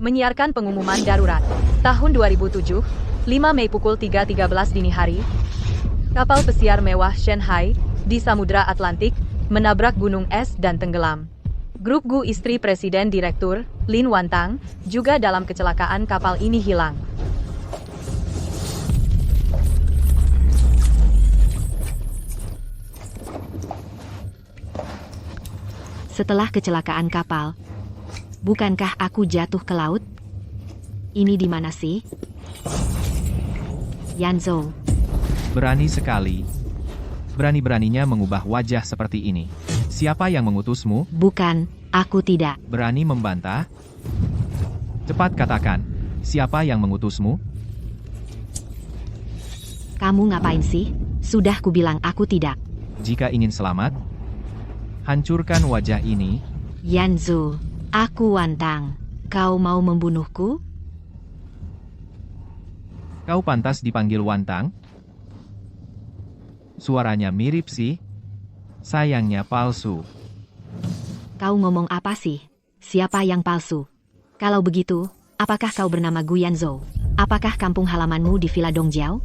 menyiarkan pengumuman darurat. Tahun 2007, 5 Mei pukul 3.13 dini hari, kapal pesiar mewah Shanghai di Samudra Atlantik menabrak gunung es dan tenggelam. Grup Gu istri Presiden Direktur, Lin Wantang, juga dalam kecelakaan kapal ini hilang. Setelah kecelakaan kapal, bukankah aku jatuh ke laut? Ini di mana sih? Yanzhou. Berani sekali. Berani-beraninya mengubah wajah seperti ini. Siapa yang mengutusmu? Bukan, aku tidak. Berani membantah? Cepat katakan, siapa yang mengutusmu? Kamu ngapain sih? Sudah kubilang aku tidak. Jika ingin selamat, hancurkan wajah ini. Yanzhou, aku Wantang. Kau mau membunuhku? Kau pantas dipanggil Wantang? Suaranya mirip sih. Sayangnya palsu. Kau ngomong apa sih? Siapa yang palsu? Kalau begitu, apakah kau bernama Gu Yanzhou? Apakah kampung halamanmu di Villa Dongjiao?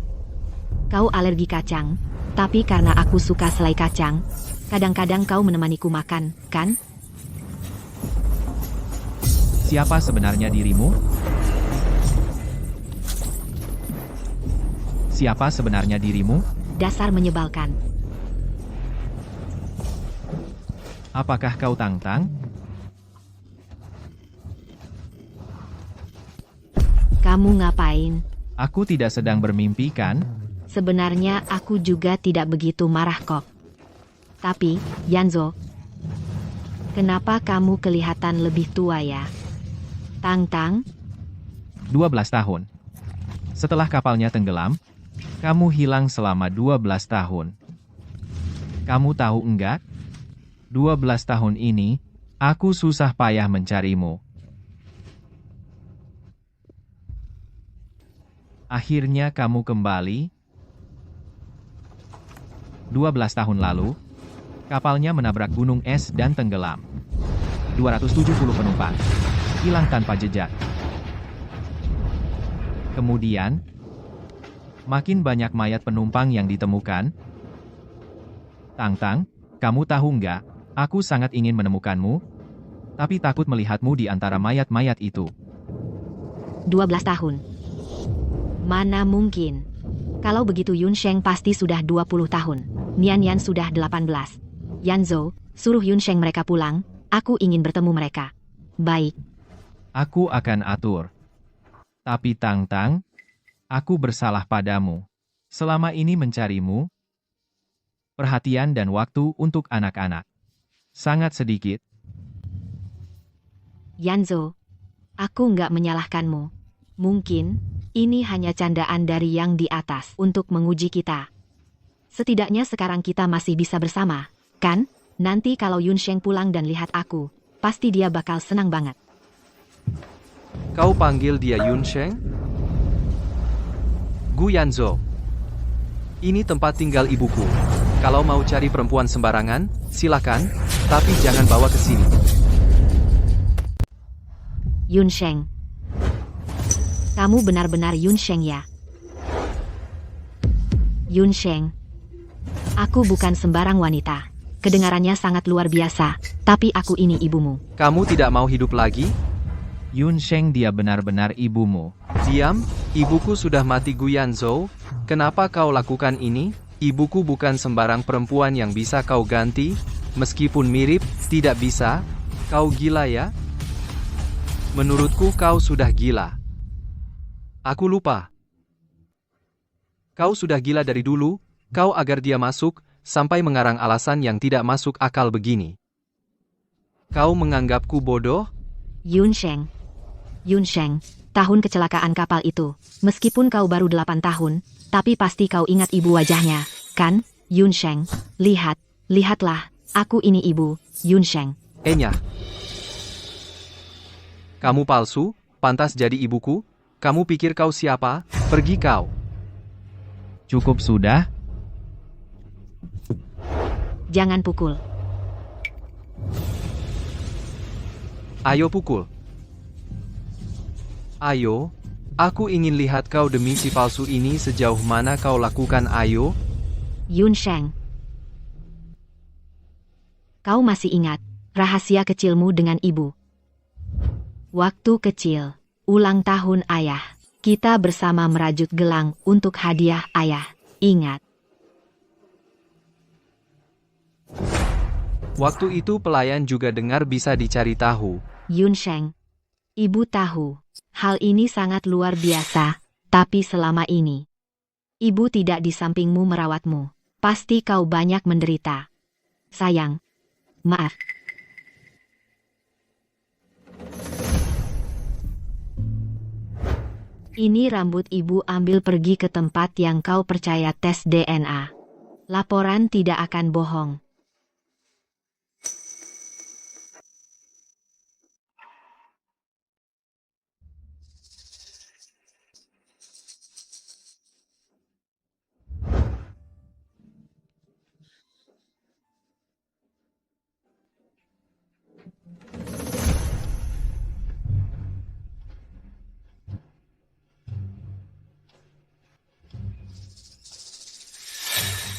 Kau alergi kacang, tapi karena aku suka selai kacang, kadang-kadang kau menemaniku makan, kan? Siapa sebenarnya dirimu? Siapa sebenarnya dirimu? Dasar menyebalkan. Apakah kau Tang-Tang? Kamu ngapain? Aku tidak sedang bermimpi kan? Sebenarnya aku juga tidak begitu marah kok. Tapi, Yanzhou, kenapa kamu kelihatan lebih tua ya? Tang-Tang? 12 tahun. Setelah kapalnya tenggelam, kamu hilang selama 12 tahun. Kamu tahu enggak? 12 tahun ini, aku susah payah mencarimu. Akhirnya kamu kembali. 12 tahun lalu, kapalnya menabrak gunung es dan tenggelam. 270 penumpang hilang tanpa jejak. Kemudian, makin banyak mayat penumpang yang ditemukan. Tang-Tang, kamu tahu nggak, aku sangat ingin menemukanmu, tapi takut melihatmu di antara mayat-mayat itu. 12 tahun. Mana mungkin? Kalau begitu Yun Sheng pasti sudah 20 tahun. Nian Yan sudah 18. Yanzhou, suruh Yun Sheng mereka pulang, aku ingin bertemu mereka. Baik. Aku akan atur. Tapi Tang-Tang, aku bersalah padamu. Selama ini mencarimu, perhatian dan waktu untuk anak-anak sangat sedikit. Yanzhou, aku nggak menyalahkanmu. Mungkin, ini hanya candaan dari yang di atas untuk menguji kita. Setidaknya sekarang kita masih bisa bersama, kan? Nanti kalau Yun Sheng pulang dan lihat aku, pasti dia bakal senang banget. Kau panggil dia Yun Sheng? Gu Yanzhou. Ini tempat tinggal ibuku. Kalau mau cari perempuan sembarangan, silakan, tapi jangan bawa ke sini. Yun Sheng. Kamu benar-benar Yun Sheng ya? Yun Sheng. Aku bukan sembarang wanita. Kedengarannya sangat luar biasa, tapi aku ini ibumu. Kamu tidak mau hidup lagi? Yun Sheng, dia benar-benar ibumu. Diam, ibuku sudah mati. Gu Yanzhou. Kenapa kau lakukan ini? Ibuku bukan sembarang perempuan yang bisa kau ganti, meskipun mirip, tidak bisa. Kau gila ya? Menurutku kau sudah gila. Aku lupa. Kau sudah gila dari dulu, kau agar dia masuk, sampai mengarang alasan yang tidak masuk akal begini. Kau menganggapku bodoh? Yun Sheng. Yun Sheng, tahun kecelakaan kapal itu, meskipun kau baru 8 tahun, tapi pasti kau ingat ibu wajahnya, kan? Yun Sheng, lihatlah, aku ini ibu, Yun Sheng. Enya. Kamu palsu, pantas jadi ibuku? Kamu pikir kau siapa? Pergi kau. Cukup sudah? Jangan pukul. Ayo pukul. Ayo, aku ingin lihat kau demi si palsu ini sejauh mana kau lakukan ayo. Yun Sheng. Kau masih ingat rahasia kecilmu dengan ibu? Waktu kecil, ulang tahun ayah. Kita bersama merajut gelang untuk hadiah ayah. Ingat. Waktu itu pelayan juga dengar bisa dicari tahu. Yun Sheng. Ibu tahu, hal ini sangat luar biasa, tapi selama ini, ibu tidak di sampingmu merawatmu. Pasti kau banyak menderita. Sayang. Maaf. Ini rambut ibu ambil pergi ke tempat yang kau percaya tes DNA. Laporan tidak akan bohong.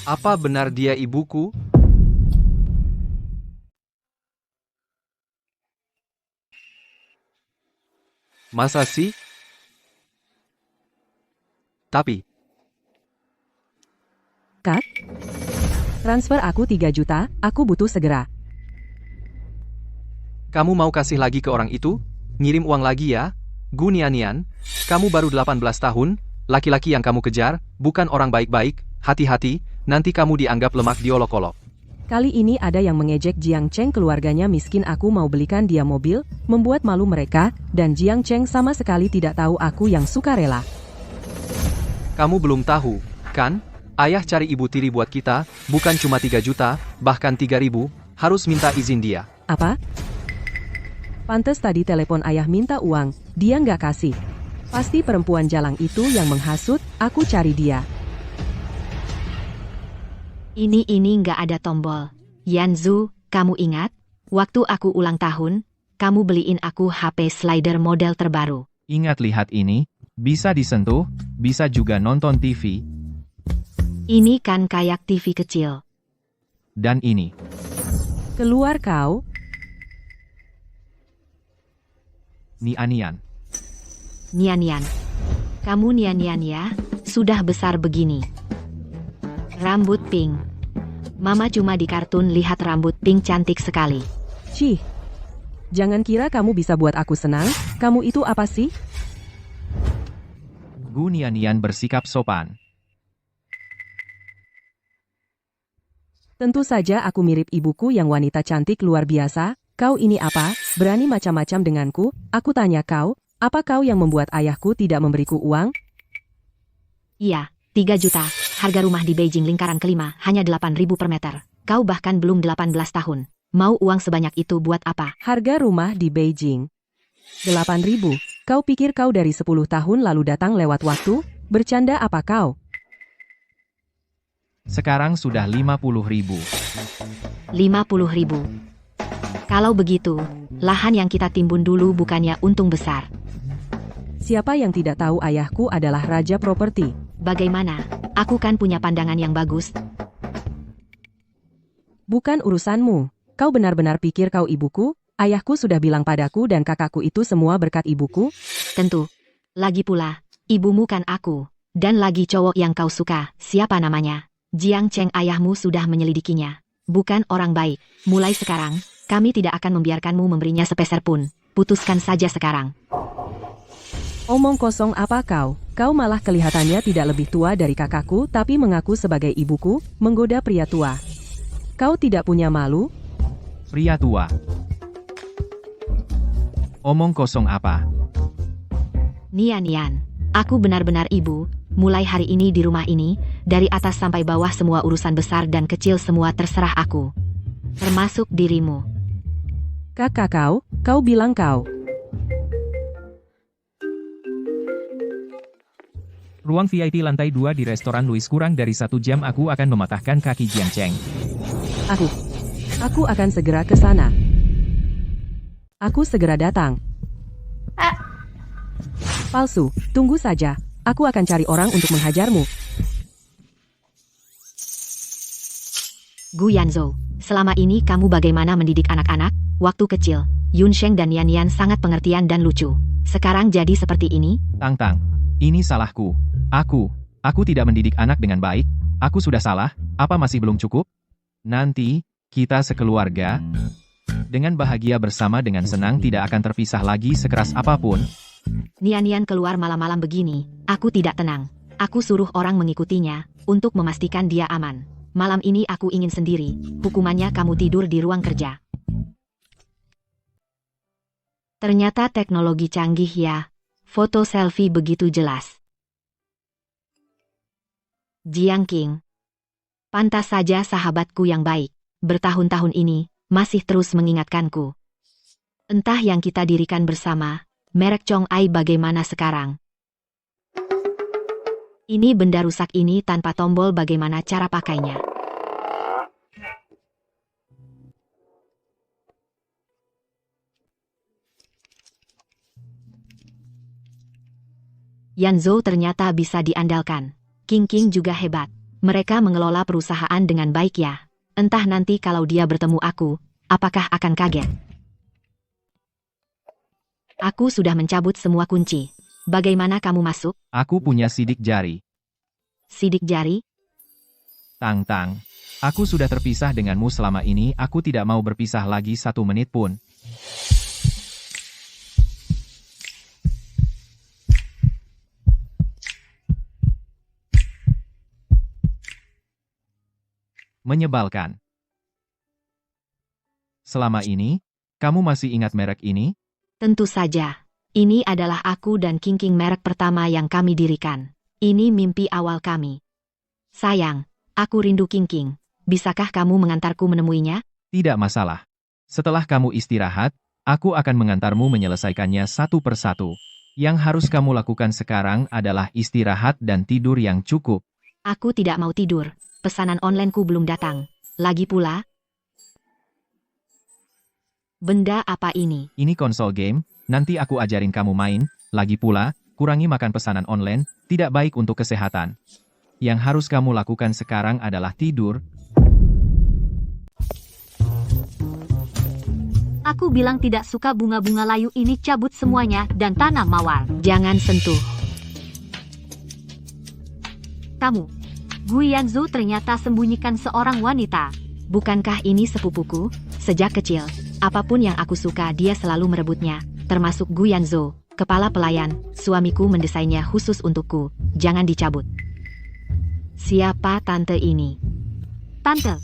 Apa benar dia ibuku? Masa sih? Tapi, Kak? Transfer aku 3 juta, aku butuh segera. kamu mau kasih lagi ke orang itu? Ngirim uang lagi ya? Gu Nian, kamu baru 18 tahun, laki-laki yang kamu kejar, bukan orang baik-baik, hati-hati, nanti kamu dianggap lemak diolok-olok. Kali ini ada yang mengejek Jiang Cheng, keluarganya miskin, aku mau belikan dia mobil, membuat malu mereka, dan Jiang Cheng sama sekali tidak tahu aku yang sukarela. Kamu belum tahu, kan? Ayah cari ibu tiri buat kita, bukan cuma 3 juta, bahkan 3.000, harus minta izin dia. Apa? Pantes tadi telepon ayah minta uang, dia nggak kasih. Pasti perempuan jalang itu yang menghasut, aku cari dia. Ini nggak ada tombol. Yanzu, kamu ingat? Waktu aku ulang tahun, kamu beliin aku HP slider model terbaru. Ingat, lihat ini, bisa disentuh, bisa juga nonton TV, Ini kan kayak TV kecil. dan ini. Keluar kau. Nian. Nian. Kamu Nian ya, sudah besar begini. Rambut pink. Mama cuma di kartun lihat rambut pink cantik sekali. Cih. Jangan kira kamu bisa buat aku senang, kamu itu apa sih? Gu Nian bersikap sopan. Tentu saja aku mirip ibuku yang wanita cantik luar biasa. Kau ini apa? Berani macam-macam denganku? Aku tanya kau, apa kau yang membuat ayahku tidak memberiku uang? Iya, 3 juta. Harga rumah di Beijing lingkaran kelima hanya 8.000 per meter. Kau bahkan belum 18 tahun. Mau uang sebanyak itu buat apa? Harga rumah di Beijing 8.000. Kau pikir kau dari 10 tahun lalu datang lewat waktu? Bercanda apa kau? Sekarang sudah 50.000. 50.000. Kalau begitu, lahan yang kita timbun dulu bukannya untung besar. Siapa yang tidak tahu ayahku adalah raja properti? Bagaimana? Aku kan punya pandangan yang bagus. Bukan urusanmu. Kau benar-benar pikir kau ibuku? Ayahku sudah bilang padaku dan kakakku itu semua berkat ibuku. Tentu. Lagi pula, ibumu kan aku. Dan lagi cowok yang kau suka, siapa namanya? Jiang Cheng, ayahmu sudah menyelidikinya. Bukan orang baik. Mulai sekarang, kami tidak akan membiarkanmu memberinya sepeser pun. Putuskan saja sekarang. Omong kosong apa kau? Kau malah kelihatannya tidak lebih tua dari kakakku tapi mengaku sebagai ibuku, menggoda pria tua. Kau tidak punya malu? Pria tua. Omong kosong apa? Nian, aku benar-benar ibu. Mulai hari ini di rumah ini, dari atas sampai bawah semua urusan besar dan kecil semua terserah aku. Termasuk dirimu. Kakak kau bilang kau. Ruang VIP lantai 2 di restoran Louis, kurang dari 1 jam aku akan mematahkan kaki Jiang Cheng. Aku akan segera ke sana. Aku segera datang. Palsu, tunggu saja. Aku akan cari orang untuk menghajarmu. Gu Yanzhou, selama ini kamu bagaimana mendidik anak-anak? Waktu kecil, Yun Sheng dan Yan Yan sangat pengertian dan lucu. Sekarang jadi seperti ini? Tang Tang, ini salahku. Aku tidak mendidik anak dengan baik. Aku sudah salah, apa masih belum cukup? Nanti, kita sekeluarga, dengan bahagia bersama dengan senang tidak akan terpisah lagi sekeras apapun. Nian keluar malam-malam begini, aku tidak tenang. Aku suruh orang mengikutinya, untuk memastikan dia aman. Malam ini aku ingin sendiri, hukumannya kamu tidur di ruang kerja. Ternyata teknologi canggih ya. Foto selfie begitu jelas. Jiang Qing. Pantas saja sahabatku yang baik, bertahun-tahun ini, masih terus mengingatkanku. Entah yang kita dirikan bersama, merek Chong Ai bagaimana sekarang? Ini benda rusak ini tanpa tombol bagaimana cara pakainya? Yanzhou ternyata bisa diandalkan. King juga hebat. Mereka mengelola perusahaan dengan baik ya. Entah nanti kalau dia bertemu aku, apakah akan kaget? Aku sudah mencabut semua kunci. Bagaimana kamu masuk? Aku punya sidik jari. Sidik jari? Tang Tang, aku sudah terpisah denganmu selama ini, aku tidak mau berpisah lagi 1 menit pun. Menyebalkan. Selama ini, kamu masih ingat merek ini? Tentu saja. Ini adalah aku dan King merek pertama yang kami dirikan. Ini mimpi awal kami. Sayang, aku rindu King. Bisakah kamu mengantarku menemuinya? Tidak masalah. Setelah kamu istirahat, aku akan mengantarmu menyelesaikannya satu persatu. Yang harus kamu lakukan sekarang adalah istirahat dan tidur yang cukup. Aku tidak mau tidur. Pesanan onlineku belum datang. Lagi pula, benda apa ini? Ini konsol game, nanti aku ajarin kamu main. Lagi pula, kurangi makan pesanan online, tidak baik untuk kesehatan. Yang harus kamu lakukan sekarang adalah tidur. Aku bilang tidak suka bunga-bunga layu ini, cabut semuanya dan tanam mawar. Jangan sentuh. Kamu, Gu Yanzhou ternyata sembunyikan seorang wanita. Bukankah ini sepupuku? Sejak kecil, apapun yang aku suka dia selalu merebutnya, termasuk Gu Yanzhou, kepala pelayan. Suamiku mendesainnya khusus untukku, jangan dicabut. Siapa tante ini? Tante,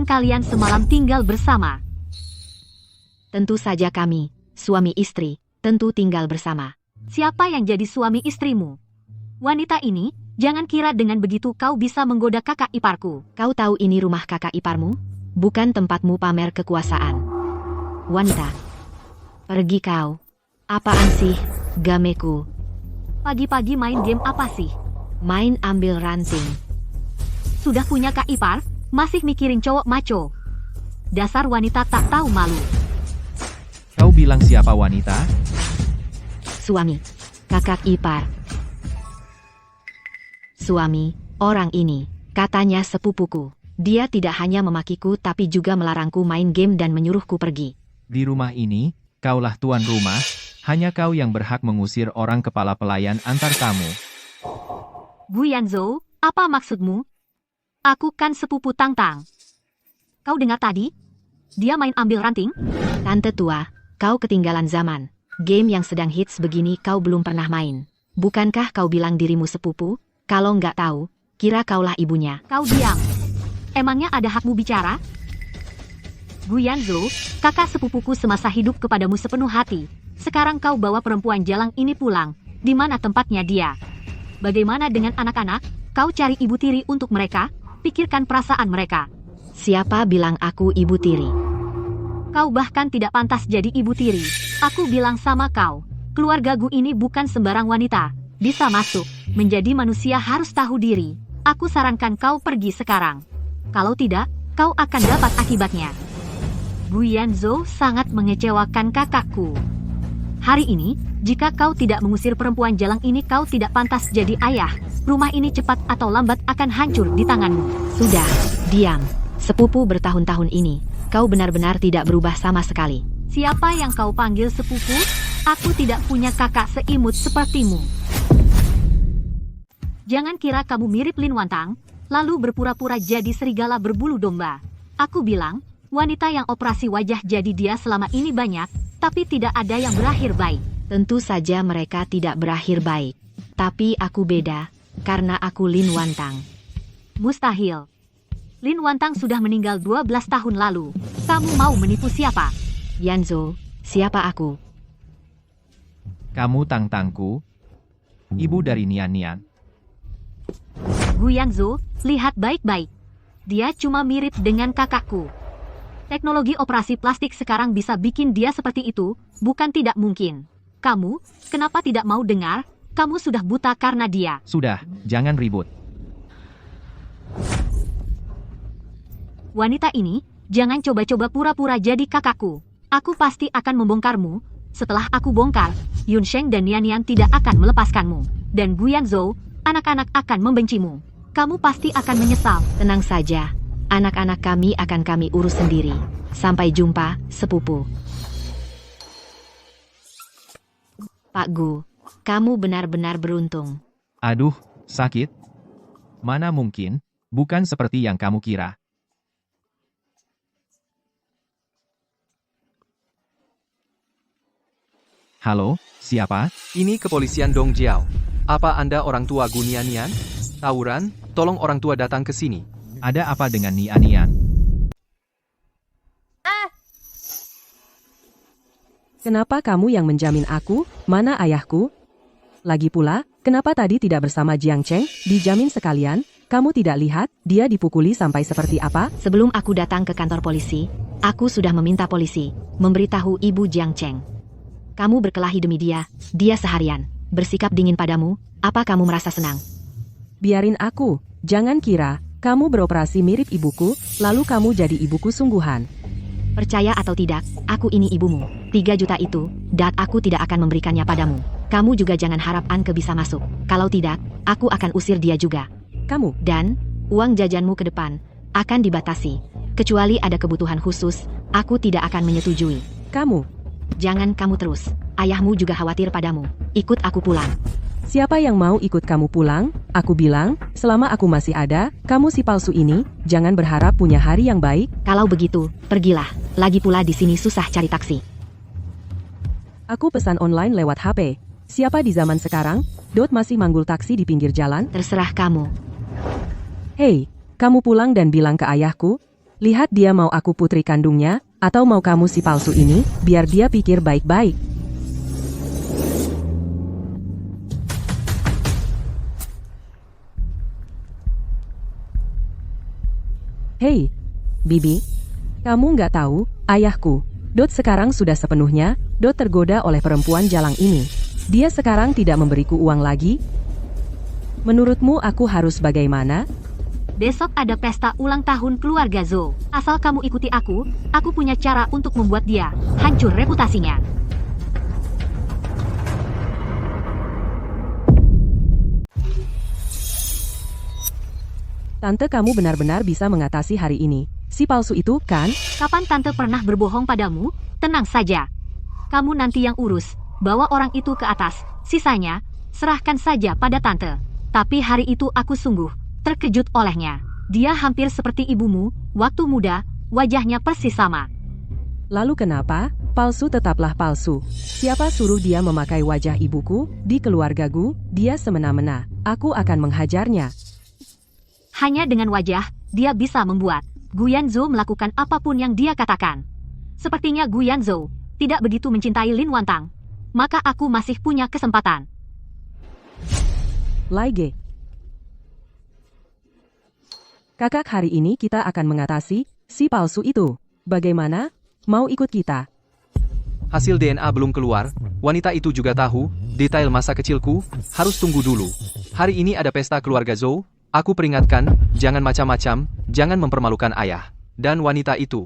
kalian semalam tinggal bersama. Tentu saja kami, suami istri, tentu tinggal bersama. Siapa yang jadi suami istrimu? Wanita ini, jangan kira dengan begitu kau bisa menggoda kakak iparku. Kau tahu ini rumah kakak iparmu? Bukan tempatmu pamer kekuasaan. Wanita, pergi kau. Apaan sih, gameku? Pagi-pagi main game apa sih? Main ambil ranting. Sudah punya kak ipar, masih mikirin cowok maco. Dasar wanita tak tahu malu. Kau bilang siapa wanita? Suami, kakak ipar. Suami, orang ini, katanya sepupuku. Dia tidak hanya memakiku tapi juga melarangku main game dan menyuruhku pergi. Di rumah ini, kaulah tuan rumah, hanya kau yang berhak mengusir orang kepala pelayan antar tamu. Gu Yanzhou, apa maksudmu? Aku kan sepupu Tang Tang. Kau dengar tadi? Dia main ambil ranting? Tante tua, kau ketinggalan zaman. Game yang sedang hits begini kau belum pernah main. Bukankah kau bilang dirimu sepupu? Kalau nggak tahu, kira kaulah ibunya. Kau diam. Emangnya ada hakmu bicara? Gu Yanzhou, kakak sepupuku semasa hidup kepadamu sepenuh hati. Sekarang kau bawa perempuan jalang ini pulang. Di mana tempatnya dia? Bagaimana dengan anak-anak? Kau cari ibu tiri untuk mereka? Pikirkan perasaan mereka. Siapa bilang aku ibu tiri? Kau bahkan tidak pantas jadi ibu tiri. Aku bilang sama kau, keluarga Gu ini bukan sembarang wanita. Bisa masuk, menjadi manusia harus tahu diri. Aku sarankan kau pergi sekarang. Kalau tidak, kau akan dapat akibatnya. Guyan Zhou sangat mengecewakan kakakku. Hari ini, jika kau tidak mengusir perempuan jalang ini, kau tidak pantas jadi ayah. Rumah ini cepat atau lambat akan hancur di tanganmu. Sudah, diam. Sepupu bertahun-tahun ini, kau benar-benar tidak berubah sama sekali. Siapa yang kau panggil sepupu? Aku tidak punya kakak seimut sepertimu. Jangan kira kamu mirip Lin Wantang, lalu berpura-pura jadi serigala berbulu domba. Aku bilang, wanita yang operasi wajah jadi dia selama ini banyak, tapi tidak ada yang berakhir baik. Tentu saja mereka tidak berakhir baik. Tapi aku beda, karena aku Lin Wantang. Mustahil. Lin Wantang sudah meninggal 12 tahun lalu. Kamu mau menipu siapa? Yanzo, siapa aku? Kamu Tang-Tangku, ibu dari Nian-Nian. Guyanzo, lihat baik-baik. Dia cuma mirip dengan kakakku. Teknologi operasi plastik sekarang bisa bikin dia seperti itu, bukan tidak mungkin. Kamu, kenapa tidak mau dengar? Kamu sudah buta karena dia. Sudah, jangan ribut. Wanita ini, jangan coba-coba pura-pura jadi kakakku. Aku pasti akan membongkarmu. Setelah aku bongkar, Yun Sheng dan Nian Nian tidak akan melepaskanmu. Dan Guyan Zhou, anak-anak akan membencimu. Kamu pasti akan menyesal. Tenang saja, anak-anak kami akan kami urus sendiri. Sampai jumpa, sepupu. Pak Gu, kamu benar-benar beruntung. Aduh, sakit. Mana mungkin, bukan seperti yang kamu kira. Halo, siapa? Ini kepolisian Dongjiao. Apa Anda orang tua Gu Nian-Nian? Tawuran, tolong orang tua datang ke sini. Ada apa dengan Nian-Nian? Kenapa kamu yang menjamin aku? Mana ayahku? Lagi pula, kenapa tadi tidak bersama Jiang Cheng? Dijamin sekalian, kamu tidak lihat dia dipukuli sampai seperti apa? Sebelum aku datang ke kantor polisi, aku sudah meminta polisi memberitahu Ibu Jiang Cheng. Kamu berkelahi demi dia seharian, bersikap dingin padamu, apa kamu merasa senang? Biarin aku, jangan kira, kamu beroperasi mirip ibuku, lalu kamu jadi ibuku sungguhan. Percaya atau tidak, aku ini ibumu. 3 juta itu, dan aku tidak akan memberikannya padamu. Kamu juga jangan harap Anke bisa masuk. Kalau tidak, aku akan usir dia juga. Kamu, Dan, uang jajanmu ke depan akan dibatasi. Kecuali ada kebutuhan khusus, aku tidak akan menyetujui. kamu. Jangan kamu terus. Ayahmu juga khawatir padamu. Ikut aku pulang. Siapa yang mau ikut kamu pulang? Aku bilang, selama aku masih ada, kamu si palsu ini, jangan berharap punya hari yang baik. Kalau begitu, pergilah. Lagi pula di sini susah cari taksi. Aku pesan online lewat HP. Siapa di zaman sekarang? Dot masih manggul taksi di pinggir jalan? Terserah kamu. Hei, kamu pulang dan bilang ke ayahku. Lihat dia mau aku putri kandungnya, atau mau kamu si palsu ini, biar dia pikir baik-baik. Hei, Bibi. Kamu nggak tahu, ayahku, Dot sekarang sudah sepenuhnya, Dot tergoda oleh perempuan jalang ini. Dia sekarang tidak memberiku uang lagi. Menurutmu aku harus bagaimana? Besok ada pesta ulang tahun keluarga Zhou. Asal kamu ikuti aku punya cara untuk membuat dia hancur reputasinya. Tante kamu benar-benar bisa mengatasi hari ini. Si palsu itu, kan? Kapan tante pernah berbohong padamu? Tenang saja. Kamu nanti yang urus. Bawa orang itu ke atas. Sisanya, serahkan saja pada tante. Tapi hari itu aku sungguh terkejut olehnya. Dia hampir seperti ibumu, waktu muda, wajahnya persis sama. Lalu kenapa? Palsu tetaplah palsu. Siapa suruh dia memakai wajah ibuku? Di keluargaku, dia semena-mena. Aku akan menghajarnya. Hanya dengan wajah, dia bisa membuat Guyan Zhou melakukan apapun yang dia katakan. Sepertinya Guyan Zhou tidak begitu mencintai Lin Wantang. Maka aku masih punya kesempatan. Laige. Kakak, hari ini kita akan mengatasi si palsu itu. Bagaimana? Mau ikut kita? Hasil DNA belum keluar, wanita itu juga tahu, detail masa kecilku, harus tunggu dulu. Hari ini ada pesta keluarga Zhou, aku peringatkan, jangan macam-macam, jangan mempermalukan ayah. Dan wanita itu.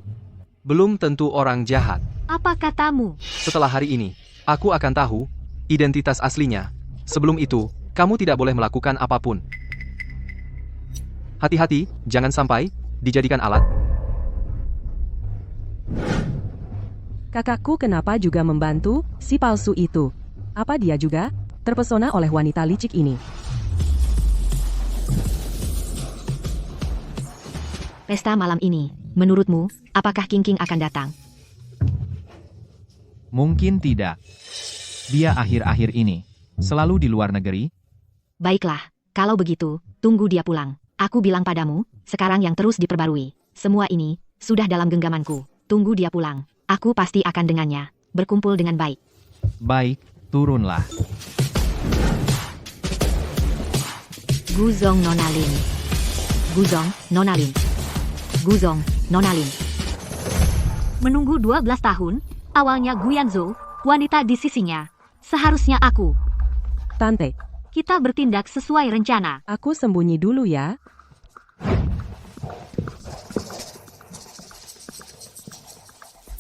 Belum tentu orang jahat. Apa katamu? Setelah hari ini, aku akan tahu identitas aslinya. Sebelum itu, kamu tidak boleh melakukan apapun. Hati-hati, jangan sampai dijadikan alat. Kakakku kenapa juga membantu si palsu itu? Apa dia juga terpesona oleh wanita licik ini? Pesta malam ini, menurutmu, apakah King King akan datang? Mungkin tidak. Dia akhir-akhir ini selalu di luar negeri. Baiklah, kalau begitu, tunggu dia pulang. Aku bilang padamu, sekarang yang terus diperbarui. Semua ini sudah dalam genggamanku. Tunggu dia pulang. Aku pasti akan dengannya. Berkumpul dengan baik. Baik, turunlah. Guzong Nonalin. Guzong Nonalin. Guzong Nonalin. Menunggu 12 tahun, awalnya Guyanzhou, wanita di sisinya. Seharusnya aku. Tante, Kita bertindak sesuai rencana. aku sembunyi dulu ya.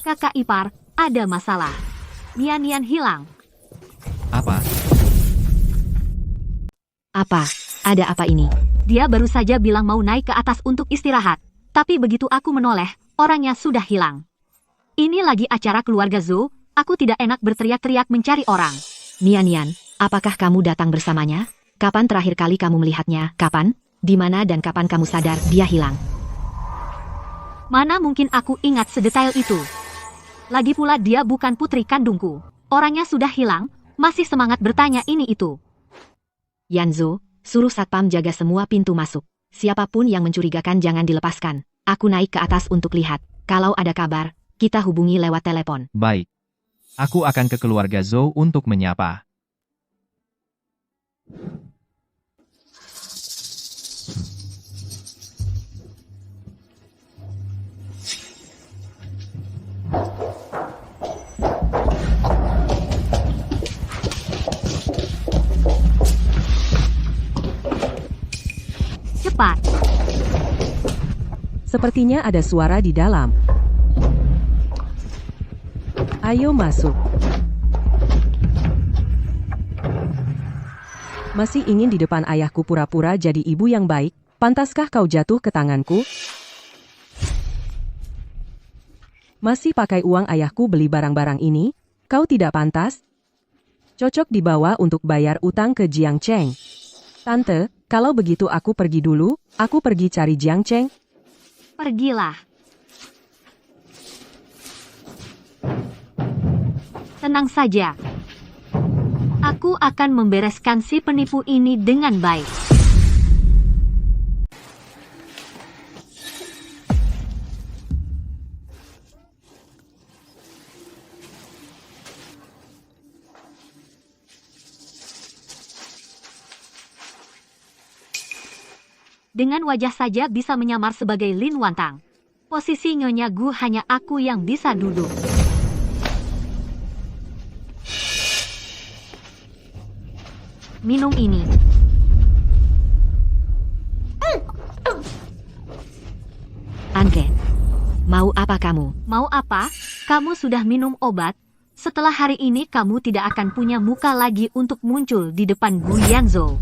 Kakak ipar, ada masalah. Nian-Nian hilang. Apa? Apa? Ada apa ini? Dia baru saja bilang mau naik ke atas untuk istirahat. Tapi begitu aku menoleh, orangnya sudah hilang. Ini lagi acara keluarga Zhou, aku tidak enak berteriak-teriak mencari orang. Nian-Nian, apakah kamu datang bersamanya? Kapan terakhir kali kamu melihatnya? Kapan? Di mana dan kapan kamu sadar dia hilang? Mana mungkin aku ingat sedetail itu? Lagi pula dia bukan putri kandungku. Orangnya sudah hilang, masih semangat bertanya ini itu. Yanzo, suruh satpam jaga semua pintu masuk. Siapapun yang mencurigakan jangan dilepaskan. Aku naik ke atas untuk lihat. Kalau ada kabar, kita hubungi lewat telepon. Baik. Aku akan ke keluarga Zhou untuk menyapa. Cepat. Sepertinya ada suara di dalam. Ayo masuk. Masih ingin di depan ayahku pura-pura jadi ibu yang baik? Pantaskah kau jatuh ke tanganku? Masih pakai uang ayahku beli barang-barang ini? Kau tidak pantas? Cocok dibawa untuk bayar utang ke Jiang Cheng. Tante, kalau begitu aku pergi dulu, aku pergi cari Jiang Cheng. Pergilah. Tenang saja. Aku akan membereskan si penipu ini dengan baik. Dengan wajah saja bisa menyamar sebagai Lin Wantang. Posisi Nyonya Gu hanya aku yang bisa duduk. Minum ini. Anke, mau apa kamu? Mau apa? Kamu sudah minum obat. Setelah hari ini kamu tidak akan punya muka lagi untuk muncul di depan Guyanzhou.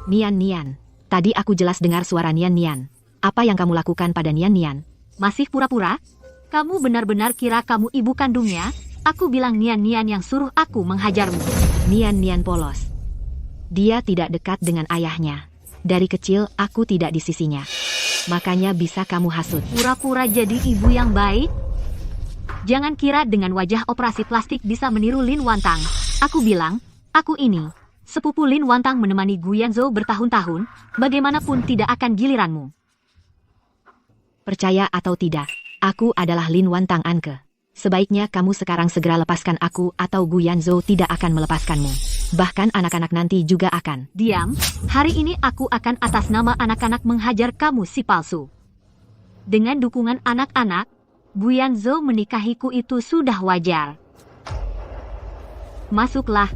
Nian-Nian. Tadi aku jelas dengar suara Nian-Nian. Apa yang kamu lakukan pada Nian-Nian? Masih pura-pura? Kamu benar-benar kira kamu ibu kandungnya? Aku bilang Nian-Nian yang suruh aku menghajarmu. Nian-Nian polos. Dia tidak dekat dengan ayahnya. Dari kecil aku tidak di sisinya. Makanya bisa kamu hasut. Pura-pura jadi ibu yang baik? Jangan kira dengan wajah operasi plastik bisa meniru Lin Wantang. Aku bilang, aku ini. Sepupu Lin Wantang menemani Guyanzhou bertahun-tahun, bagaimanapun tidak akan giliranmu. Percaya atau tidak, aku adalah Lin Wantang Anke. Sebaiknya kamu sekarang segera lepaskan aku atau Guyanzhou tidak akan melepaskanmu. Bahkan anak-anak nanti juga akan. Diam, hari ini aku akan atas nama anak-anak menghajar kamu si palsu. Dengan dukungan anak-anak, Guyanzhou menikahiku itu sudah wajar. Masuklah.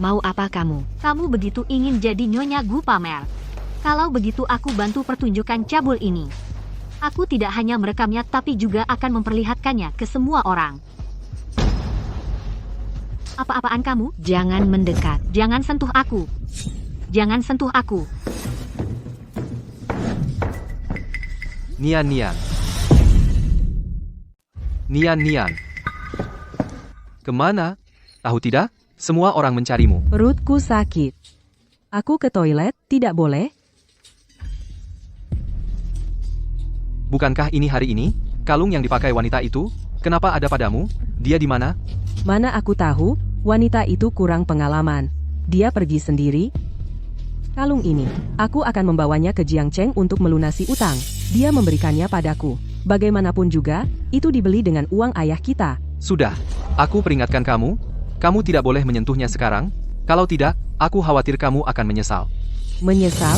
Mau apa kamu? Kamu begitu ingin jadi Nyonya Gu pamer. Kalau begitu aku bantu pertunjukan cabul ini. Aku tidak hanya merekamnya tapi juga akan memperlihatkannya ke semua orang. Apa-apaan kamu? Jangan mendekat. Jangan sentuh aku. Jangan sentuh aku. Nian Nian. Nian Nian. Kemana? Tahu tidak? Semua orang mencarimu. Perutku sakit. Aku ke toilet, tidak boleh? Bukankah ini hari ini? Kalung yang dipakai wanita itu? Kenapa ada padamu? Dia di mana? Mana aku tahu, wanita itu kurang pengalaman. Dia pergi sendiri. Kalung ini, aku akan membawanya ke Jiangcheng untuk melunasi utang. Dia memberikannya padaku. Bagaimanapun juga, itu dibeli dengan uang ayah kita. Sudah, aku peringatkan kamu. Kamu tidak boleh menyentuhnya sekarang. Kalau tidak, aku khawatir kamu akan menyesal. Menyesal?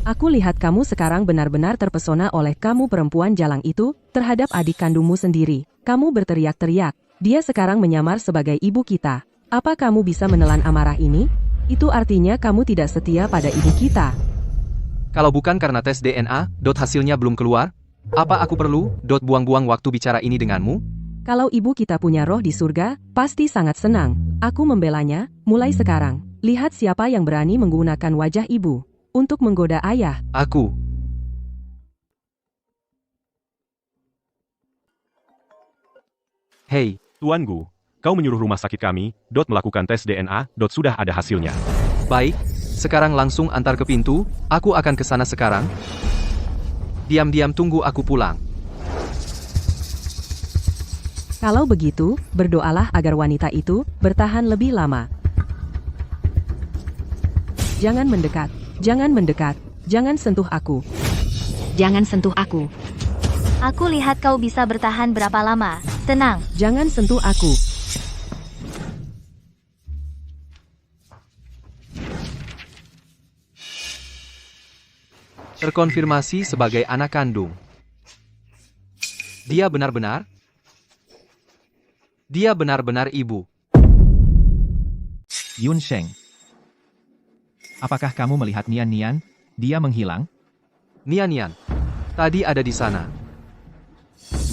Aku lihat kamu sekarang benar-benar terpesona oleh kamu perempuan jalang itu terhadap adik kandungmu sendiri. Kamu berteriak-teriak. Dia sekarang menyamar sebagai ibu kita. Apa kamu bisa menelan amarah ini? Itu artinya kamu tidak setia pada ibu kita. Kalau bukan karena tes DNA, hasilnya belum keluar, apa aku perlu, buang-buang waktu bicara ini denganmu? Kalau ibu kita punya roh di surga, pasti sangat senang. Aku membelanya, mulai sekarang. Lihat siapa yang berani menggunakan wajah ibu untuk menggoda ayah. Aku. Hei, Tuan Gu, kau menyuruh rumah sakit kami, melakukan tes DNA, sudah ada hasilnya. baik, sekarang langsung antar ke pintu, aku akan ke sana sekarang. Diam-diam tunggu aku pulang. Kalau begitu, berdoalah agar wanita itu bertahan lebih lama. Jangan mendekat, jangan mendekat, jangan sentuh aku. Jangan sentuh aku. Aku lihat kau bisa bertahan berapa lama. Tenang. Jangan sentuh aku. Terkonfirmasi sebagai anak kandung. Dia benar-benar ibu. Yun Sheng. Apakah kamu melihat Nian Nian? Dia menghilang? Nian Nian. Tadi ada di sana.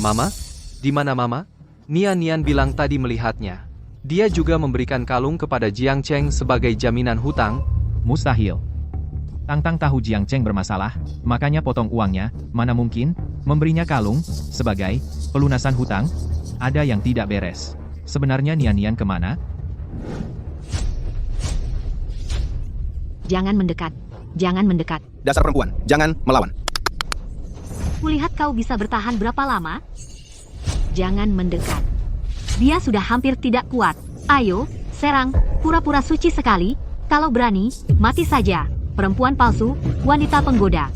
Mama? Di mana Mama? Nian Nian bilang tadi melihatnya. Dia juga memberikan kalung kepada Jiang Cheng sebagai jaminan hutang. Mustahil. Tang Tang tahu Jiang Cheng bermasalah, makanya potong uangnya. Mana mungkin memberinya kalung sebagai pelunasan hutang? Ada yang tidak beres. Sebenarnya Nian Nian kemana? Jangan mendekat. Jangan mendekat. Dasar perempuan, jangan melawan. Kulihat kau bisa bertahan berapa lama? Jangan mendekat. Dia sudah hampir tidak kuat. Ayo, serang, pura-pura suci sekali. Kalau berani, mati saja. Perempuan palsu, wanita penggoda.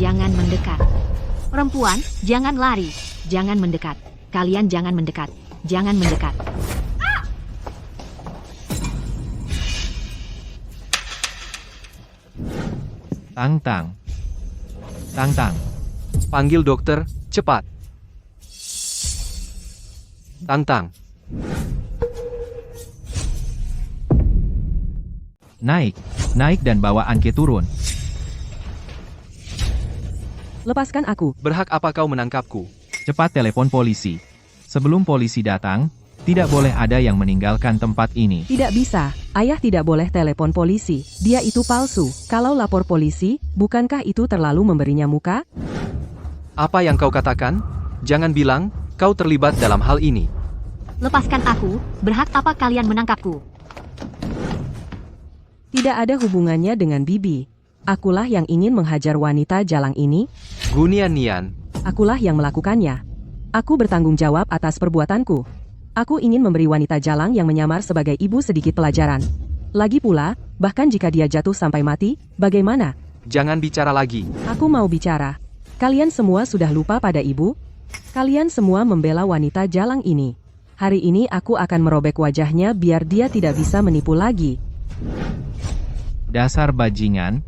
Jangan mendekat. Perempuan, jangan lari. Jangan mendekat. Kalian jangan mendekat. Jangan mendekat. Tang Tang. Tang Tang. Panggil dokter, cepat. Tang Tang. Naik dan bawa Anke turun. Lepaskan aku. Berhak apa kau menangkapku? Cepat telepon polisi. Sebelum polisi datang, tidak boleh ada yang meninggalkan tempat ini. Tidak bisa. Ayah tidak boleh telepon polisi. Dia itu palsu. Kalau lapor polisi, bukankah itu terlalu memberinya muka? Apa yang kau katakan? Jangan bilang kau terlibat dalam hal ini. Lepaskan aku. Berhak apa kalian menangkapku? Tidak ada hubungannya dengan Bibi. Akulah yang ingin menghajar wanita jalang ini. Gunian Nian. Akulah yang melakukannya. Aku bertanggung jawab atas perbuatanku. Aku ingin memberi wanita jalang yang menyamar sebagai ibu sedikit pelajaran. Lagi pula, bahkan jika dia jatuh sampai mati, bagaimana? Jangan bicara lagi. Aku mau bicara. Kalian semua sudah lupa pada ibu? Kalian semua membela wanita jalang ini. Hari ini aku akan merobek wajahnya biar dia tidak bisa menipu lagi. Dasar bajingan.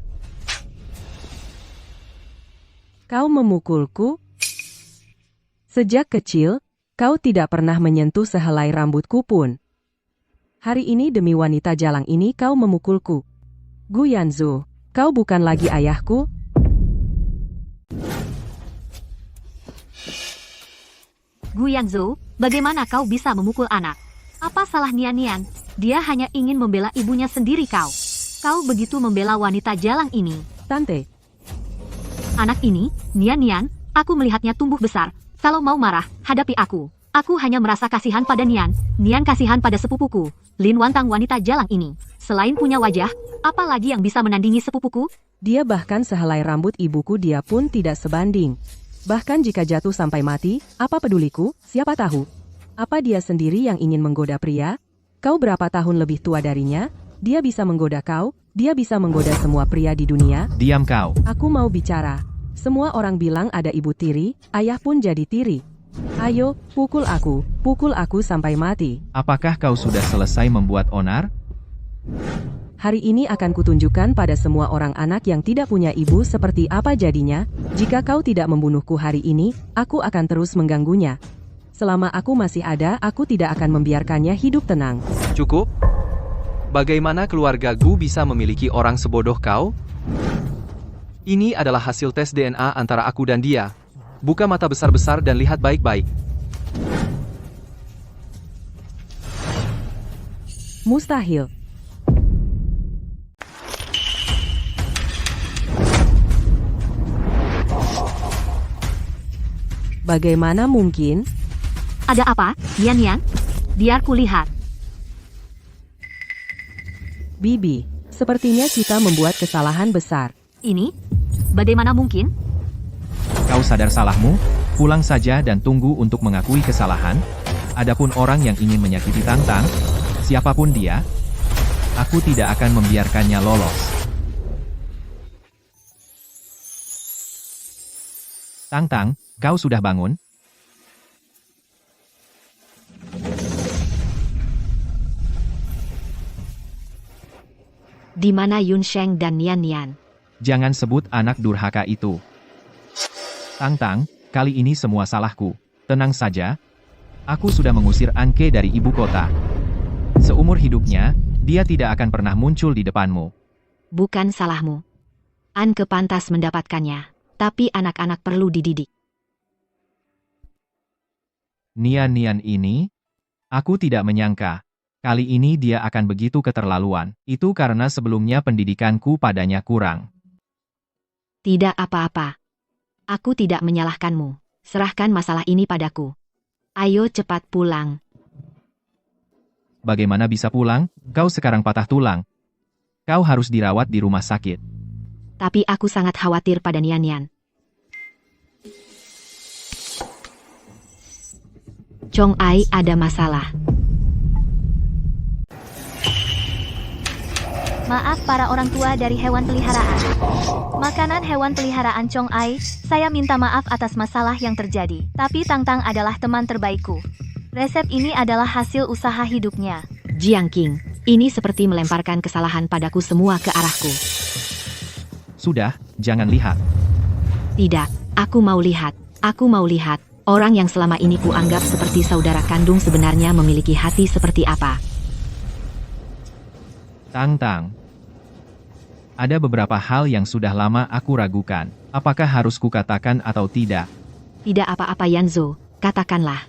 Kau memukulku? Sejak kecil, kau tidak pernah menyentuh sehelai rambutku pun. Hari ini demi wanita jalang ini kau memukulku. Gu Yanzhou, kau bukan lagi ayahku? Gu Yanzhou, bagaimana kau bisa memukul anak? Apa salah Nian Nian? Dia hanya ingin membela ibunya sendiri kau. Kau begitu membela wanita jalang ini. Tante, Anak ini, Nian Nian, aku melihatnya tumbuh besar. Kalau mau marah, hadapi aku. Aku hanya merasa kasihan pada Nian. Nian kasihan pada sepupuku, Lin Wantang wanita jalang ini. Selain punya wajah, apa lagi yang bisa menandingi sepupuku? dia bahkan sehelai rambut ibuku dia pun tidak sebanding. Bahkan jika jatuh sampai mati, apa peduliku? Siapa tahu? Apa dia sendiri yang ingin menggoda pria? Kau berapa tahun lebih tua darinya? Dia bisa menggoda kau, dia bisa menggoda semua pria di dunia. Diam kau. Aku mau bicara. Semua orang bilang ada ibu tiri, ayah pun jadi tiri. Ayo, pukul aku sampai mati. Apakah kau sudah selesai membuat onar? Hari ini akan kutunjukkan pada semua orang anak yang tidak punya ibu seperti apa jadinya. Jika kau tidak membunuhku hari ini, aku akan terus mengganggunya. Selama aku masih ada, aku tidak akan membiarkannya hidup tenang. Cukup? Bagaimana keluarga Gu bisa memiliki orang sebodoh kau? Ini adalah hasil tes DNA antara aku dan dia. Buka mata besar-besar dan lihat baik-baik. Mustahil. Bagaimana mungkin? Ada apa, Nian Nian? Biar kulihat. Bibi, sepertinya kita membuat kesalahan besar. Ini? Bagaimana mungkin? Kau sadar salahmu? Pulang saja dan tunggu untuk mengakui kesalahan. Adapun orang yang ingin menyakiti Tang-Tang, siapapun dia, aku tidak akan membiarkannya lolos. Tang-Tang, kau sudah bangun? Di mana Yun Sheng dan Nian Nian? Jangan sebut anak durhaka itu. Tang-Tang, kali ini semua salahku. Tenang saja. Aku sudah mengusir Anke dari ibu kota. Seumur hidupnya, dia tidak akan pernah muncul di depanmu. Bukan salahmu. Anke pantas mendapatkannya. Tapi anak-anak perlu dididik. Nian-Nian ini? Aku tidak menyangka. Kali ini dia akan begitu keterlaluan. Itu karena sebelumnya pendidikanku padanya kurang. Tidak apa-apa. Aku tidak menyalahkanmu. Serahkan masalah ini padaku. Ayo cepat pulang. Bagaimana bisa pulang? Kau sekarang patah tulang. Kau harus dirawat di rumah sakit. Tapi aku sangat khawatir pada Nian Nian. Chong Ai ada masalah. Maaf para orang tua dari hewan peliharaan. Makanan hewan peliharaan Chong Ai, saya minta maaf atas masalah yang terjadi. Tapi Tang-Tang adalah teman terbaikku. Resep ini adalah hasil usaha hidupnya. Jiang Qing, ini seperti melemparkan kesalahan padaku semua ke arahku. Sudah, jangan lihat. Tidak, aku mau lihat. Aku mau lihat. Orang yang selama ini kuanggap seperti saudara kandung sebenarnya memiliki hati seperti apa. Tang-Tang. Ada beberapa hal yang sudah lama aku ragukan. Apakah harus kukatakan atau tidak? Tidak apa-apa Yanzhou, katakanlah.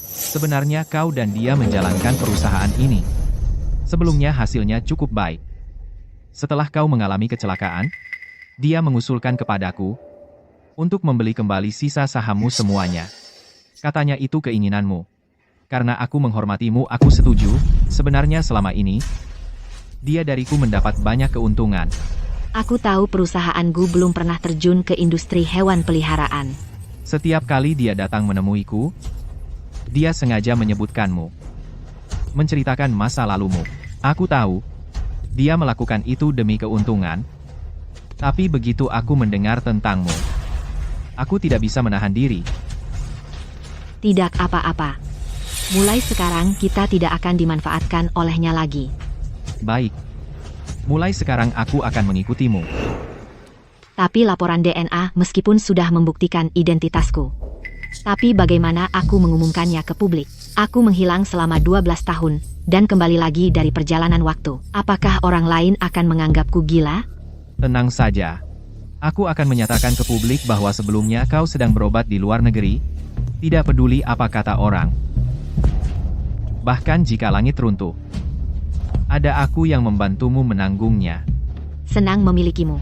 Sebenarnya kau dan dia menjalankan perusahaan ini. Sebelumnya hasilnya cukup baik. Setelah kau mengalami kecelakaan, dia mengusulkan kepadaku untuk membeli kembali sisa sahammu semuanya. Katanya itu keinginanmu. Karena aku menghormatimu, aku setuju. Sebenarnya selama ini, dia dariku mendapat banyak keuntungan. Aku tahu perusahaanku belum pernah terjun ke industri hewan peliharaan. Setiap kali dia datang menemuiku, dia sengaja menyebutkanmu. Menceritakan masa lalumu. Aku tahu, dia melakukan itu demi keuntungan. Tapi begitu aku mendengar tentangmu, aku tidak bisa menahan diri. Tidak apa-apa. Mulai sekarang kita tidak akan dimanfaatkan olehnya lagi. Baik. Mulai sekarang aku akan mengikutimu. Tapi laporan DNA meskipun sudah membuktikan identitasku. Tapi bagaimana aku mengumumkannya ke publik? Aku menghilang selama 12 tahun, dan kembali lagi dari perjalanan waktu. Apakah orang lain akan menganggapku gila? Tenang saja. Aku akan menyatakan ke publik bahwa sebelumnya kau sedang berobat di luar negeri. Tidak peduli apa kata orang. Bahkan jika langit runtuh. Ada aku yang membantumu menanggungnya. Senang memilikimu.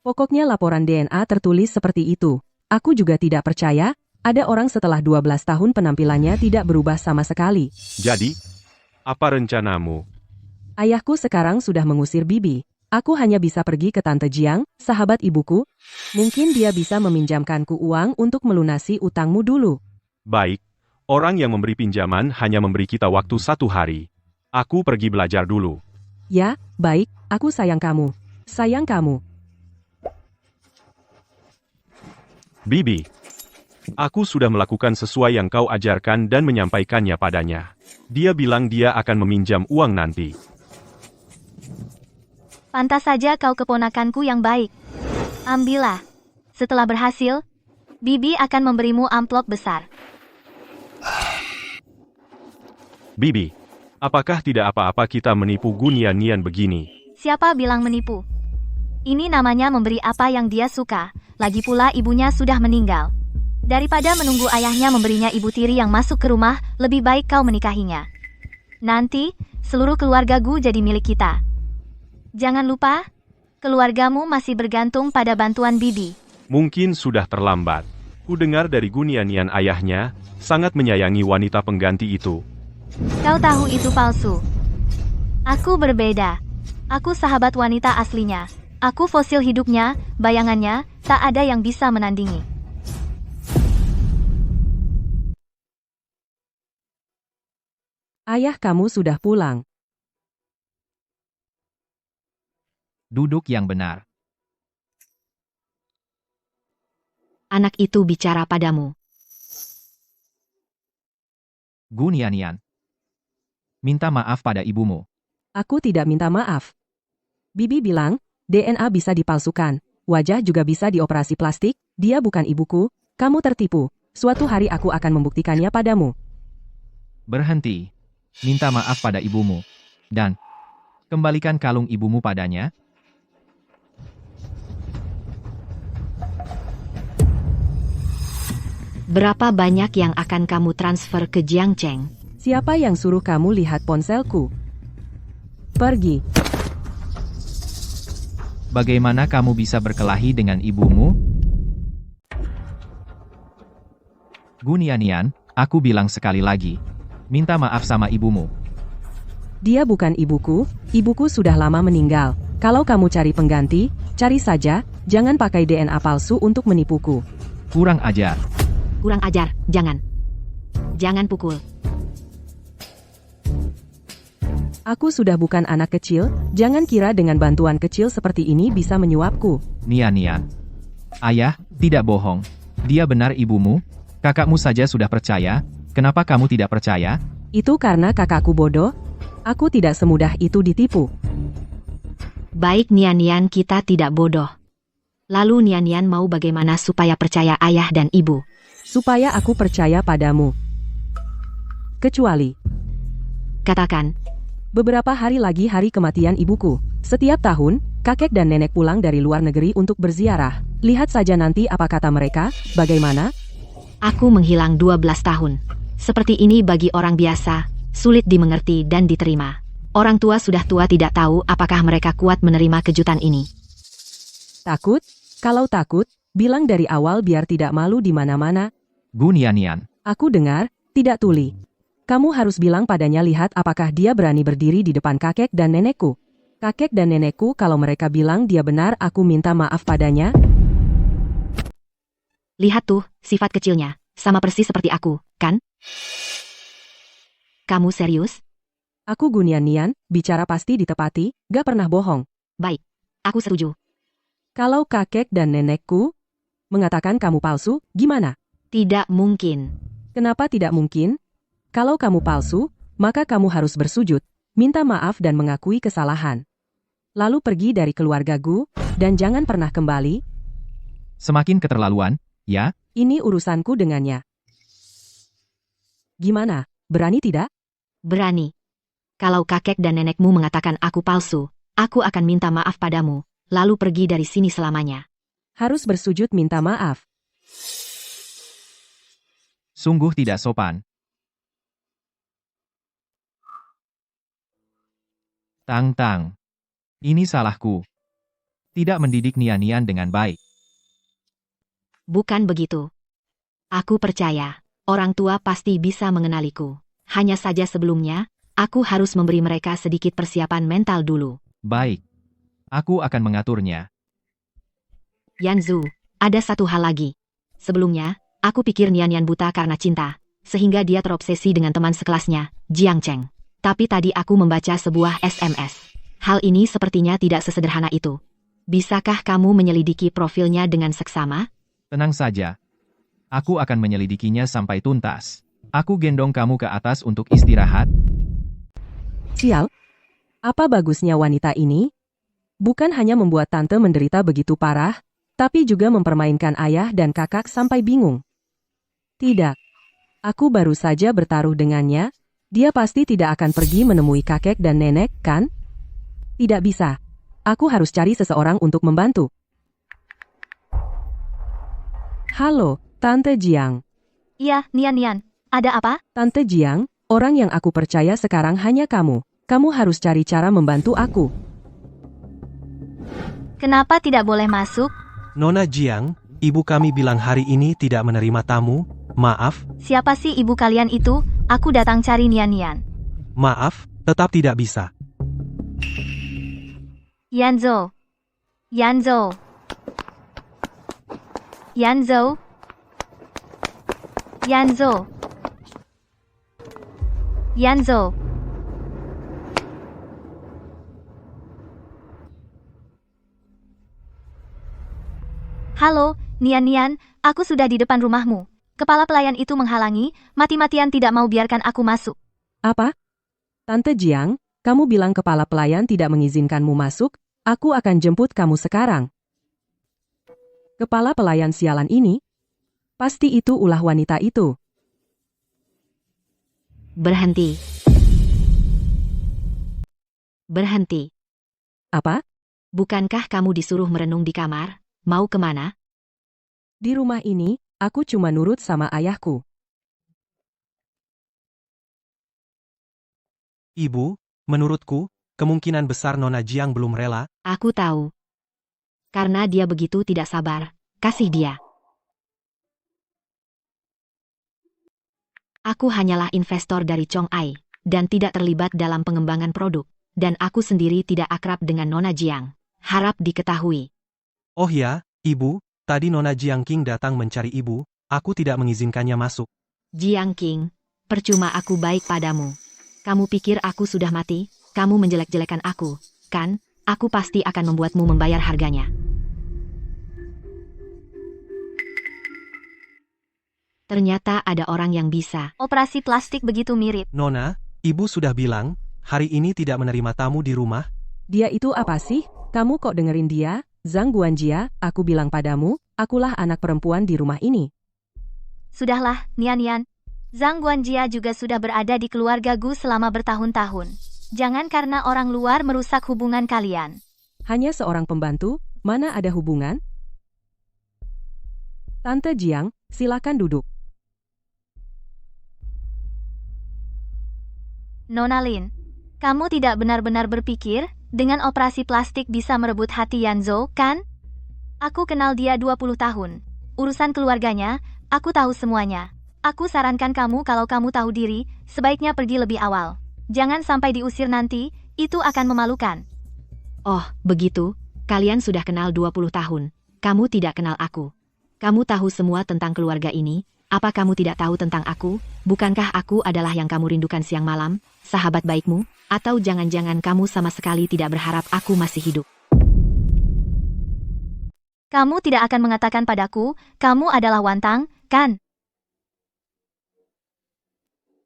Pokoknya laporan DNA tertulis seperti itu. Aku juga tidak percaya, ada orang setelah 12 tahun penampilannya tidak berubah sama sekali. Jadi, apa rencanamu? Ayahku sekarang sudah mengusir Bibi. Aku hanya bisa pergi ke Tante Jiang, sahabat ibuku. Mungkin dia bisa meminjamkanku uang untuk melunasi utangmu dulu. Baik, orang yang memberi pinjaman hanya memberi kita waktu 1 hari. Aku pergi belajar dulu. Ya, baik, aku sayang kamu. Sayang kamu. Bibi, aku sudah melakukan sesuai yang kau ajarkan dan menyampaikannya padanya. Dia bilang dia akan meminjam uang nanti. Pantas saja kau keponakanku yang baik. Ambillah. Setelah berhasil, Bibi akan memberimu amplop besar. Bibi, apakah tidak apa-apa kita menipu Gunian begini? Siapa bilang menipu? Ini namanya memberi apa yang dia suka. Lagi pula ibunya sudah meninggal. Daripada menunggu ayahnya memberinya ibu tiri yang masuk ke rumah, lebih baik kau menikahinya. Nanti, seluruh keluarga Gu jadi milik kita. Jangan lupa, keluargamu masih bergantung pada bantuan Bibi. Mungkin sudah terlambat. Ku dengar dari Gunian ayahnya, sangat menyayangi wanita pengganti itu. Kau tahu itu palsu. Aku berbeda. Aku sahabat wanita aslinya. Aku fosil hidupnya, bayangannya, tak ada yang bisa menandingi. Ayah kamu sudah pulang. Duduk yang benar. Anak itu bicara padamu. Gunian, minta maaf pada ibumu. Aku tidak minta maaf. Bibi bilang, DNA bisa dipalsukan, wajah juga bisa dioperasi plastik, dia bukan ibuku, kamu tertipu. Suatu hari aku akan membuktikannya padamu. Berhenti. Minta maaf pada ibumu. Dan kembalikan kalung ibumu padanya. Berapa banyak yang akan kamu transfer ke Jiangcheng? Siapa yang suruh kamu lihat ponselku? Pergi. Bagaimana kamu bisa berkelahi dengan ibumu? Gunian, aku bilang sekali lagi. Minta maaf sama ibumu. Dia bukan ibuku sudah lama meninggal. Kalau kamu cari pengganti, cari saja, jangan pakai DNA palsu untuk menipuku. Kurang ajar. Kurang ajar, jangan. Jangan pukul. Aku sudah bukan anak kecil, jangan kira dengan bantuan kecil seperti ini bisa menyuapku. Nian. Ayah, tidak bohong. Dia benar ibumu? Kakakmu saja sudah percaya, kenapa kamu tidak percaya? Itu karena kakakku bodoh. Aku tidak semudah itu ditipu. Baik Nian, kita tidak bodoh. Lalu Nian mau bagaimana supaya percaya ayah dan ibu? Supaya aku percaya padamu. Kecuali, Katakan, beberapa hari lagi hari kematian ibuku. Setiap tahun, kakek dan nenek pulang dari luar negeri untuk berziarah. Lihat saja nanti apa kata mereka, bagaimana? aku menghilang 12 tahun. Seperti ini bagi orang biasa, sulit dimengerti dan diterima. Orang tua sudah tua tidak tahu apakah mereka kuat menerima kejutan ini. Takut? Kalau takut, bilang dari awal biar tidak malu di mana-mana. Gunian. Aku dengar, tidak tuli. Kamu harus bilang padanya lihat apakah dia berani berdiri di depan kakek dan nenekku. Kakek dan nenekku kalau mereka bilang dia benar aku minta maaf padanya. Lihat tuh, sifat kecilnya, sama persis seperti aku, kan? Kamu serius? Aku Gunian, bicara pasti ditepati, gak pernah bohong. Baik, aku setuju. Kalau kakek dan nenekku mengatakan kamu palsu, gimana? Tidak mungkin. Kenapa tidak mungkin? Kalau kamu palsu, maka kamu harus bersujud, minta maaf dan mengakui kesalahan. Lalu pergi dari keluarga Gu, dan jangan pernah kembali. Semakin keterlaluan, ya? Ini urusanku dengannya. Gimana, berani tidak? Berani. Kalau kakek dan nenekmu mengatakan aku palsu, aku akan minta maaf padamu, lalu pergi dari sini selamanya. Harus bersujud minta maaf. Sungguh tidak sopan. Tang. Ini salahku. Tidak mendidik Nian dengan baik. Bukan begitu. Aku percaya, orang tua pasti bisa mengenaliku. Hanya saja sebelumnya, aku harus memberi mereka sedikit persiapan mental dulu. Baik. Aku akan mengaturnya. Yanzu, ada satu hal lagi. Sebelumnya, aku pikir Nian buta karena cinta, sehingga dia terobsesi dengan teman sekelasnya, Jiang Cheng. Tapi tadi aku membaca sebuah SMS. Hal ini sepertinya tidak sesederhana itu. Bisakah kamu menyelidiki profilnya dengan seksama? Tenang saja. Aku akan menyelidikinya sampai tuntas. Aku gendong kamu ke atas untuk istirahat. Sial. Apa bagusnya wanita ini? Bukan hanya membuat tante menderita begitu parah, tapi juga mempermainkan ayah dan kakak sampai bingung. Tidak. Aku baru saja bertaruh dengannya. Dia pasti tidak akan pergi menemui kakek dan nenek, kan? Tidak bisa. Aku harus cari seseorang untuk membantu. Halo, Tante Jiang. Iya, Nian. Ada apa? Tante Jiang, orang yang aku percaya sekarang hanya kamu. Kamu harus cari cara membantu aku. Kenapa tidak boleh masuk? Nona Jiang, ibu kami bilang hari ini tidak menerima tamu. Maaf, Siapa sih ibu kalian itu? Aku datang cari Nian. maaf, tetap tidak bisa. Yanzhou. Halo, Nian, aku sudah di depan rumahmu. Kepala pelayan itu menghalangi, mati-matian tidak mau biarkan aku masuk. Apa? Tante Jiang, kamu bilang kepala pelayan tidak mengizinkanmu masuk? Aku akan jemput kamu sekarang. Kepala pelayan sialan ini? Pasti itu ulah wanita itu. Berhenti. Berhenti. Apa? Bukankah kamu disuruh merenung di kamar? Mau kemana? Di rumah ini, aku cuma nurut sama ayahku. Ibu, menurutku, kemungkinan besar Nona Jiang belum rela. Aku tahu. Karena dia begitu tidak sabar, kasih dia. Aku hanyalah investor dari Chong Ai, dan tidak terlibat dalam pengembangan produk, dan aku sendiri tidak akrab dengan Nona Jiang. Harap diketahui. Oh ya, ibu, tadi Nona Jiang King datang mencari ibu, aku tidak mengizinkannya masuk. Jiang King, percuma aku baik padamu. Kamu pikir aku sudah mati? Kamu menjelek-jelekan aku, kan? Aku pasti akan membuatmu membayar harganya. Ternyata ada orang yang bisa. Operasi plastik begitu mirip. Nona, ibu sudah bilang, hari ini tidak menerima tamu di rumah. Dia itu apa sih? Kamu kok dengerin dia? Zhang Guanjia, aku bilang padamu, akulah anak perempuan di rumah ini. Sudahlah, Nian. Zhang Guanjia juga sudah berada di keluarga Gu selama bertahun-tahun. Jangan karena orang luar merusak hubungan kalian. Hanya seorang pembantu, mana ada hubungan? Tante Jiang, silakan duduk. Nona Lin, kamu tidak benar-benar berpikir, dengan operasi plastik bisa merebut hati Yanzhou, kan? Aku kenal dia 20 tahun. Urusan keluarganya, aku tahu semuanya. Aku sarankan kamu kalau kamu tahu diri, sebaiknya pergi lebih awal. Jangan sampai diusir nanti, itu akan memalukan. Oh, begitu? Kalian sudah kenal 20 tahun. Kamu tidak kenal aku. Kamu tahu semua tentang keluarga ini. Apa kamu tidak tahu tentang aku? Bukankah aku adalah yang kamu rindukan siang malam, sahabat baikmu? Atau jangan-jangan kamu sama sekali tidak berharap aku masih hidup? Kamu tidak akan mengatakan padaku, kamu adalah Wantang, kan?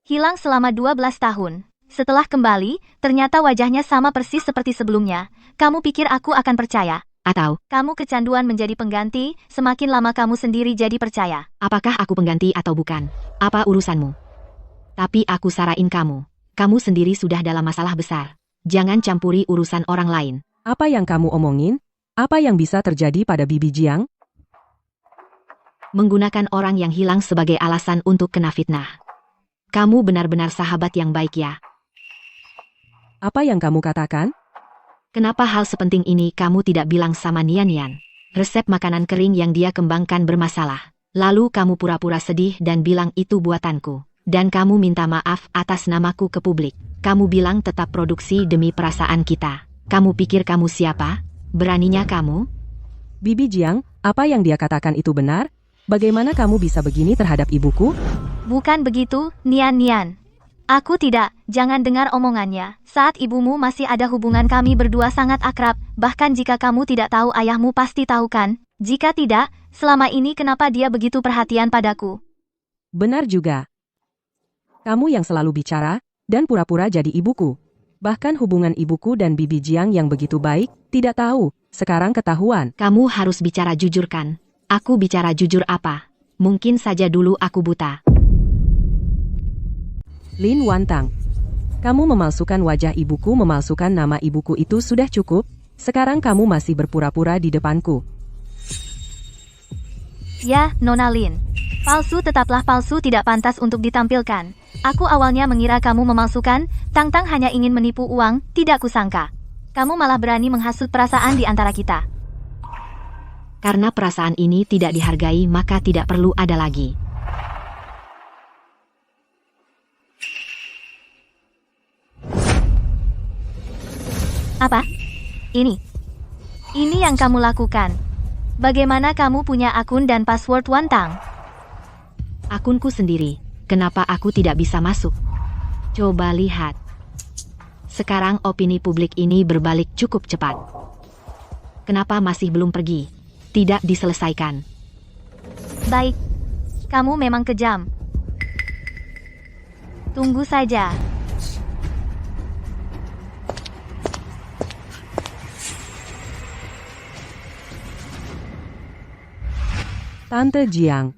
Hilang selama 12 tahun. Setelah kembali, ternyata wajahnya sama persis seperti sebelumnya. Kamu pikir aku akan percaya? Atau, Kamu kecanduan menjadi pengganti, semakin lama kamu sendiri jadi percaya. apakah aku pengganti atau bukan? Apa urusanmu? Tapi aku sarahin kamu. Kamu sendiri sudah dalam masalah besar. Jangan campuri urusan orang lain. Apa yang kamu omongin? Apa yang bisa terjadi pada Bibi Jiang? Menggunakan orang yang hilang sebagai alasan untuk kena fitnah. Kamu benar-benar sahabat yang baik ya. Apa yang kamu katakan? Kenapa hal sepenting ini kamu tidak bilang sama Nian Nian? Resep makanan kering yang dia kembangkan bermasalah. Lalu kamu pura-pura sedih dan bilang itu buatanku. Dan kamu minta maaf atas namaku ke publik. Kamu bilang tetap produksi demi perasaan kita. Kamu pikir kamu siapa? Beraninya kamu? Bibi Jiang, apa yang dia katakan itu benar? Bagaimana kamu bisa begini terhadap ibuku? Bukan begitu, Nian Nian. Aku tidak, jangan dengar omongannya. Saat ibumu masih ada hubungan kami berdua sangat akrab, bahkan jika kamu tidak tahu ayahmu pasti tahu kan? Jika tidak, selama ini kenapa dia begitu perhatian padaku? Benar juga. Kamu yang selalu bicara, dan pura-pura jadi ibuku. Bahkan hubungan ibuku dan Bibi Jiang yang begitu baik, tidak tahu, sekarang ketahuan. Kamu harus bicara jujur kan? Aku bicara jujur apa? Mungkin saja dulu aku buta. Lin Wantang, kamu memalsukan wajah ibuku, memalsukan nama ibuku itu sudah cukup. Sekarang kamu masih berpura-pura di depanku. Ya, Nona Lin. Palsu tetaplah palsu, tidak pantas untuk ditampilkan. Aku awalnya mengira kamu memalsukan, Tang hanya ingin menipu uang, tidak kusangka. Kamu malah berani menghasut perasaan di antara kita. Karena perasaan ini tidak dihargai maka tidak perlu ada lagi. Apa? Ini yang kamu lakukan. Bagaimana kamu punya akun dan password Wantang? Akunku sendiri. Kenapa aku tidak bisa masuk? Coba lihat. Sekarang opini publik ini berbalik cukup cepat. Kenapa masih belum pergi? Tidak diselesaikan. Baik. Kamu memang kejam. Tunggu saja. Tante Jiang.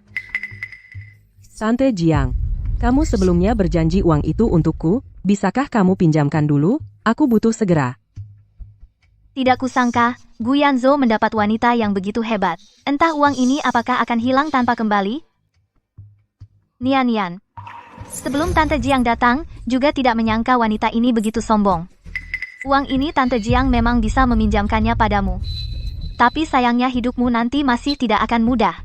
Tante Jiang, kamu sebelumnya berjanji uang itu untukku, bisakah kamu pinjamkan dulu? Aku butuh segera. Tidak kusangka, Gu Yanzhou mendapat wanita yang begitu hebat. Entah uang ini apakah akan hilang tanpa kembali? Nian Nian. Sebelum Tante Jiang datang, juga tidak menyangka wanita ini begitu sombong. Uang ini Tante Jiang memang bisa meminjamkannya padamu. Tapi sayangnya hidupmu nanti masih tidak akan mudah.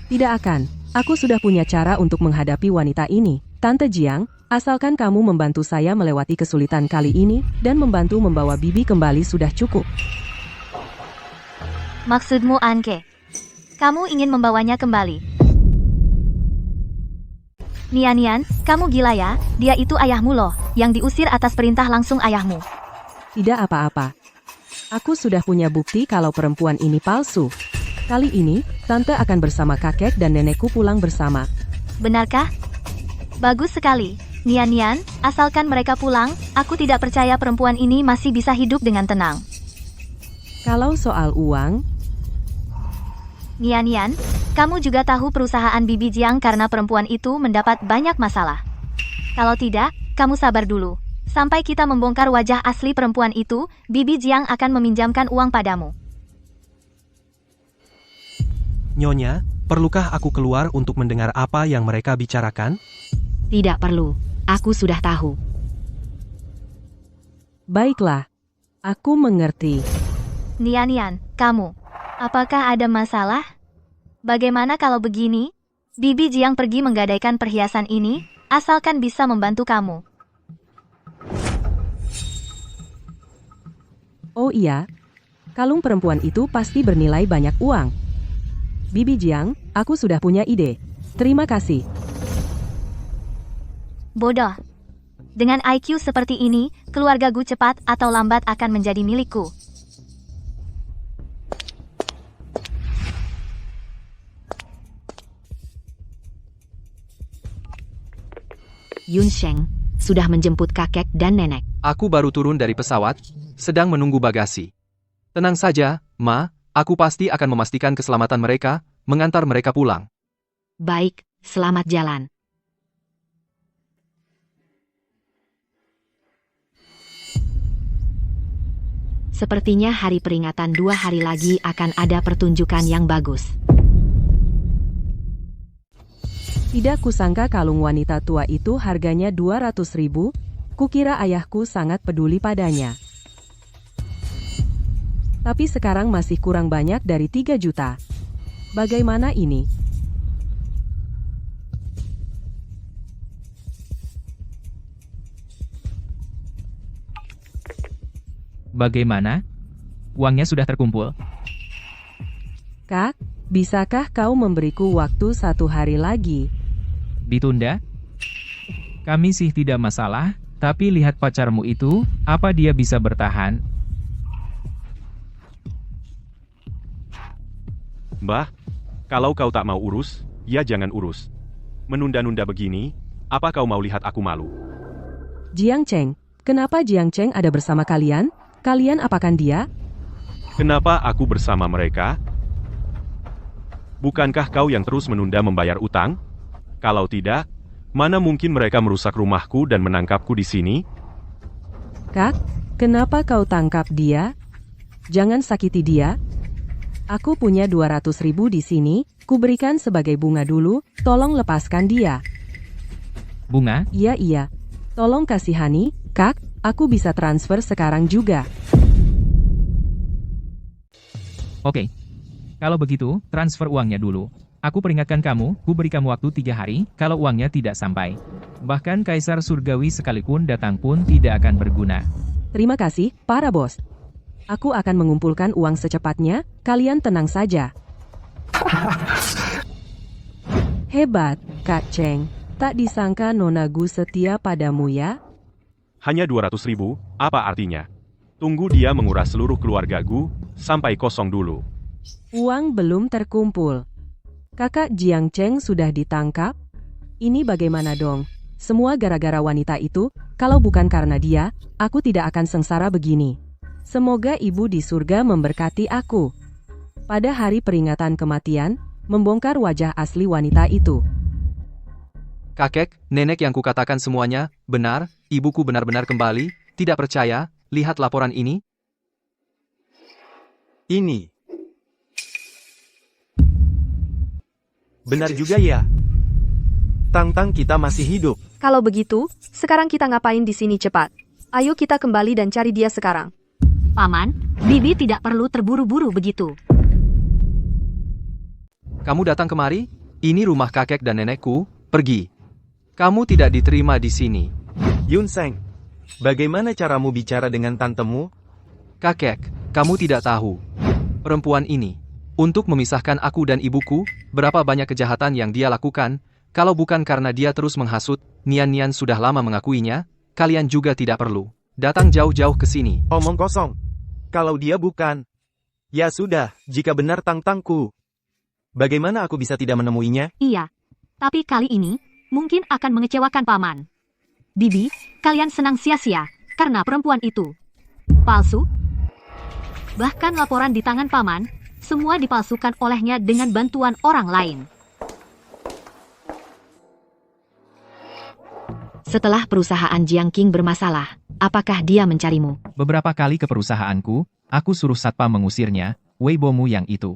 Tidak akan. Aku sudah punya cara untuk menghadapi wanita ini. Tante Jiang, asalkan kamu membantu saya melewati kesulitan kali ini, dan membantu membawa Bibi kembali sudah cukup. Maksudmu Anke? Kamu ingin membawanya kembali? Nian Nian, kamu gila ya? Dia itu ayahmu loh, yang diusir atas perintah langsung ayahmu. Tidak apa-apa. Aku sudah punya bukti kalau perempuan ini palsu. Kali ini, Tante akan bersama kakek dan nenekku pulang bersama. Benarkah? Bagus sekali. Nian Nian, asalkan mereka pulang, aku tidak percaya perempuan ini masih bisa hidup dengan tenang. Kalau soal uang, Nian Nian, kamu juga tahu perusahaan Bibi Jiang karena perempuan itu mendapat banyak masalah. Kalau tidak, kamu sabar dulu. Sampai kita membongkar wajah asli perempuan itu, Bibi Jiang akan meminjamkan uang padamu. Nyonya, perlukah aku keluar untuk mendengar apa yang mereka bicarakan? Tidak perlu. Aku sudah tahu. baiklah. Aku mengerti. Nian Nian, kamu. Apakah ada masalah? Bagaimana kalau begini? Bibi Jiang pergi menggadaikan perhiasan ini, asalkan bisa membantu kamu. Oh iya, kalung perempuan itu pasti bernilai banyak uang. Bibi Jiang, aku sudah punya ide. Terima kasih. Bodoh. Dengan IQ seperti ini, keluarga Gu cepat atau lambat akan menjadi milikku. Yun Sheng sudah menjemput kakek dan nenek. Aku baru turun dari pesawat, sedang menunggu bagasi. Tenang saja, Ma, aku pasti akan memastikan keselamatan mereka, mengantar mereka pulang. Baik, selamat jalan. Sepertinya hari peringatan 2 hari lagi akan ada pertunjukan yang bagus. Tidak kusangka kalung wanita tua itu harganya 200.000, kukira ayahku sangat peduli padanya. Tapi sekarang masih kurang banyak dari 3 juta. Bagaimana ini? Bagaimana? Uangnya sudah terkumpul? Kak, bisakah kau memberiku waktu 1 hari lagi? Ditunda? Kami sih tidak masalah, tapi lihat pacarmu itu, apa dia bisa bertahan? Mbah, kalau kau tak mau urus, ya jangan urus. Menunda-nunda begini, apa kau mau lihat aku malu? Jiang Cheng, kenapa Jiang Cheng ada bersama kalian? Kalian apakan dia? Kenapa aku bersama mereka? Bukankah kau yang terus menunda membayar utang? Kalau tidak, mana mungkin mereka merusak rumahku dan menangkapku di sini? Kak, kenapa kau tangkap dia? Jangan sakiti dia. Aku punya 200.000 di sini, kuberikan sebagai bunga dulu, tolong lepaskan dia. Bunga? Iya. Tolong kasihani, Kak, aku bisa transfer sekarang juga. Oke. Kalau begitu, transfer uangnya dulu. Aku peringatkan kamu, ku beri kamu waktu 3 hari, kalau uangnya tidak sampai. Bahkan Kaisar Surgawi sekalipun datang pun tidak akan berguna. Terima kasih, para bos. Aku akan mengumpulkan uang secepatnya, kalian tenang saja. Hebat, Kak Cheng. Tak disangka Nona Gu setia padamu ya? Hanya 200.000, apa artinya? Tunggu dia menguras seluruh keluarga Gu, sampai kosong dulu. Uang belum terkumpul. Kakak Jiang Cheng sudah ditangkap? Ini bagaimana dong? Semua gara-gara wanita itu, kalau bukan karena dia, aku tidak akan sengsara begini. Semoga ibu di surga memberkati aku. Pada hari peringatan kematian, membongkar wajah asli wanita itu. Kakek, nenek yang kukatakan semuanya, benar, ibuku benar-benar kembali, tidak percaya, lihat laporan ini. Ini. Benar juga ya. Tang-tang kita masih hidup. Kalau begitu, sekarang kita ngapain di sini cepat? Ayo kita kembali dan cari dia sekarang. Paman, Bibi tidak perlu terburu-buru begitu. Kamu datang kemari? Ini rumah kakek dan nenekku, pergi. Kamu tidak diterima di sini. Yun Sheng, bagaimana caramu bicara dengan tantemu? Kakek, kamu tidak tahu. Perempuan ini, untuk memisahkan aku dan ibuku, berapa banyak kejahatan yang dia lakukan, kalau bukan karena dia terus menghasut, Nian sudah lama mengakuinya, kalian juga tidak perlu datang jauh-jauh ke sini. Omong kosong. Kalau dia bukan. Ya sudah, jika benar tang-tangku. Bagaimana aku bisa tidak menemuinya? Iya. Tapi kali ini, mungkin akan mengecewakan Paman. Bibi, kalian senang sia-sia, karena perempuan itu palsu. Bahkan laporan di tangan Paman, semua dipalsukan olehnya dengan bantuan orang lain. Setelah perusahaan Jiang Qing bermasalah, apakah dia mencarimu? Beberapa kali ke perusahaanku, aku suruh satpam mengusirnya, Weibomu yang itu.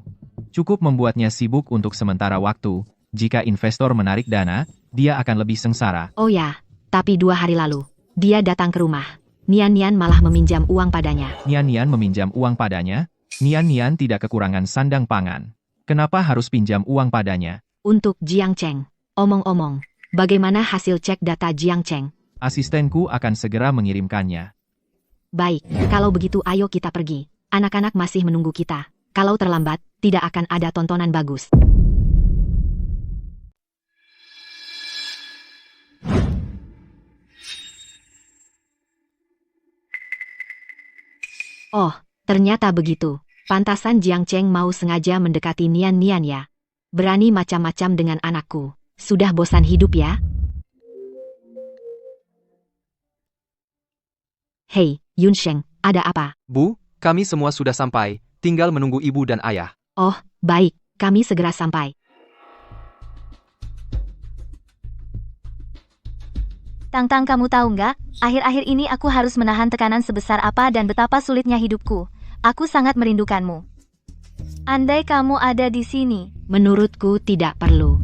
Cukup membuatnya sibuk untuk sementara waktu. Jika investor menarik dana, dia akan lebih sengsara. Oh ya, tapi 2 hari lalu, dia datang ke rumah. Nian malah meminjam uang padanya. Nian meminjam uang padanya? Nian tidak kekurangan sandang pangan. Kenapa harus pinjam uang padanya? Untuk Jiang Cheng. Omong-omong, bagaimana hasil cek data Jiang Cheng? Asistenku akan segera mengirimkannya. Baik, kalau begitu ayo kita pergi. Anak-anak masih menunggu kita. Kalau terlambat, tidak akan ada tontonan bagus. Oh, ternyata begitu. Pantasan Jiang Cheng mau sengaja mendekati Nian ya. Berani macam-macam dengan anakku. Sudah bosan hidup ya? Hei, Yunsheng, ada apa? Bu, kami semua sudah sampai, tinggal menunggu ibu dan ayah. Oh, baik, kami segera sampai. Tang-Tang, kamu tahu nggak? Akhir-akhir ini aku harus menahan tekanan sebesar apa dan betapa sulitnya hidupku. Aku sangat merindukanmu. Andai kamu ada di sini. Menurutku tidak perlu.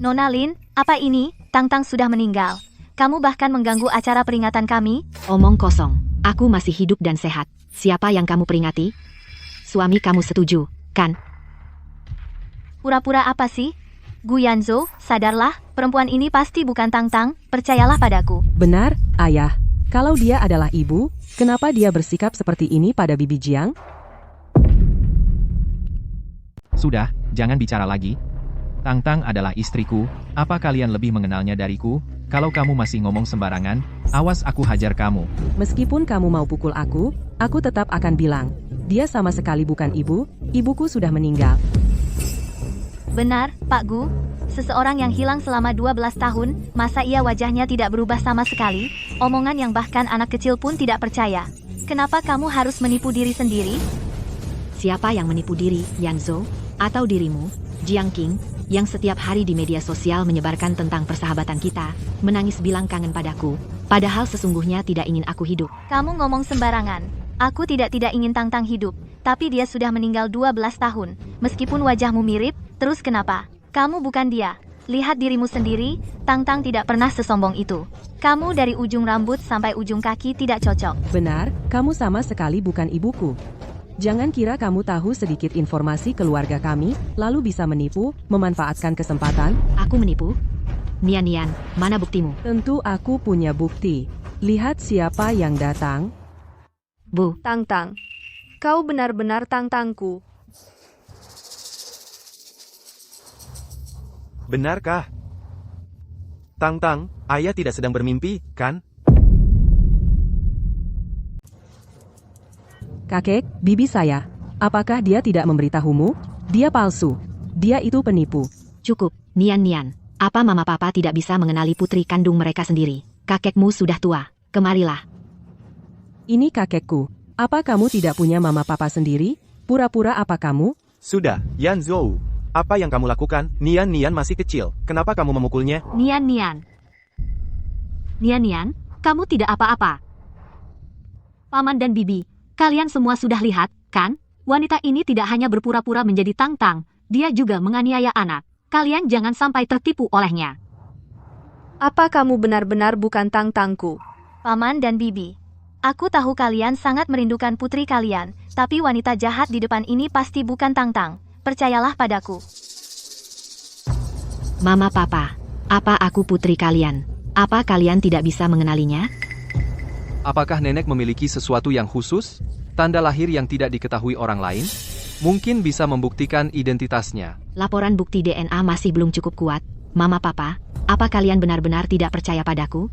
Nona Lin, apa ini? Tang-Tang sudah meninggal. Kamu bahkan mengganggu acara peringatan kami? Omong kosong, aku masih hidup dan sehat. Siapa yang kamu peringati? Suami kamu setuju, kan? Pura-pura apa sih? Gu Yanzhou, sadarlah, perempuan ini pasti bukan Tang-Tang, percayalah padaku. Benar, ayah. Kalau dia adalah ibu, kenapa dia bersikap seperti ini pada Bibi Jiang? Sudah, jangan bicara lagi. Tang-Tang adalah istriku, apa kalian lebih mengenalnya dariku? Kalau kamu masih ngomong sembarangan, awas aku hajar kamu. Meskipun kamu mau pukul aku tetap akan bilang, dia sama sekali bukan ibu, ibuku sudah meninggal. Benar, Pak Gu. Seseorang yang hilang selama 12 tahun, masa ia wajahnya tidak berubah sama sekali? Omongan yang bahkan anak kecil pun tidak percaya. Kenapa kamu harus menipu diri sendiri? Siapa yang menipu diri, Yanzhou? Atau dirimu, Jiang Qing, yang setiap hari di media sosial menyebarkan tentang persahabatan kita, menangis bilang kangen padaku, padahal sesungguhnya tidak ingin aku hidup. Kamu ngomong sembarangan. Aku tidak ingin Tang-Tang hidup, tapi dia sudah meninggal 12 tahun. Meskipun wajahmu mirip, terus kenapa? Kamu bukan dia. Lihat dirimu sendiri, Tang-Tang tidak pernah sesombong itu. Kamu dari ujung rambut sampai ujung kaki tidak cocok. Benar, kamu sama sekali bukan ibuku. Jangan kira kamu tahu sedikit informasi keluarga kami, lalu bisa menipu, memanfaatkan kesempatan. Aku menipu? Nian, mana buktimu? Tentu aku punya bukti. Lihat siapa yang datang. Bu, Tang-Tang, kau benar-benar Tang-Tangku. Benarkah? Tang-Tang, ayah tidak sedang bermimpi, kan? Kakek, bibi saya. Apakah dia tidak memberitahumu? Dia palsu. Dia itu penipu. cukup, Nian. Apa mama papa tidak bisa mengenali putri kandung mereka sendiri? Kakekmu sudah tua, kemarilah. Ini kakekku. Apa kamu tidak punya mama papa sendiri? Pura-pura apa kamu? Sudah, Yanzhou. Apa yang kamu lakukan? Nian masih kecil. Kenapa kamu memukulnya? Nian, kamu tidak apa-apa. Paman dan bibi, kalian semua sudah lihat, kan? Wanita ini tidak hanya berpura-pura menjadi Tang-Tang, dia juga menganiaya anak. Kalian jangan sampai tertipu olehnya. Apa kamu benar-benar bukan Tang-Tangku? Paman dan bibi, aku tahu kalian sangat merindukan putri kalian, tapi wanita jahat di depan ini pasti bukan Tang-Tang. Percayalah padaku. Mama papa, apa aku putri kalian? Apa kalian tidak bisa mengenalinya? Apakah nenek memiliki sesuatu yang khusus? Tanda lahir yang tidak diketahui orang lain? Mungkin bisa membuktikan identitasnya. Laporan bukti DNA masih belum cukup kuat. Mama papa, apa kalian benar-benar tidak percaya padaku?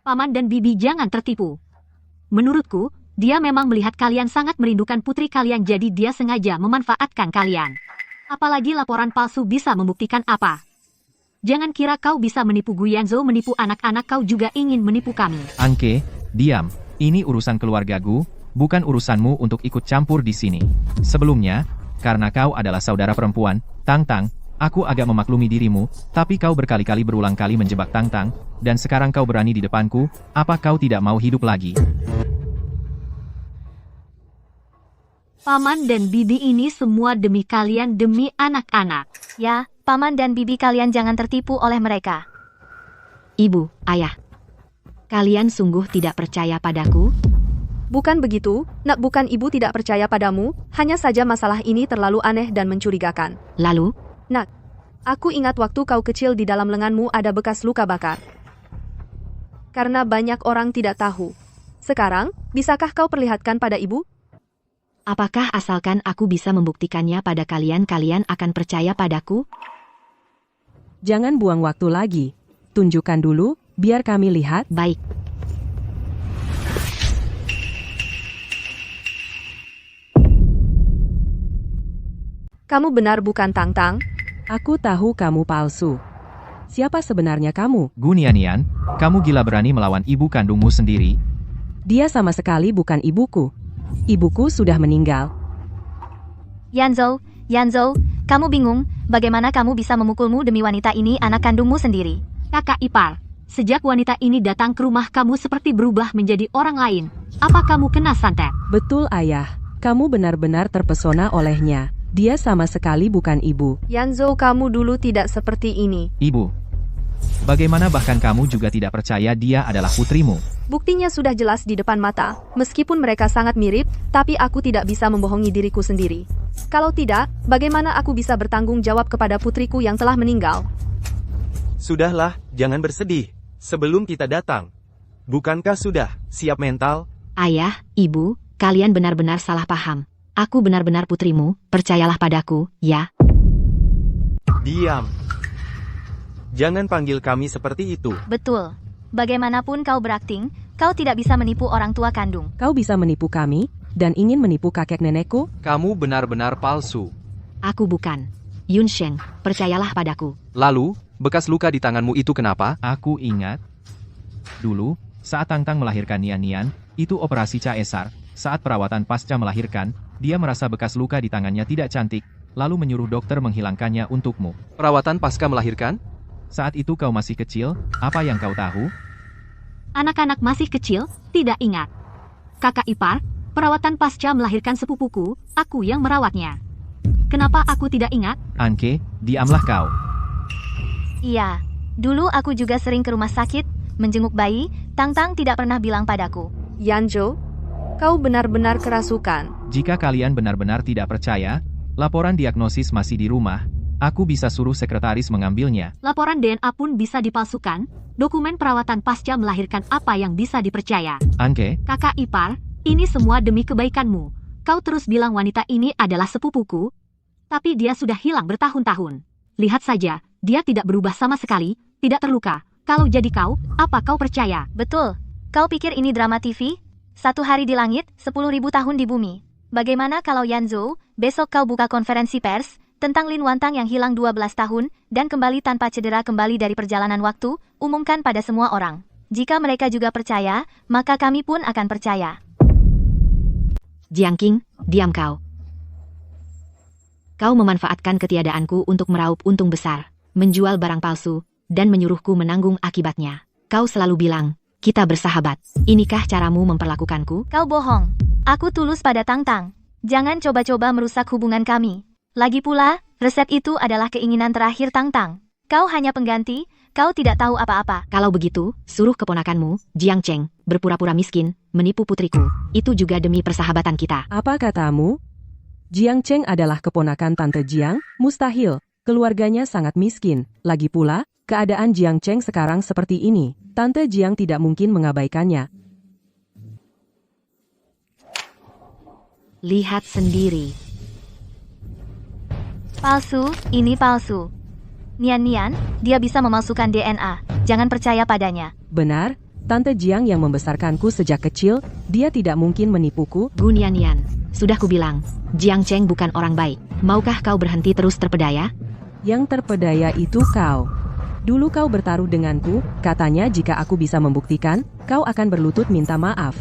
Paman dan bibi jangan tertipu. Menurutku, dia memang melihat kalian sangat merindukan putri kalian, jadi dia sengaja memanfaatkan kalian. Apalagi laporan palsu bisa membuktikan apa? Jangan kira kau bisa menipu Gu Yanzhou, menipu anak-anak, kau juga ingin menipu kami. Angke, diam. Ini urusan keluarga Gu, bukan urusanmu untuk ikut campur di sini. Sebelumnya, karena kau adalah saudara perempuan, Tang-Tang, aku agak memaklumi dirimu, tapi kau berkali-kali berulang kali menjebak Tang-Tang, dan sekarang kau berani di depanku, apa kau tidak mau hidup lagi? Paman dan bibi, ini semua demi kalian, demi anak-anak. Ya, paman dan bibi, kalian jangan tertipu oleh mereka. Ibu, ayah, kalian sungguh tidak percaya padaku? Bukan begitu, nak, bukan ibu tidak percaya padamu, hanya saja masalah ini terlalu aneh dan mencurigakan. Lalu? Nak, aku ingat waktu kau kecil di dalam lenganmu ada bekas luka bakar. Karena banyak orang tidak tahu. Sekarang, bisakah kau perlihatkan pada ibu? Apakah asalkan aku bisa membuktikannya pada kalian, kalian akan percaya padaku? Jangan buang waktu lagi. Tunjukkan dulu, biar kami lihat. Baik. Kamu benar bukan Tang-Tang? Aku tahu kamu palsu. Siapa sebenarnya kamu? Gu Nian, kamu gila berani melawan ibu kandungmu sendiri? Dia sama sekali bukan ibuku. Ibuku sudah meninggal. Yanzhou, kamu bingung, bagaimana kamu bisa memukulmu demi wanita ini anak kandungmu sendiri? Kakak ipar, sejak wanita ini datang ke rumah kamu seperti berubah menjadi orang lain. Apa kamu kena santet? Betul ayah, kamu benar-benar terpesona olehnya. Dia sama sekali bukan ibu. Yanzhou, kamu dulu tidak seperti ini. Ibu, bagaimana bahkan kamu juga tidak percaya dia adalah putrimu? Buktinya sudah jelas di depan mata. Meskipun mereka sangat mirip, tapi aku tidak bisa membohongi diriku sendiri. Kalau tidak, bagaimana aku bisa bertanggung jawab kepada putriku yang telah meninggal? Sudahlah, jangan bersedih. Sebelum kita datang. Bukankah sudah siap mental? Ayah, ibu, kalian benar-benar salah paham. Aku benar-benar putrimu, percayalah padaku, ya. Diam. Jangan panggil kami seperti itu. Betul. Bagaimanapun kau berakting, kau tidak bisa menipu orang tua kandung. Kau bisa menipu kami, dan ingin menipu kakek nenekku? Kamu benar-benar palsu. Aku bukan. Yun Sheng, percayalah padaku. Lalu, bekas luka di tanganmu itu kenapa? Aku ingat. Dulu, saat Tangtang melahirkan Nian, itu operasi caesar. Saat perawatan pasca melahirkan, dia merasa bekas luka di tangannya tidak cantik, lalu menyuruh dokter menghilangkannya untukmu. Perawatan pasca melahirkan? Saat itu kau masih kecil, apa yang kau tahu? Anak-anak masih kecil, tidak ingat. Kakak ipar, perawatan pasca melahirkan sepupuku, aku yang merawatnya. Kenapa aku tidak ingat? Anke, diamlah kau. Iya, dulu aku juga sering ke rumah sakit, menjenguk bayi, Tangtang tidak pernah bilang padaku. Yanzhou, kau benar-benar kerasukan. Jika kalian benar-benar tidak percaya, laporan diagnosis masih di rumah. Aku bisa suruh sekretaris mengambilnya. Laporan DNA pun bisa dipalsukan. Dokumen perawatan pasca melahirkan apa yang bisa dipercaya. Anke, Kakak ipar, ini semua demi kebaikanmu. Kau terus bilang wanita ini adalah sepupuku, tapi dia sudah hilang bertahun-tahun. Lihat saja, dia tidak berubah sama sekali, tidak terluka. Kalau jadi kau, apa kau percaya? Betul. Kau pikir ini drama TV? 1 hari di langit, 10.000 tahun di bumi. Bagaimana kalau Yanzhou, besok kau buka konferensi pers tentang Lin Wantang yang hilang 12 tahun dan kembali tanpa cedera kembali dari perjalanan waktu, umumkan pada semua orang. Jika mereka juga percaya, maka kami pun akan percaya. Jiang Qing, diam kau. Kau memanfaatkan ketiadaanku untuk meraup untung besar, menjual barang palsu, dan menyuruhku menanggung akibatnya. Kau selalu bilang, kita bersahabat. Inikah caramu memperlakukanku? Kau bohong. Aku tulus pada Tangtang. Jangan coba-coba merusak hubungan kami. Lagi pula, resep itu adalah keinginan terakhir Tangtang. Kau hanya pengganti, kau tidak tahu apa-apa. Kalau begitu, suruh keponakanmu, Jiang Cheng, berpura-pura miskin, menipu putriku. Itu juga demi persahabatan kita. Apa katamu? Jiang Cheng adalah keponakan Tante Jiang? Mustahil. Keluarganya sangat miskin. Lagi pula, keadaan Jiang Cheng sekarang seperti ini. Tante Jiang tidak mungkin mengabaikannya. Lihat sendiri. Palsu, ini palsu. Nian, dia bisa memalsukan DNA. Jangan percaya padanya. Benar, Tante Jiang yang membesarkanku sejak kecil, dia tidak mungkin menipuku. Gu Nian, sudah kubilang, Jiang Cheng bukan orang baik. Maukah kau berhenti terus terpedaya? Yang terpedaya itu kau. Dulu kau bertaruh denganku, katanya jika aku bisa membuktikan, kau akan berlutut minta maaf.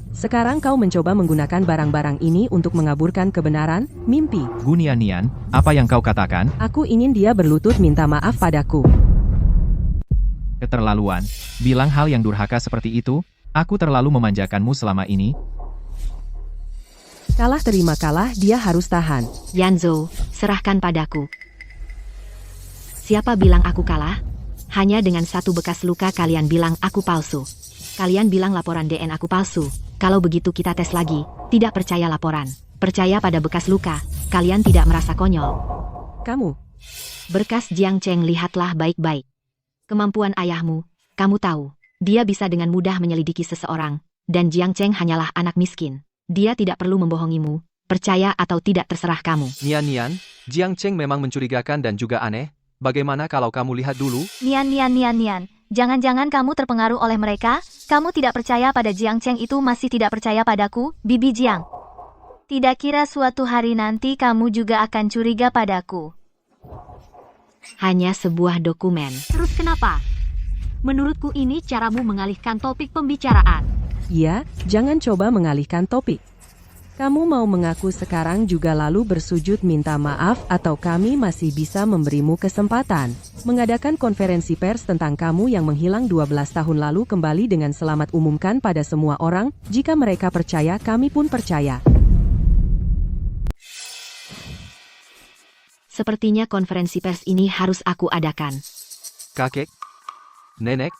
Sekarang kau mencoba menggunakan barang-barang ini untuk mengaburkan kebenaran, mimpi. Gu Nian, apa yang kau katakan? Aku ingin dia berlutut minta maaf padaku. Keterlaluan. Bilang hal yang durhaka seperti itu, aku terlalu memanjakanmu selama ini. Kalah terima kalah, dia harus tahan. Yanzhou, serahkan padaku. Siapa bilang aku kalah? Hanya dengan satu bekas luka kalian bilang aku palsu. Kalian bilang laporan DNA aku palsu. Kalau begitu kita tes lagi. Tidak percaya laporan. Percaya pada bekas luka. Kalian tidak merasa konyol. Kamu. Berkas Jiang Cheng lihatlah baik-baik. Kemampuan ayahmu, kamu tahu. Dia bisa dengan mudah menyelidiki seseorang. Dan Jiang Cheng hanyalah anak miskin. Dia tidak perlu membohongimu. Percaya atau tidak terserah kamu. Nian, Jiang Cheng memang mencurigakan dan juga aneh. Bagaimana kalau kamu lihat dulu? Nian. Jangan-jangan kamu terpengaruh oleh mereka? Kamu tidak percaya pada Jiang Cheng itu masih tidak percaya padaku, Bibi Jiang. Tidak kira suatu hari nanti kamu juga akan curiga padaku. Hanya sebuah dokumen. Terus kenapa? Menurutku ini caramu mengalihkan topik pembicaraan. Ya, jangan coba mengalihkan topik. Kamu mau mengaku sekarang juga lalu bersujud minta maaf atau kami masih bisa memberimu kesempatan mengadakan konferensi pers tentang kamu yang menghilang 12 tahun lalu kembali dengan selamat umumkan pada semua orang, jika mereka percaya kami pun percaya. Sepertinya konferensi pers ini harus aku adakan. Kakek? Nenek?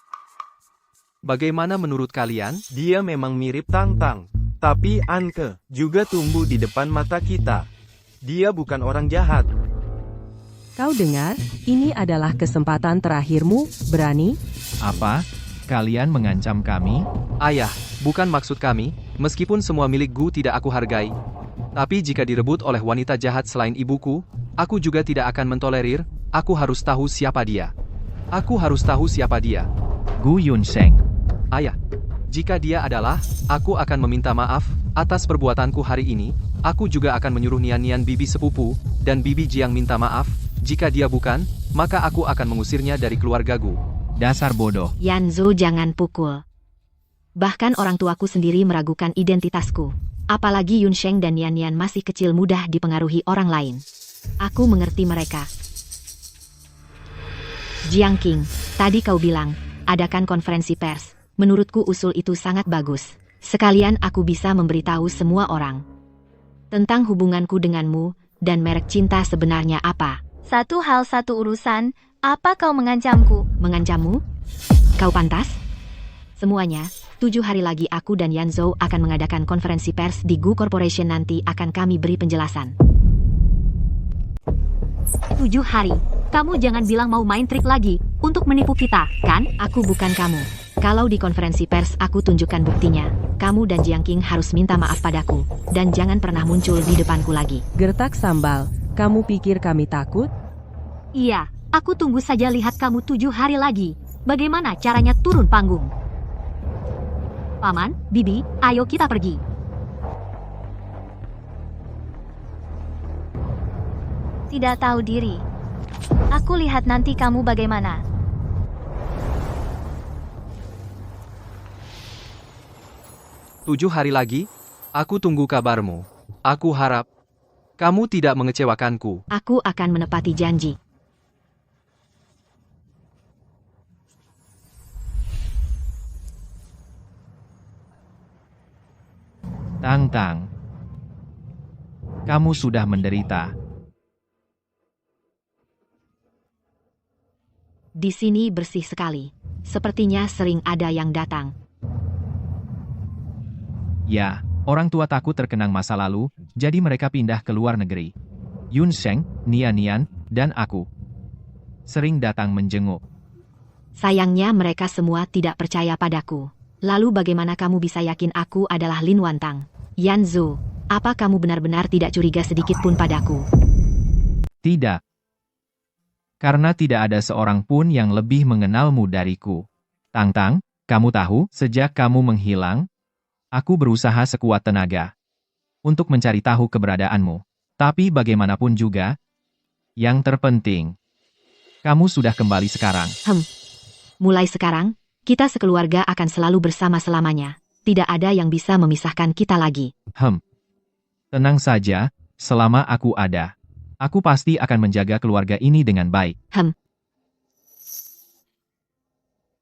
Bagaimana menurut kalian? Dia memang mirip Tang-Tang. Tapi Anke juga tumbuh di depan mata kita. Dia bukan orang jahat. Kau dengar? Ini adalah kesempatan terakhirmu, berani? Apa? Kalian mengancam kami? Ayah, bukan maksud kami, meskipun semua milik Gu tidak aku hargai. Tapi jika direbut oleh wanita jahat selain ibuku, aku juga tidak akan mentolerir. Aku harus tahu siapa dia. Aku harus tahu siapa dia. Gu Yunsheng. Ayah, jika dia adalah, aku akan meminta maaf atas perbuatanku hari ini. Aku juga akan menyuruh Nian-Nian bibi sepupu dan bibi Jiang minta maaf. Jika dia bukan, maka aku akan mengusirnya dari keluarga Gu. Dasar bodoh. Yanzo, jangan pukul. Bahkan orang tuaku sendiri meragukan identitasku. Apalagi Yunsheng dan Nian-Nian masih kecil mudah dipengaruhi orang lain. Aku mengerti mereka. Jiang Qing, tadi kau bilang, adakan konferensi pers. Menurutku usul itu sangat bagus. Sekalian aku bisa memberitahu semua orang tentang hubunganku denganmu dan merek cinta sebenarnya apa. Satu hal satu urusan, apa kau mengancamku? Mengancammu? Kau pantas? Semuanya, 7 hari lagi aku dan Yanzo akan mengadakan konferensi pers di Gu Corporation, nanti akan kami beri penjelasan. 7 hari? Kamu jangan bilang mau main trik lagi untuk menipu kita, kan? Aku bukan kamu. Kalau di konferensi pers aku tunjukkan buktinya, kamu dan Jiang Qing harus minta maaf padaku, dan jangan pernah muncul di depanku lagi. Gertak sambal, kamu pikir kami takut? Iya, aku tunggu saja lihat kamu 7 hari lagi. Bagaimana caranya turun panggung? Paman, Bibi, ayo kita pergi. Tidak tahu diri. Aku lihat nanti kamu bagaimana. Tujuh hari lagi, aku tunggu kabarmu. Aku harap kamu tidak mengecewakanku. Aku akan menepati janji. Tang-Tang. Kamu sudah menderita. Di sini bersih sekali. Sepertinya sering ada yang datang. Ya, orang tua takut terkenang masa lalu, jadi mereka pindah ke luar negeri. Yunsheng, Nian-Nian, dan aku sering datang menjenguk. Sayangnya mereka semua tidak percaya padaku. Lalu bagaimana kamu bisa yakin aku adalah Lin Wantang? Yanzo, apa kamu benar-benar tidak curiga sedikit pun padaku? Tidak. Karena tidak ada seorang pun yang lebih mengenalmu dariku. Tang-Tang, kamu tahu, sejak kamu menghilang, aku berusaha sekuat tenaga untuk mencari tahu keberadaanmu. Tapi bagaimanapun juga, yang terpenting, kamu sudah kembali sekarang. Mulai sekarang, kita sekeluarga akan selalu bersama selamanya. Tidak ada yang bisa memisahkan kita lagi. Tenang saja, selama aku ada. Aku pasti akan menjaga keluarga ini dengan baik.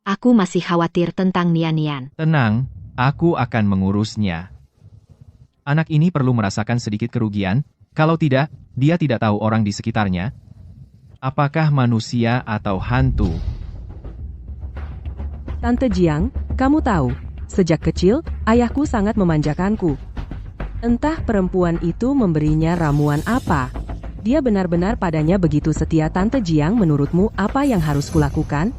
Aku masih khawatir tentang Nian-Nian. Tenang, aku akan mengurusnya. Anak ini perlu merasakan sedikit kerugian, kalau tidak, dia tidak tahu orang di sekitarnya. Apakah manusia atau hantu? Tante Jiang, kamu tahu, sejak kecil, ayahku sangat memanjakanku. Entah perempuan itu memberinya ramuan apa. Dia benar-benar padanya begitu setia. Tante Jiang, menurutmu apa yang harus kulakukan?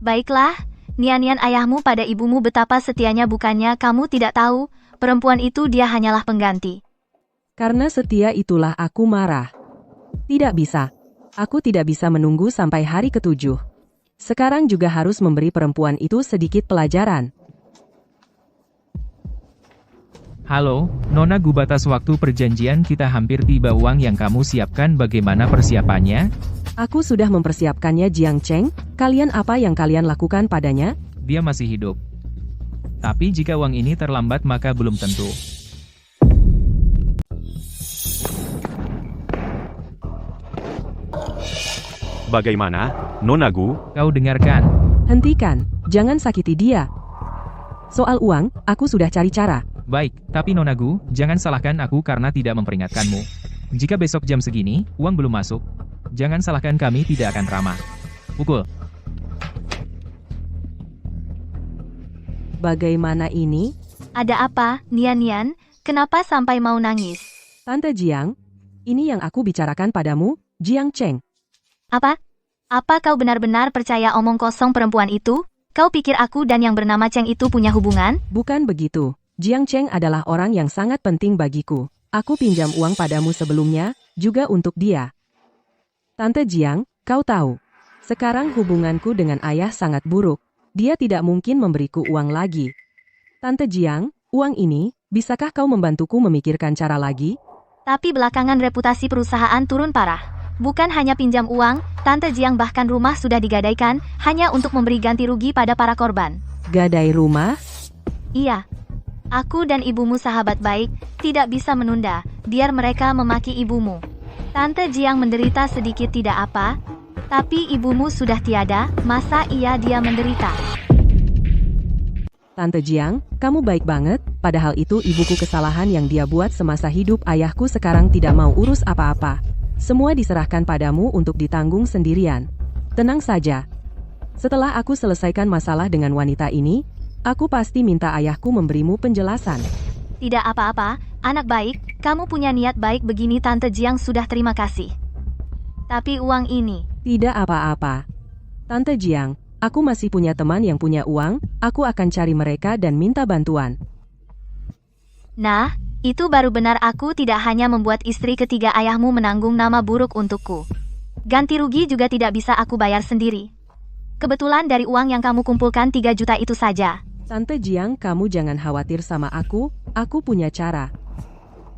Baiklah, Nian-Nian ayahmu pada ibumu betapa setianya, bukannya kamu tidak tahu, perempuan itu dia hanyalah pengganti. Karena setia itulah aku marah. Tidak bisa. Aku tidak bisa menunggu sampai hari ke-7. Sekarang juga harus memberi perempuan itu sedikit pelajaran. Halo, Nona Gu, batas waktu perjanjian kita hampir tiba. Uang yang kamu siapkan bagaimana persiapannya? Aku sudah mempersiapkannya Jiang Cheng, kalian apa yang kalian lakukan padanya? Dia masih hidup. Tapi jika uang ini terlambat maka belum tentu. Bagaimana, Nona Gu? Kau dengarkan. Hentikan, jangan sakiti dia. Soal uang, aku sudah cari cara. Baik, tapi Nona Gu, jangan salahkan aku karena tidak memperingatkanmu. Jika besok jam segini, uang belum masuk, jangan salahkan kami tidak akan ramah. Pukul. Bagaimana ini? Ada apa, Nian? Kenapa sampai mau nangis? Tante Jiang, ini yang aku bicarakan padamu, Jiang Cheng. Apa? Apa kau benar-benar percaya omong kosong perempuan itu? Kau pikir aku dan yang bernama Cheng itu punya hubungan? Bukan begitu. Jiang Cheng adalah orang yang sangat penting bagiku. Aku pinjam uang padamu sebelumnya, juga untuk dia. Tante Jiang, kau tahu. Sekarang hubunganku dengan ayah sangat buruk. Dia tidak mungkin memberiku uang lagi. Tante Jiang, uang ini, bisakah kau membantuku memikirkan cara lagi? Tapi belakangan reputasi perusahaan turun parah. Bukan hanya pinjam uang, Tante Jiang bahkan rumah sudah digadaikan, hanya untuk memberi ganti rugi pada para korban. Gadai rumah? Iya. Aku dan ibumu sahabat baik, tidak bisa menunda, biar mereka memaki ibumu. Tante Jiang menderita sedikit tidak apa, tapi ibumu sudah tiada, masa iya dia menderita? Tante Jiang, kamu baik banget, padahal itu ibuku kesalahan yang dia buat semasa hidup ayahku sekarang tidak mau urus apa-apa. Semua diserahkan padamu untuk ditanggung sendirian. Tenang saja. Setelah aku selesaikan masalah dengan wanita ini, aku pasti minta ayahku memberimu penjelasan. Tidak apa-apa, anak baik, kamu punya niat baik begini Tante Jiang sudah terima kasih. Tapi uang ini... Tidak apa-apa. Tante Jiang, aku masih punya teman yang punya uang, aku akan cari mereka dan minta bantuan. Nah, itu baru benar aku tidak hanya membuat istri ketiga ayahmu menanggung nama buruk untukku. Ganti rugi juga tidak bisa aku bayar sendiri. Kebetulan dari uang yang kamu kumpulkan 3 juta itu saja. Tante Jiang, kamu jangan khawatir sama aku punya cara.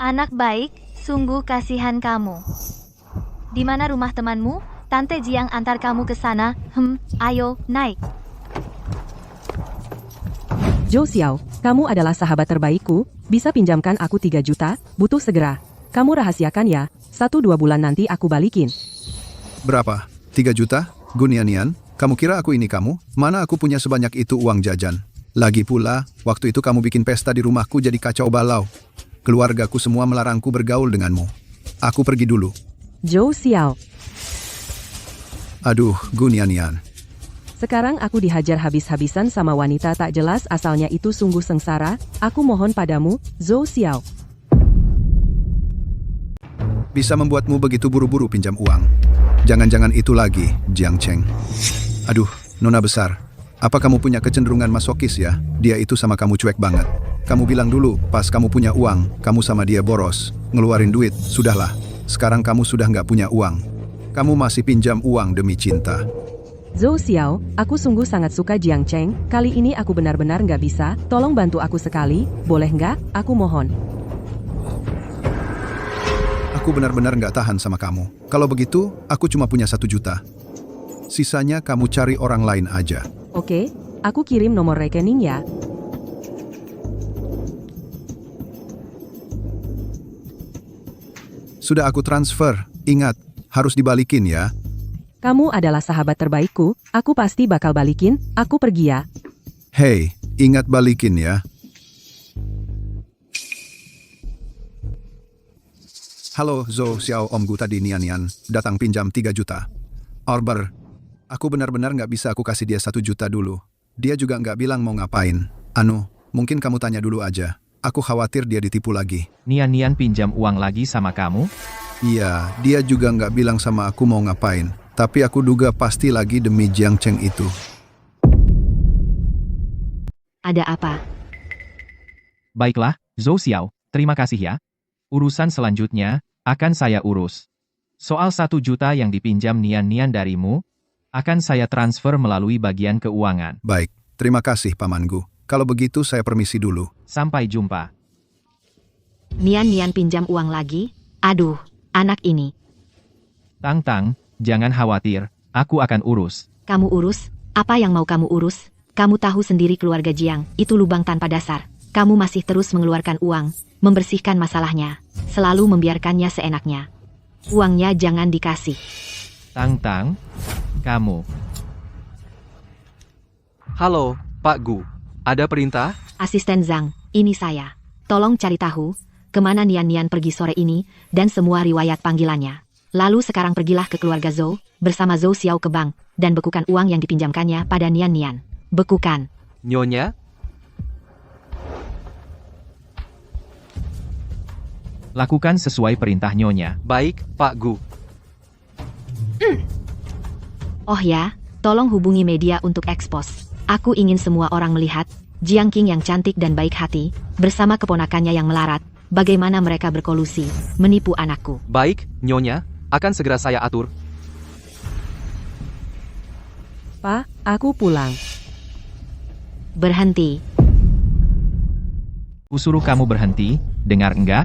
Anak baik, sungguh kasihan kamu. Di mana rumah temanmu? Tante Jiang antar kamu ke sana. Ayo, naik. Zhou Xiao, kamu adalah sahabat terbaikku, bisa pinjamkan aku 3 juta, butuh segera. Kamu rahasiakan ya, 1-2 bulan nanti aku balikin. Berapa? 3 juta? Gunianian, kamu kira aku ini kamu? Mana aku punya sebanyak itu uang jajan? Lagi pula, waktu itu kamu bikin pesta di rumahku jadi kacau balau. Keluargaku semua melarangku bergaul denganmu. Aku pergi dulu. Zhou Xiao. Aduh, Gunianian. Sekarang aku dihajar habis-habisan sama wanita tak jelas asalnya itu sungguh sengsara, aku mohon padamu, Zhou Xiao. Bisa membuatmu begitu buru-buru pinjam uang. Jangan-jangan itu lagi, Jiang Cheng. Aduh, Nona besar. Apa kamu punya kecenderungan masokis ya? Dia itu sama kamu cuek banget. Kamu bilang dulu, pas kamu punya uang, kamu sama dia boros. Ngeluarin duit, sudahlah. Sekarang kamu sudah nggak punya uang. Kamu masih pinjam uang demi cinta. Zhou Xiao, aku sungguh sangat suka Jiang Cheng, kali ini aku benar-benar nggak bisa, tolong bantu aku sekali, boleh nggak? Aku mohon. Aku benar-benar nggak tahan sama kamu. Kalau begitu, aku cuma punya 1 juta. Sisanya kamu cari orang lain aja. Oke, aku kirim nomor rekening ya. Sudah aku transfer, ingat, harus dibalikin ya. Kamu adalah sahabat terbaikku, aku pasti bakal balikin, aku pergi ya. Hei, ingat balikin ya. Halo Zhou Xiao, omgu tadi Nian datang pinjam 3 juta. Orber, aku benar-benar nggak bisa aku kasih dia 1 juta dulu. Dia juga nggak bilang mau ngapain. Mungkin kamu tanya dulu aja. Aku khawatir dia ditipu lagi. Nian pinjam uang lagi sama kamu? Iya, dia juga nggak bilang sama aku mau ngapain. Tapi aku duga pasti lagi demi Jiang Cheng itu. Ada apa? Baiklah, Zhou Xiao, terima kasih ya. Urusan selanjutnya, akan saya urus. Soal 1 juta yang dipinjam Nian darimu, akan saya transfer melalui bagian keuangan. Baik, terima kasih pamanku. Kalau begitu saya permisi dulu. Sampai jumpa. Nian pinjam uang lagi? Aduh, anak ini. Tang, Jangan khawatir, aku akan urus. Kamu urus? Apa yang mau kamu urus? Kamu tahu sendiri keluarga Jiang, itu lubang tanpa dasar. Kamu masih terus mengeluarkan uang, membersihkan masalahnya, selalu membiarkannya seenaknya. Uangnya jangan dikasih. Tang, kamu. Halo, Pak Gu. Ada perintah? Asisten Zhang, ini saya. Tolong cari tahu, kemana Nian pergi sore ini, dan semua riwayat panggilannya. Lalu sekarang pergilah ke keluarga Zhou, bersama Zhou Xiao ke bank, dan bekukan uang yang dipinjamkannya pada Nian. Bekukan. Nyonya? Lakukan sesuai perintah Nyonya. Baik, Pak Gu. Oh ya, tolong hubungi media untuk ekspos. Aku ingin semua orang melihat, Jiang Qing yang cantik dan baik hati, bersama keponakannya yang melarat, bagaimana mereka berkolusi, menipu anakku. Baik, Nyonya. Akan segera saya atur. Pak, aku pulang. Berhenti. Kusuruh kamu berhenti, dengar enggak?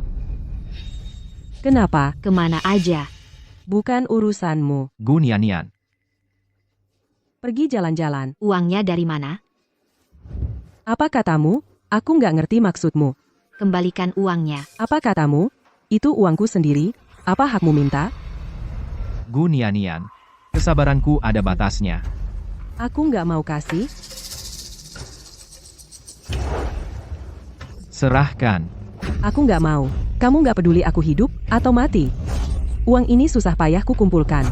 Kenapa? Kemana aja? Bukan urusanmu. Gu Nian. Pergi jalan-jalan. Uangnya dari mana? Apa katamu? Aku nggak ngerti maksudmu. Kembalikan uangnya. Apa katamu? Itu uangku sendiri. Apa hakmu minta? Gu Nian. Kesabaranku ada batasnya. Aku nggak mau kasih. Serahkan. Aku nggak mau. Kamu nggak peduli aku hidup atau mati. Uang ini susah payah ku kumpulkan.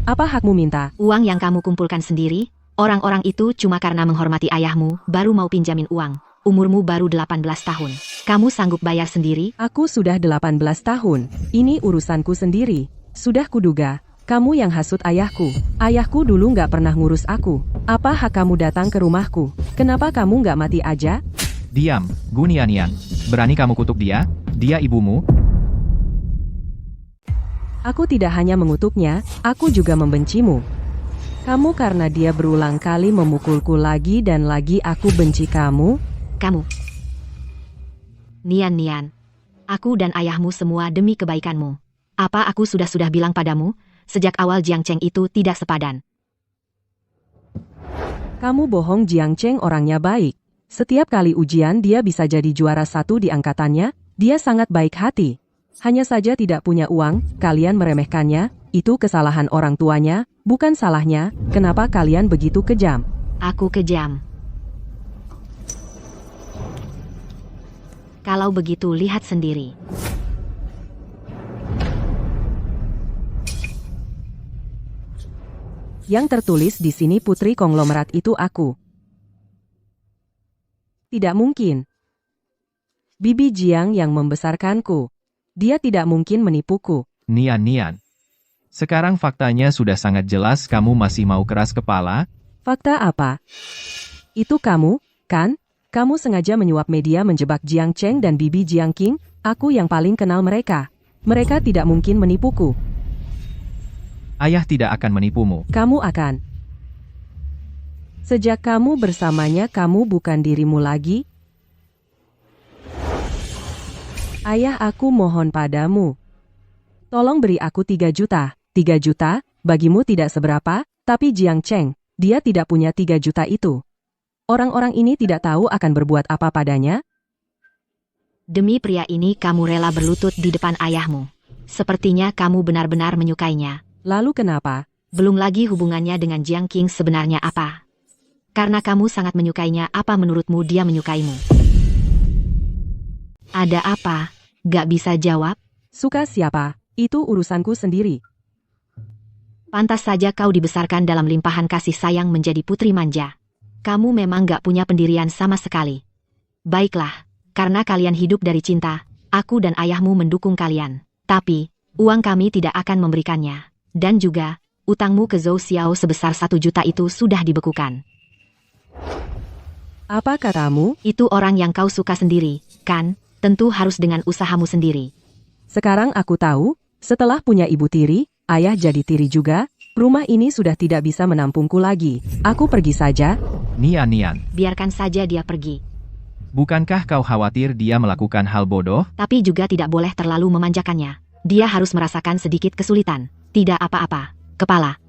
Apa hakmu minta? Uang yang kamu kumpulkan sendiri, orang-orang itu cuma karena menghormati ayahmu, baru mau pinjamin uang. Umurmu baru 18 tahun. Kamu sanggup bayar sendiri? Aku sudah 18 tahun. Ini urusanku sendiri. Sudah kuduga, kamu yang hasut ayahku. Ayahku dulu nggak pernah ngurus aku. Apa hak kamu datang ke rumahku? Kenapa kamu nggak mati aja? Diam, Gu Nian. Berani kamu kutuk dia? Dia ibumu? Aku tidak hanya mengutuknya, aku juga membencimu. Kamu karena dia berulang kali memukulku lagi dan lagi aku benci kamu. Kamu. Nian. Aku dan ayahmu semua demi kebaikanmu. Apa aku sudah bilang padamu, sejak awal Jiang Cheng itu tidak sepadan. Kamu bohong, Jiang Cheng orangnya baik. Setiap kali ujian dia bisa jadi juara 1 di angkatannya, dia sangat baik hati. Hanya saja tidak punya uang, kalian meremehkannya, itu kesalahan orang tuanya, bukan salahnya, kenapa kalian begitu kejam? Aku kejam. Kalau begitu lihat sendiri. Yang tertulis di sini putri konglomerat itu aku. Tidak mungkin. Bibi Jiang yang membesarkanku. Dia tidak mungkin menipuku. Nian. Sekarang faktanya sudah sangat jelas, kamu masih mau keras kepala? Fakta apa? Itu kamu, kan? Kamu sengaja menyuap media menjebak Jiang Cheng dan Bibi Jiang Qing. Aku yang paling kenal mereka. Mereka tidak mungkin menipuku. Ayah tidak akan menipumu. Kamu akan. Sejak kamu bersamanya, kamu bukan dirimu lagi. Ayah, aku mohon padamu. Tolong beri aku 3 juta. 3 juta, bagimu tidak seberapa, tapi Jiang Cheng, dia tidak punya 3 juta itu. Orang-orang ini tidak tahu akan berbuat apa padanya. Demi pria ini kamu rela berlutut di depan ayahmu. Sepertinya kamu benar-benar menyukainya. Lalu kenapa? Belum lagi hubungannya dengan Jiang Qing sebenarnya apa? Karena kamu sangat menyukainya, apa menurutmu dia menyukaimu? Ada apa? Gak bisa jawab? Suka siapa? Itu urusanku sendiri. Pantas saja kau dibesarkan dalam limpahan kasih sayang menjadi putri manja. Kamu memang gak punya pendirian sama sekali. Baiklah, karena kalian hidup dari cinta, aku dan ayahmu mendukung kalian. Tapi, uang kami tidak akan memberikannya. Dan juga, utangmu ke Zhou Xiao sebesar 1 juta itu sudah dibekukan. Apa katamu? Itu orang yang kau suka sendiri, kan? Tentu harus dengan usahamu sendiri. Sekarang aku tahu, setelah punya ibu tiri, ayah jadi tiri juga, rumah ini sudah tidak bisa menampungku lagi. Aku pergi saja. Nian. Biarkan saja dia pergi. Bukankah kau khawatir dia melakukan hal bodoh? Tapi juga tidak boleh terlalu memanjakannya. Dia harus merasakan sedikit kesulitan. Tidak apa-apa. kepala.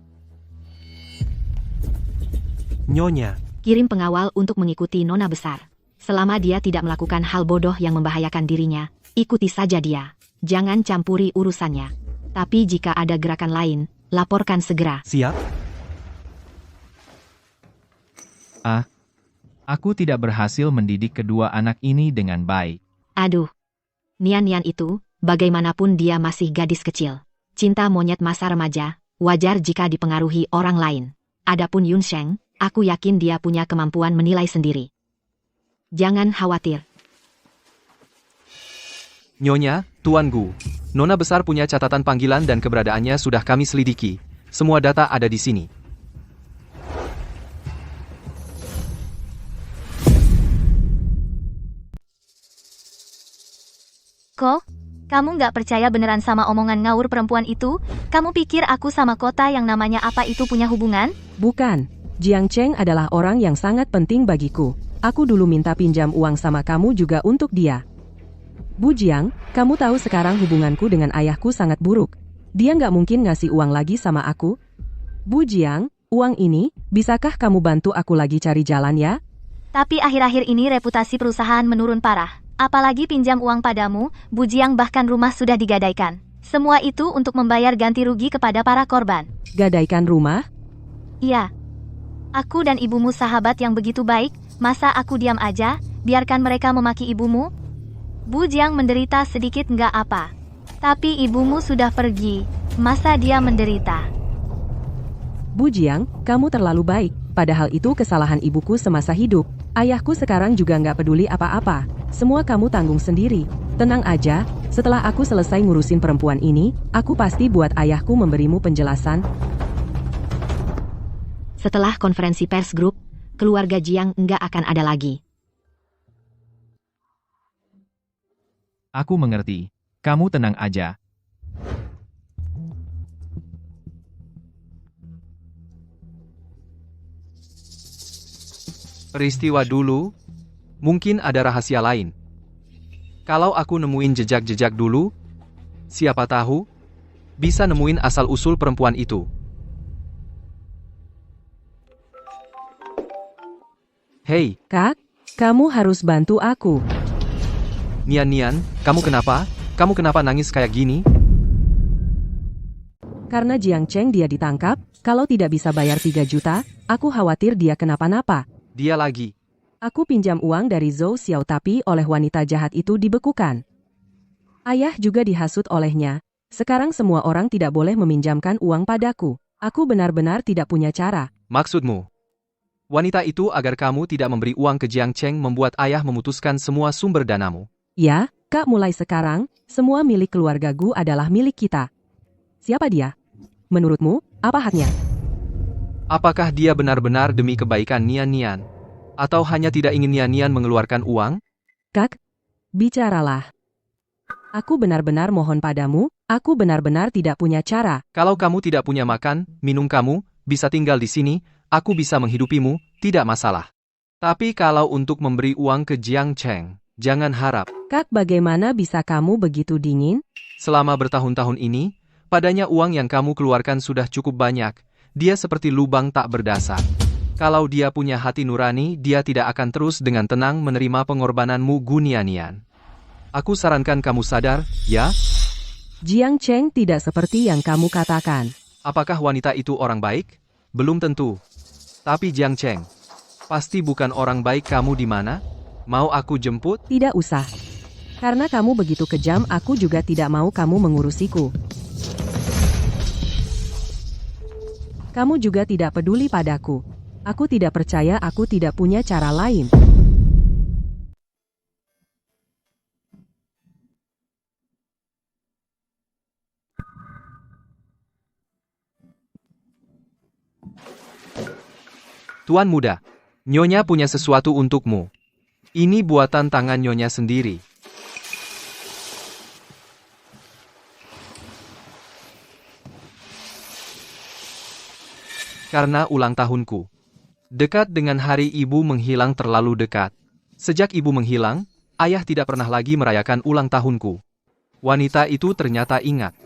Nyonya, Kirim pengawal untuk mengikuti Nona besar. Selama dia tidak melakukan hal bodoh yang membahayakan dirinya, ikuti saja dia. Jangan campuri urusannya. Tapi jika ada gerakan lain, laporkan segera. siap? Aku tidak berhasil mendidik kedua anak ini dengan baik. Aduh. Nian-Nian itu, bagaimanapun dia masih gadis kecil. Cinta monyet masa remaja, wajar jika dipengaruhi orang lain. Adapun Yun Sheng, aku yakin dia punya kemampuan menilai sendiri. Jangan khawatir. Nyonya, Tuan Gu. Nona besar punya catatan panggilan dan keberadaannya sudah kami selidiki. Semua data ada di sini. Kok? Kamu nggak percaya beneran sama omongan ngawur perempuan itu? Kamu pikir aku sama kota yang namanya apa itu punya hubungan? Bukan. Jiang Cheng adalah orang yang sangat penting bagiku. Aku dulu minta pinjam uang sama kamu juga untuk dia. Bu Jiang, kamu tahu sekarang hubunganku dengan ayahku sangat buruk. Dia nggak mungkin ngasih uang lagi sama aku. Bu Jiang, uang ini, bisakah kamu bantu aku lagi cari jalan ya? Tapi akhir-akhir ini reputasi perusahaan menurun parah. Apalagi pinjam uang padamu, Bu Jiang bahkan rumah sudah digadaikan. Semua itu untuk membayar ganti rugi kepada para korban. Gadaikan rumah? Iya. Aku dan ibumu sahabat yang begitu baik, masa aku diam aja, biarkan mereka memaki ibumu? Bu Jiang menderita sedikit nggak apa. Tapi ibumu sudah pergi, masa dia menderita? Bu Jiang, kamu terlalu baik. Padahal itu kesalahan ibuku semasa hidup. Ayahku sekarang juga nggak peduli apa-apa. Semua kamu tanggung sendiri. Tenang aja, setelah aku selesai ngurusin perempuan ini, aku pasti buat ayahku memberimu penjelasan. Setelah konferensi pers grup, keluarga Jiang nggak akan ada lagi. Aku mengerti. Kamu tenang aja. Peristiwa dulu, mungkin ada rahasia lain. Kalau aku nemuin jejak-jejak dulu, siapa tahu, bisa nemuin asal-usul perempuan itu. Hei, Kak, kamu harus bantu aku. Nian-Nian, kamu kenapa? Kamu kenapa nangis kayak gini? Karena Jiang Cheng dia ditangkap, kalau tidak bisa bayar 3 juta, aku khawatir dia kenapa-napa. Dia lagi. Aku pinjam uang dari Zhou Xiao tapi oleh wanita jahat itu dibekukan. Ayah juga dihasut olehnya. Sekarang semua orang tidak boleh meminjamkan uang padaku. Aku benar-benar tidak punya cara. Maksudmu? Wanita itu agar kamu tidak memberi uang ke Jiang Cheng membuat ayah memutuskan semua sumber danamu. Ya, Kak, mulai sekarang, semua milik keluarga Gu adalah milik kita. Siapa dia? Menurutmu, apa haknya? Apakah dia benar-benar demi kebaikan Nian-Nian? Atau hanya tidak ingin Nian-Nian mengeluarkan uang? Kak, bicaralah. Aku benar-benar mohon padamu, aku benar-benar tidak punya cara. Kalau kamu tidak punya makan, minum kamu, bisa tinggal di sini, aku bisa menghidupimu, tidak masalah. Tapi kalau untuk memberi uang ke Jiang Cheng, jangan harap. Kak, bagaimana bisa kamu begitu dingin? Selama bertahun-tahun ini, padanya uang yang kamu keluarkan sudah cukup banyak. Dia seperti lubang tak berdasar. Kalau dia punya hati nurani, dia tidak akan terus dengan tenang menerima pengorbananmu Gu Nian-Nian. Aku sarankan kamu sadar, ya? Jiang Cheng tidak seperti yang kamu katakan. Apakah wanita itu orang baik? Belum tentu. Tapi Jiang Cheng, pasti bukan orang baik. Kamu di mana? Mau aku jemput? Tidak usah. Karena kamu begitu kejam, aku juga tidak mau kamu mengurusiku. Kamu juga tidak peduli padaku. Aku tidak percaya aku tidak punya cara lain. Tuan muda, Nyonya punya sesuatu untukmu. Ini buatan tangan Nyonya sendiri. Karena ulang tahunku. Dekat dengan hari ibu menghilang terlalu dekat. Sejak ibu menghilang, ayah tidak pernah lagi merayakan ulang tahunku. Wanita itu ternyata ingat.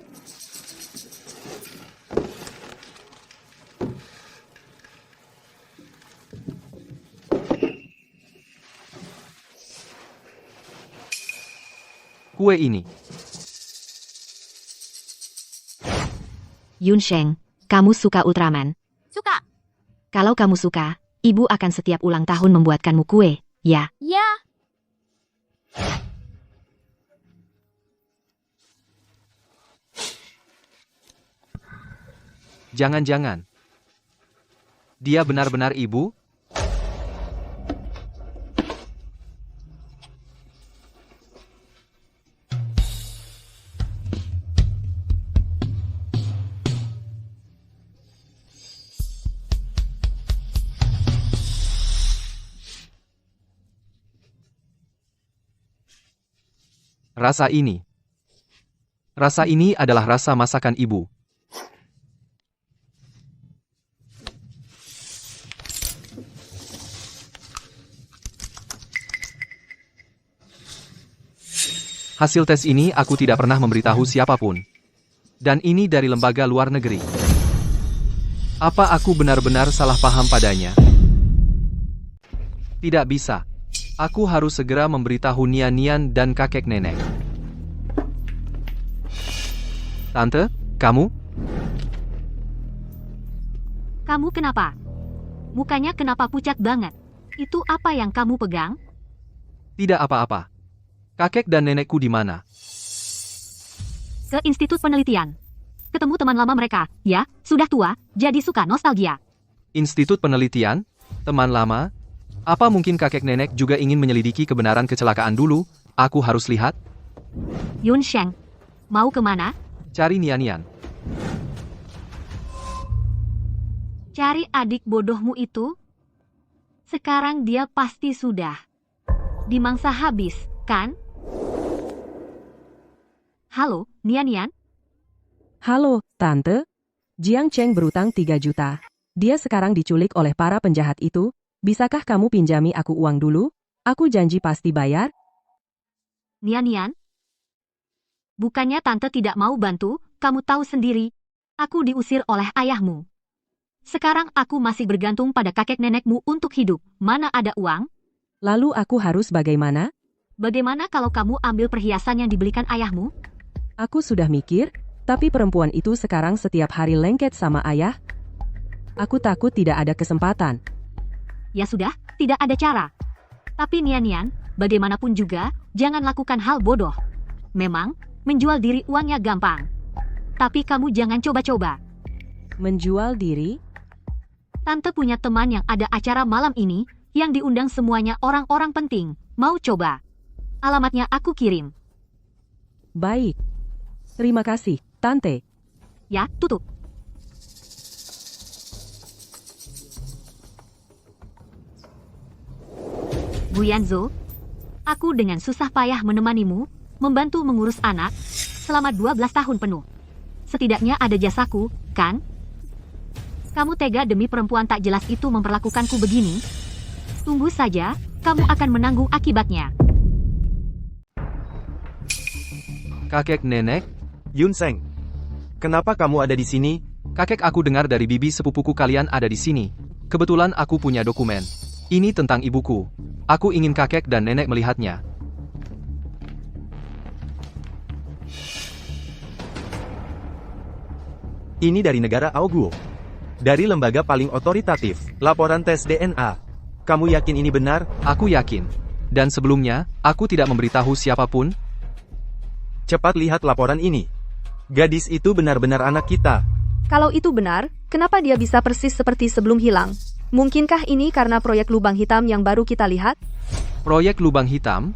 kue ini. Yun Sheng, kamu suka Ultraman? Suka. Kalau kamu suka, ibu akan setiap ulang tahun membuatkanmu kue, ya? Ya. Jangan-jangan. Dia benar-benar ibu? Rasa ini. Rasa ini adalah rasa masakan ibu. Hasil tes ini aku tidak pernah memberitahu siapapun. Dan ini dari lembaga luar negeri. Apa aku benar-benar salah paham padanya? Tidak bisa. Aku harus segera memberitahu Nian-Nian dan kakek nenek. Tante, kamu? Kamu kenapa? Mukanya kenapa pucat banget? Itu apa yang kamu pegang? Tidak apa-apa. Kakek dan nenekku di mana? Ke Institut Penelitian. Ketemu teman lama mereka, ya, sudah tua, jadi suka nostalgia. Institut Penelitian? Teman lama? Apa mungkin kakek nenek juga ingin menyelidiki kebenaran kecelakaan dulu? Aku harus lihat. Yun Sheng, mau kemana? Cari Nian-Nian. Cari adik bodohmu itu? Sekarang dia pasti sudah dimangsa habis, kan? Halo, Nian-Nian? Halo, Tante. Jiang Cheng berutang 3 juta. Dia sekarang diculik oleh para penjahat itu. Bisakah kamu pinjami aku uang dulu? Aku janji pasti bayar. Nian-Nian? Bukannya Tante tidak mau bantu, kamu tahu sendiri. Aku diusir oleh ayahmu. Sekarang aku masih bergantung pada kakek nenekmu untuk hidup. Mana ada uang? Lalu aku harus bagaimana? Bagaimana kalau kamu ambil perhiasan yang dibelikan ayahmu? Aku sudah mikir, tapi perempuan itu sekarang setiap hari lengket sama ayah. Aku takut tidak ada kesempatan. Ya sudah, tidak ada cara. Tapi Nian-Nian, bagaimanapun juga, jangan lakukan hal bodoh. Memang, menjual diri uangnya gampang. Tapi kamu jangan coba-coba. Menjual diri? Tante punya teman yang ada acara malam ini, yang diundang semuanya orang-orang penting. Mau coba? Alamatnya aku kirim. Baik. Terima kasih, Tante. Ya, tutup. Guyanzo, aku dengan susah payah menemanimu, membantu mengurus anak, selama 12 tahun penuh. Setidaknya ada jasaku, kan? Kamu tega demi perempuan tak jelas itu memperlakukanku begini? Tunggu saja, kamu akan menanggung akibatnya. Kakek nenek? Yun Sheng, kenapa kamu ada di sini? Kakek, aku dengar dari bibi sepupuku kalian ada di sini. Kebetulan aku punya dokumen. Ini tentang ibuku. Aku ingin kakek dan nenek melihatnya. Ini dari negara Auguo. Dari lembaga paling otoritatif, laporan tes DNA. Kamu yakin ini benar? Aku yakin. Dan sebelumnya, aku tidak memberitahu siapapun. Cepat lihat laporan ini. Gadis itu benar-benar anak kita. Kalau itu benar, kenapa dia bisa persis seperti sebelum hilang? Mungkinkah ini karena proyek lubang hitam yang baru kita lihat? Proyek lubang hitam?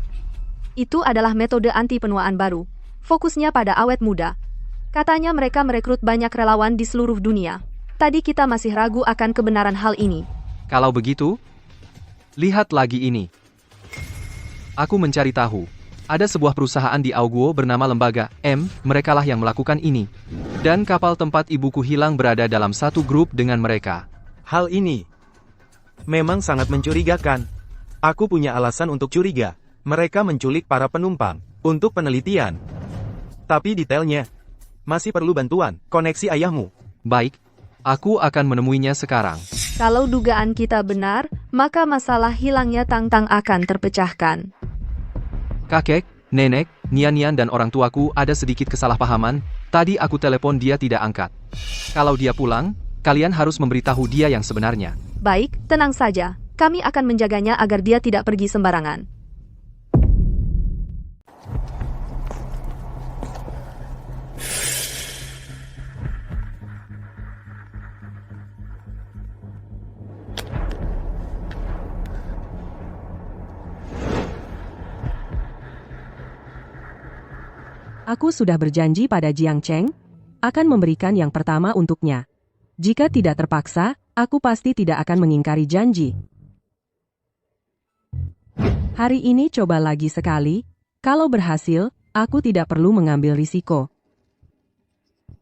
Itu adalah metode anti penuaan baru. Fokusnya pada awet muda. Katanya mereka merekrut banyak relawan di seluruh dunia. Tadi kita masih ragu akan kebenaran hal ini. Kalau begitu, lihat lagi ini. Aku mencari tahu. Ada sebuah perusahaan di Auguo bernama Lembaga M, merekalah yang melakukan ini. Dan kapal tempat ibuku hilang berada dalam satu grup dengan mereka. Hal ini memang sangat mencurigakan. Aku punya alasan untuk curiga. Mereka menculik para penumpang untuk penelitian. Tapi detailnya masih perlu bantuan. Koneksi ayahmu. Baik, aku akan menemuinya sekarang. Kalau dugaan kita benar, maka masalah hilangnya Tang Tang akan terpecahkan. Kakek, nenek, Nian dan orang tuaku ada sedikit kesalahpahaman, tadi aku telepon dia tidak angkat. Kalau dia pulang, kalian harus memberitahu dia yang sebenarnya. Baik, tenang saja. Kami akan menjaganya agar dia tidak pergi sembarangan. Aku sudah berjanji pada Jiang Cheng, akan memberikan yang pertama untuknya. Jika tidak terpaksa, aku pasti tidak akan mengingkari janji. Hari ini coba lagi sekali, kalau berhasil, aku tidak perlu mengambil risiko.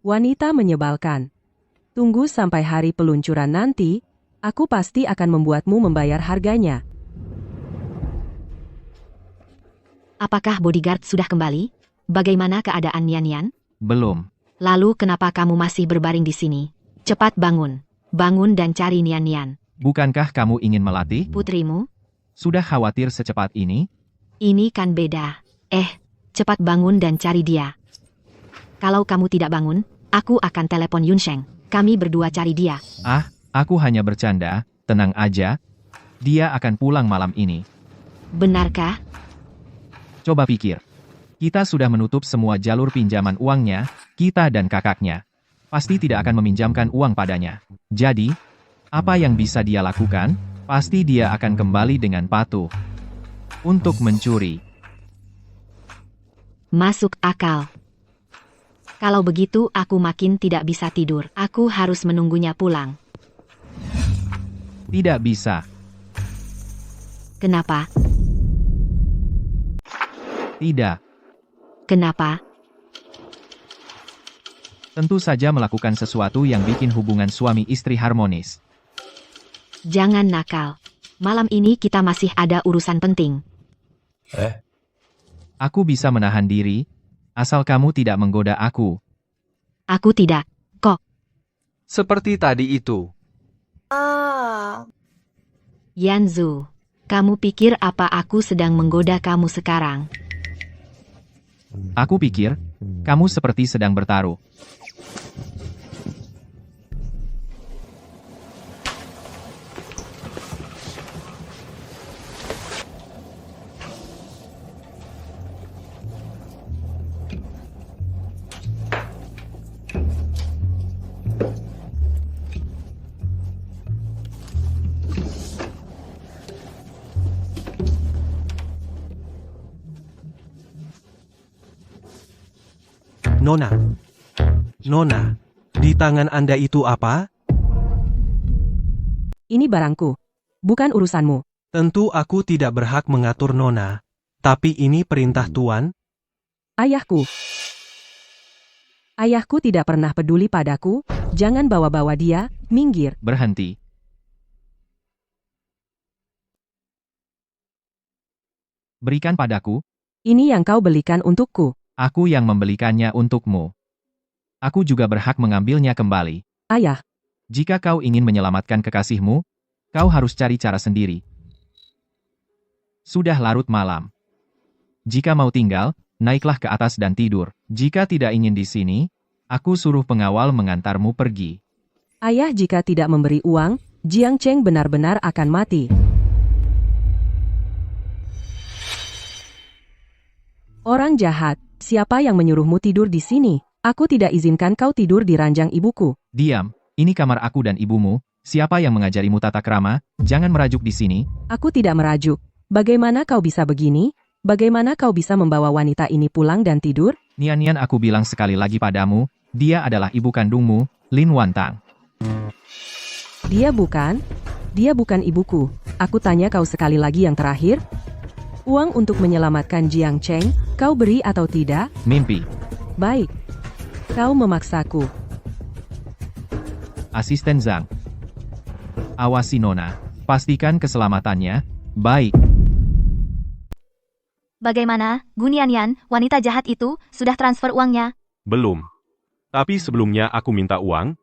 Wanita menyebalkan. Tunggu sampai hari peluncuran nanti, aku pasti akan membuatmu membayar harganya. Apakah bodyguard sudah kembali? Bagaimana keadaan Nian? Belum. Lalu kenapa kamu masih berbaring di sini? Cepat bangun. Bangun dan cari Nian. Bukankah kamu ingin melatih? Putrimu? Sudah khawatir secepat ini? Ini kan beda. Cepat bangun dan cari dia. Kalau kamu tidak bangun, aku akan telepon Yunsheng. Kami berdua cari dia. Aku hanya bercanda, tenang aja. Dia akan pulang malam ini. Benarkah? Coba pikir. Kita sudah menutup semua jalur pinjaman uangnya, kita dan kakaknya. Pasti tidak akan meminjamkan uang padanya. Jadi, apa yang bisa dia lakukan? Pasti dia akan kembali dengan patuh. Untuk mencuri. Masuk akal. Kalau begitu aku makin tidak bisa tidur. Aku harus menunggunya pulang. Tidak bisa. Kenapa? Tidak. Kenapa? Tentu saja melakukan sesuatu yang bikin hubungan suami istri harmonis. Jangan nakal. Malam ini kita masih ada urusan penting. Aku bisa menahan diri, asal kamu tidak menggoda aku. Aku tidak, kok. Seperti tadi itu. Yanzu, kamu pikir apa aku sedang menggoda kamu sekarang? Aku pikir, kamu seperti sedang bertaruh. Nona, di tangan Anda itu apa? Ini barangku, bukan urusanmu. Tentu aku tidak berhak mengatur Nona, tapi ini perintah Tuan. Ayahku. Ayahku tidak pernah peduli padaku, jangan bawa-bawa dia, minggir. Berhenti. Berikan padaku. Ini yang kau belikan untukku. Aku yang membelikannya untukmu. Aku juga berhak mengambilnya kembali. Ayah. Jika kau ingin menyelamatkan kekasihmu, kau harus cari cara sendiri. Sudah larut malam. Jika mau tinggal, naiklah ke atas dan tidur. Jika tidak ingin di sini, aku suruh pengawal mengantarmu pergi. Ayah, jika tidak memberi uang, Jiang Cheng benar-benar akan mati. Orang jahat, siapa yang menyuruhmu tidur di sini? Aku tidak izinkan kau tidur di ranjang ibuku. Diam, ini kamar aku dan ibumu. Siapa yang mengajarimu tata krama? Jangan merajuk di sini. Aku tidak merajuk. Bagaimana kau bisa begini? Bagaimana kau bisa membawa wanita ini pulang dan tidur? Nian, aku bilang sekali lagi padamu, dia adalah ibu kandungmu, Lin Wantang. Dia bukan ibuku. Aku tanya kau sekali lagi yang terakhir. Uang untuk menyelamatkan Jiang Cheng, kau beri atau tidak? Mimpi. Baik. Kau memaksaku. Asisten Zhang. Awasi Nona. Pastikan keselamatannya. Baik. Bagaimana, Gunian, wanita jahat itu, sudah transfer uangnya? Belum. Tapi sebelumnya aku minta uang.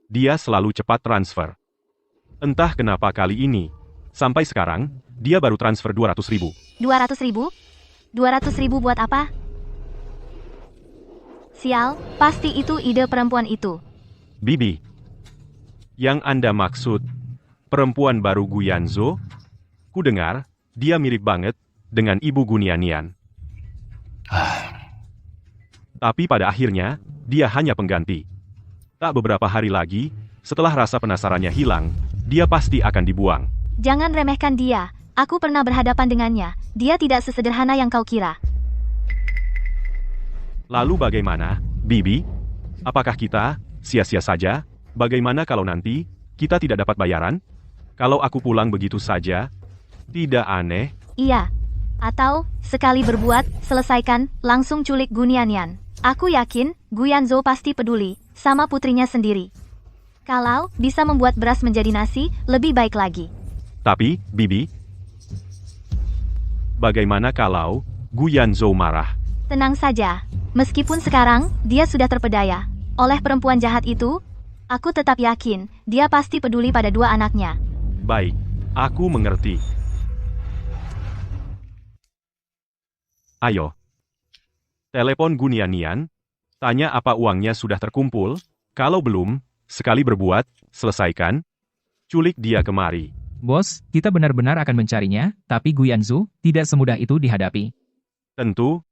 Dia selalu cepat transfer. Entah kenapa kali ini. Sampai sekarang, dia baru transfer 200.000. 200.000? 200.000 buat apa? Sial, pasti itu ide perempuan itu. Bibi. Yang Anda maksud, perempuan baru Guyanzo? Ku dengar, dia mirip banget dengan Ibu Gunianian. Tapi pada akhirnya, dia hanya pengganti. Tak beberapa hari lagi, setelah rasa penasarannya hilang, dia pasti akan dibuang. Jangan remehkan dia. Aku pernah berhadapan dengannya. Dia tidak sesederhana yang kau kira. Lalu bagaimana, Bibi? Apakah kita sia-sia saja? Bagaimana kalau nanti kita tidak dapat bayaran? Kalau aku pulang begitu saja, tidak aneh? Iya. Atau, sekali berbuat, selesaikan, langsung culik Gunianian. Aku yakin, Guyanzo pasti peduli, sama putrinya sendiri. Kalau bisa membuat beras menjadi nasi, lebih baik lagi. Tapi, Bibi, bagaimana kalau Guyanzo marah? Tenang saja. Meskipun sekarang, dia sudah terpedaya oleh perempuan jahat itu, aku tetap yakin, dia pasti peduli pada dua anaknya. Baik, aku mengerti. Ayo. Telepon Gunianian, tanya apa uangnya sudah terkumpul, kalau belum, sekali berbuat, selesaikan, culik dia kemari. Bos, kita benar-benar akan mencarinya, tapi Guyanzo tidak semudah itu dihadapi. Tentu,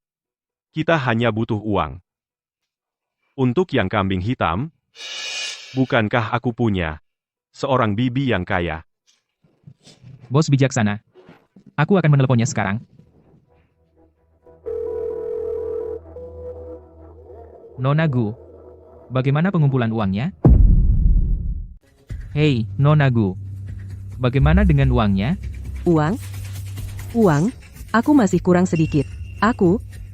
kita hanya butuh uang. Untuk yang kambing hitam, bukankah aku punya seorang bibi yang kaya? Bos bijaksana. Aku akan meneleponnya sekarang. Nona Gu, bagaimana pengumpulan uangnya? Hei, Nona Gu, bagaimana dengan uangnya? Uang? Uang? Aku masih kurang sedikit.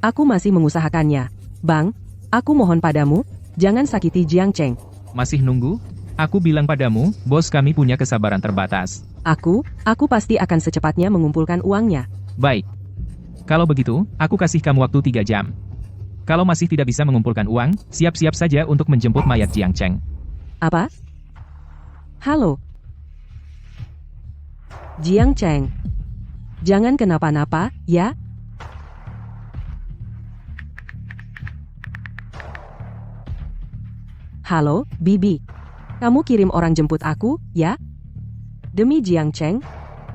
Aku masih mengusahakannya. Bang, aku mohon padamu, jangan sakiti Jiang Cheng. Masih nunggu? Aku bilang padamu, bos kami punya kesabaran terbatas. Aku pasti akan secepatnya mengumpulkan uangnya. Baik. Kalau begitu, aku kasih kamu waktu 3 jam. Kalau masih tidak bisa mengumpulkan uang, siap-siap saja untuk menjemput mayat Jiang Cheng. Apa? Halo? Jiang Cheng. Jangan kenapa-napa, ya? Halo, Bibi. Kamu kirim orang jemput aku, ya? Demi Jiang Cheng,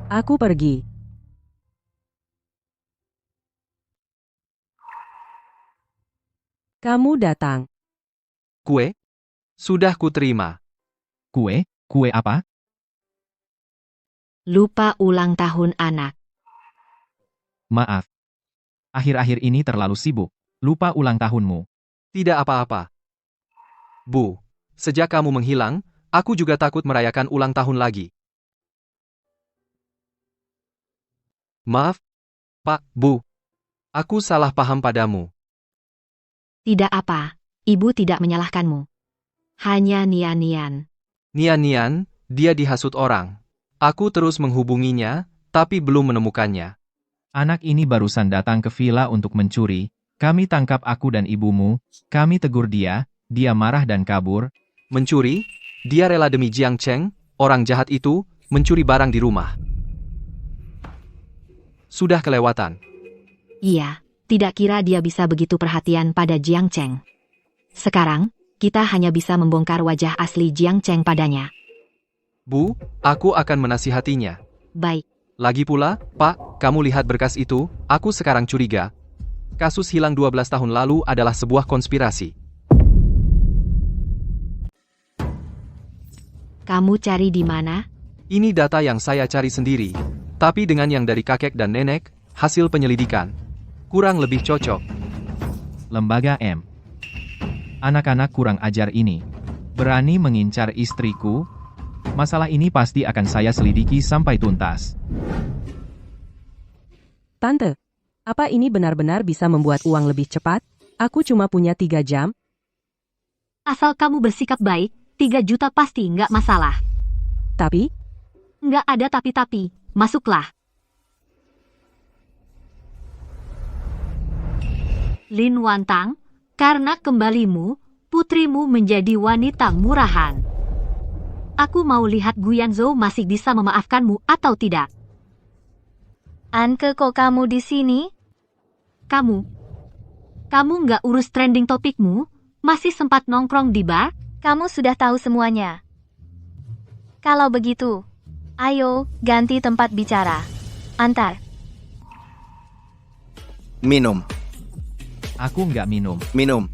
aku pergi. Kamu datang. Kue? Sudah kuterima. Kue? Kue apa? Lupa ulang tahun anak. Maaf. Akhir-akhir ini terlalu sibuk. Lupa ulang tahunmu. Tidak apa-apa. Bu, sejak kamu menghilang, aku juga takut merayakan ulang tahun lagi. Maaf, Pak, Bu. Aku salah paham padamu. Tidak apa, ibu tidak menyalahkanmu. Hanya Nian-Nian. Nian-Nian, dia dihasut orang. Aku terus menghubunginya, tapi belum menemukannya. Anak ini barusan datang ke villa untuk mencuri. Kami tangkap aku dan ibumu. Kami tegur dia marah dan kabur. Mencuri? Dia rela demi Jiang Cheng, orang jahat itu, mencuri barang di rumah. Sudah kelewatan. Iya, tidak kira dia bisa begitu perhatian pada Jiang Cheng. Sekarang, kita hanya bisa membongkar wajah asli Jiang Cheng padanya. Bu, aku akan menasihatinya. Baik. Lagi pula, Pak, kamu lihat berkas itu, aku sekarang curiga. Kasus hilang 12 tahun lalu adalah sebuah konspirasi. Kamu cari di mana? Ini data yang saya cari sendiri. Tapi dengan yang dari kakek dan nenek, hasil penyelidikan. Kurang lebih cocok. Lembaga M. Anak-anak kurang ajar ini. Berani mengincar istriku? Masalah ini pasti akan saya selidiki sampai tuntas. Tante, apa ini benar-benar bisa membuat uang lebih cepat? Aku cuma punya 3 jam. Asal kamu bersikap baik, 3 juta pasti nggak masalah. Tapi? Nggak ada tapi-tapi, masuklah. Lin Wantang, karena kembalimu, putrimu menjadi wanita murahan. Aku mau lihat Guyanzo masih bisa memaafkanmu atau tidak. Anke, kok kamu di sini? Kamu. Kamu nggak urus trending topikmu? Masih sempat nongkrong di bar? Kamu sudah tahu semuanya. Kalau begitu, ayo ganti tempat bicara. Antar. Minum. Aku nggak minum. Minum.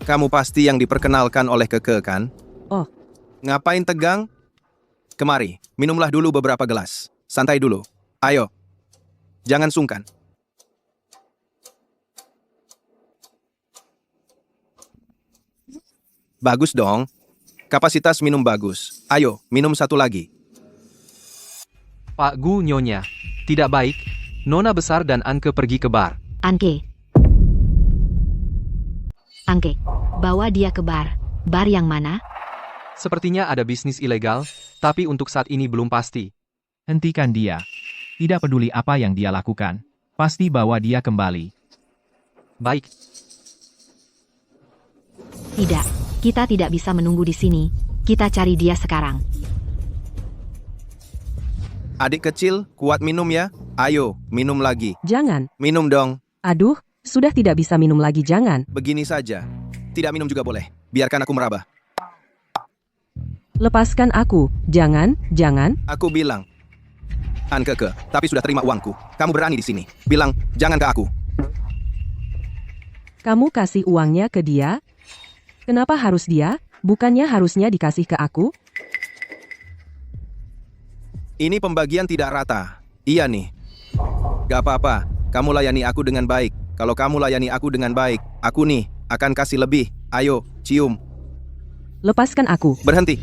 Kamu pasti yang diperkenalkan oleh Keke, kan? Oh. Ngapain tegang? Kemari, minumlah dulu beberapa gelas. Santai dulu. Ayo. Jangan sungkan. Bagus dong. Kapasitas minum bagus. Ayo, minum satu lagi. Pak Gu, Nyonya. Tidak baik. Nona besar dan Anke pergi ke bar. Anke, bawa dia ke bar. Bar yang mana? Sepertinya ada bisnis ilegal, tapi untuk saat ini belum pasti. Hentikan dia. Tidak peduli apa yang dia lakukan. Pasti bawa dia kembali. Baik. Tidak, kita tidak bisa menunggu di sini. Kita cari dia sekarang. Adik kecil, kuat minum ya. Ayo, minum lagi. Jangan. Minum dong. Aduh, sudah tidak bisa minum lagi, jangan. Begini saja. Tidak minum juga boleh. Biarkan aku meraba. Lepaskan aku. Jangan, jangan. Aku bilang. Ankeke, tapi sudah terima uangku. Kamu berani di sini. Bilang, jangan ke aku. Kamu kasih uangnya ke dia? Kenapa harus dia? Bukannya harusnya dikasih ke aku? Ini pembagian tidak rata. Iya nih. Gak apa-apa. Kamu layani aku dengan baik. Kalau kamu layani aku dengan baik, aku nih akan kasih lebih. Ayo, cium. Lepaskan aku. Berhenti.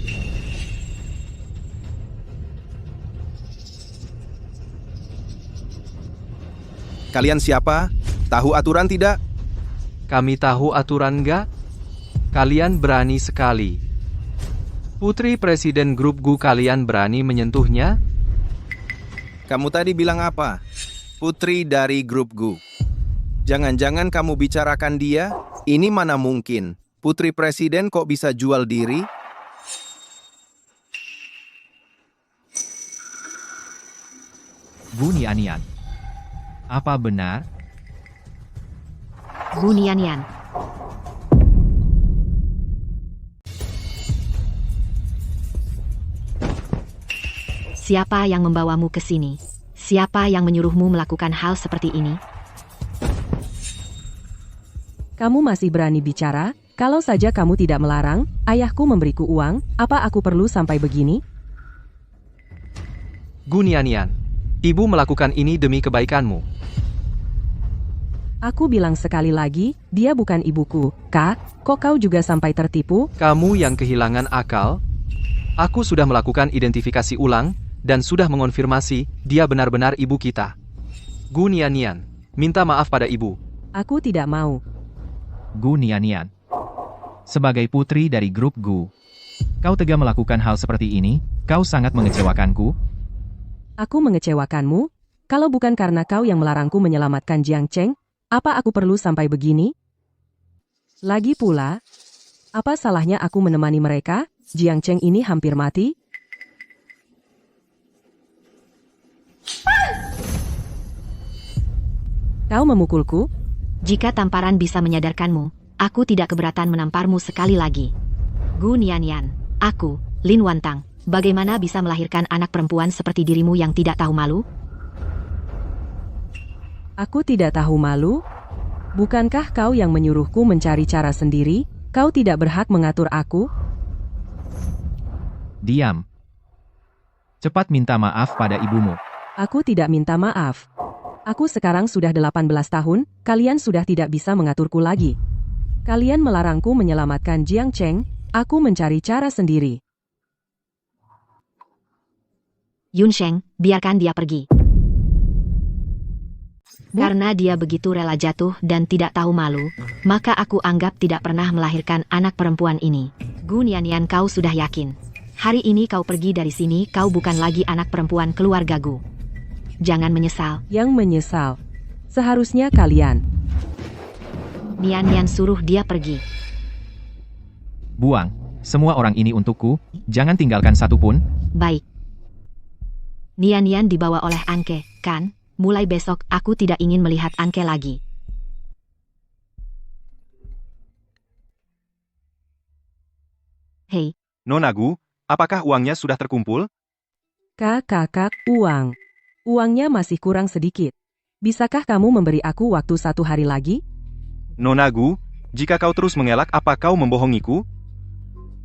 Kalian siapa? Tahu aturan tidak? Kami tahu aturan nggak? Kalian berani sekali. Putri Presiden Grup Gu, kalian berani menyentuhnya? Kamu tadi bilang apa? Putri dari Grup Gu. Jangan-jangan kamu bicarakan dia? Ini mana mungkin? Putri Presiden kok bisa jual diri? Bu Nianian. Apa benar? Bu Nianian. Siapa yang membawamu ke sini? Siapa yang menyuruhmu melakukan hal seperti ini? Kamu masih berani bicara? Kalau saja kamu tidak melarang, ayahku memberiku uang, apa aku perlu sampai begini? Gu Nianian, ibu melakukan ini demi kebaikanmu. Aku bilang sekali lagi, dia bukan ibuku. Kak, kok kau juga sampai tertipu? Kamu yang kehilangan akal? Aku sudah melakukan identifikasi ulang, dan sudah mengonfirmasi, dia benar-benar ibu kita. Gu Nianian, minta maaf pada ibu. Aku tidak mau. Gu Nianian. Sebagai putri dari grup Gu, kau tega melakukan hal seperti ini, kau sangat mengecewakanku. Aku mengecewakanmu? Kalau bukan karena kau yang melarangku menyelamatkan Jiang Cheng, apa aku perlu sampai begini? Lagi pula, apa salahnya aku menemani mereka? Jiang Cheng ini hampir mati. Kau memukulku? Jika tamparan bisa menyadarkanmu, aku tidak keberatan menamparmu sekali lagi. Gu Nianian, aku, Lin Wantang, bagaimana bisa melahirkan anak perempuan seperti dirimu yang tidak tahu malu? Aku tidak tahu malu? Bukankah kau yang menyuruhku mencari cara sendiri? Kau tidak berhak mengatur aku? Diam. Cepat minta maaf pada ibumu. Aku tidak minta maaf. Aku sekarang sudah 18 tahun, kalian sudah tidak bisa mengaturku lagi. Kalian melarangku menyelamatkan Jiang Cheng, aku mencari cara sendiri. Yun Sheng, biarkan dia pergi. Karena dia begitu rela jatuh dan tidak tahu malu, maka aku anggap tidak pernah melahirkan anak perempuan ini. Gu Nianian, kau sudah yakin. Hari ini kau pergi dari sini, kau bukan lagi anak perempuan keluarga Gu. Jangan menyesal. Yang menyesal. Seharusnya kalian. Nianian suruh dia pergi. Buang. Semua orang ini untukku, jangan tinggalkan satu pun. Baik. Nian dibawa oleh Anke, kan? Mulai besok aku tidak ingin melihat Anke lagi. Hei, Nona Gu, apakah uangnya sudah terkumpul? Kakak, uang. Uangnya masih kurang sedikit. Bisakah kamu memberi aku waktu 1 hari lagi? Nona Gu, jika kau terus mengelak apa kau membohongiku?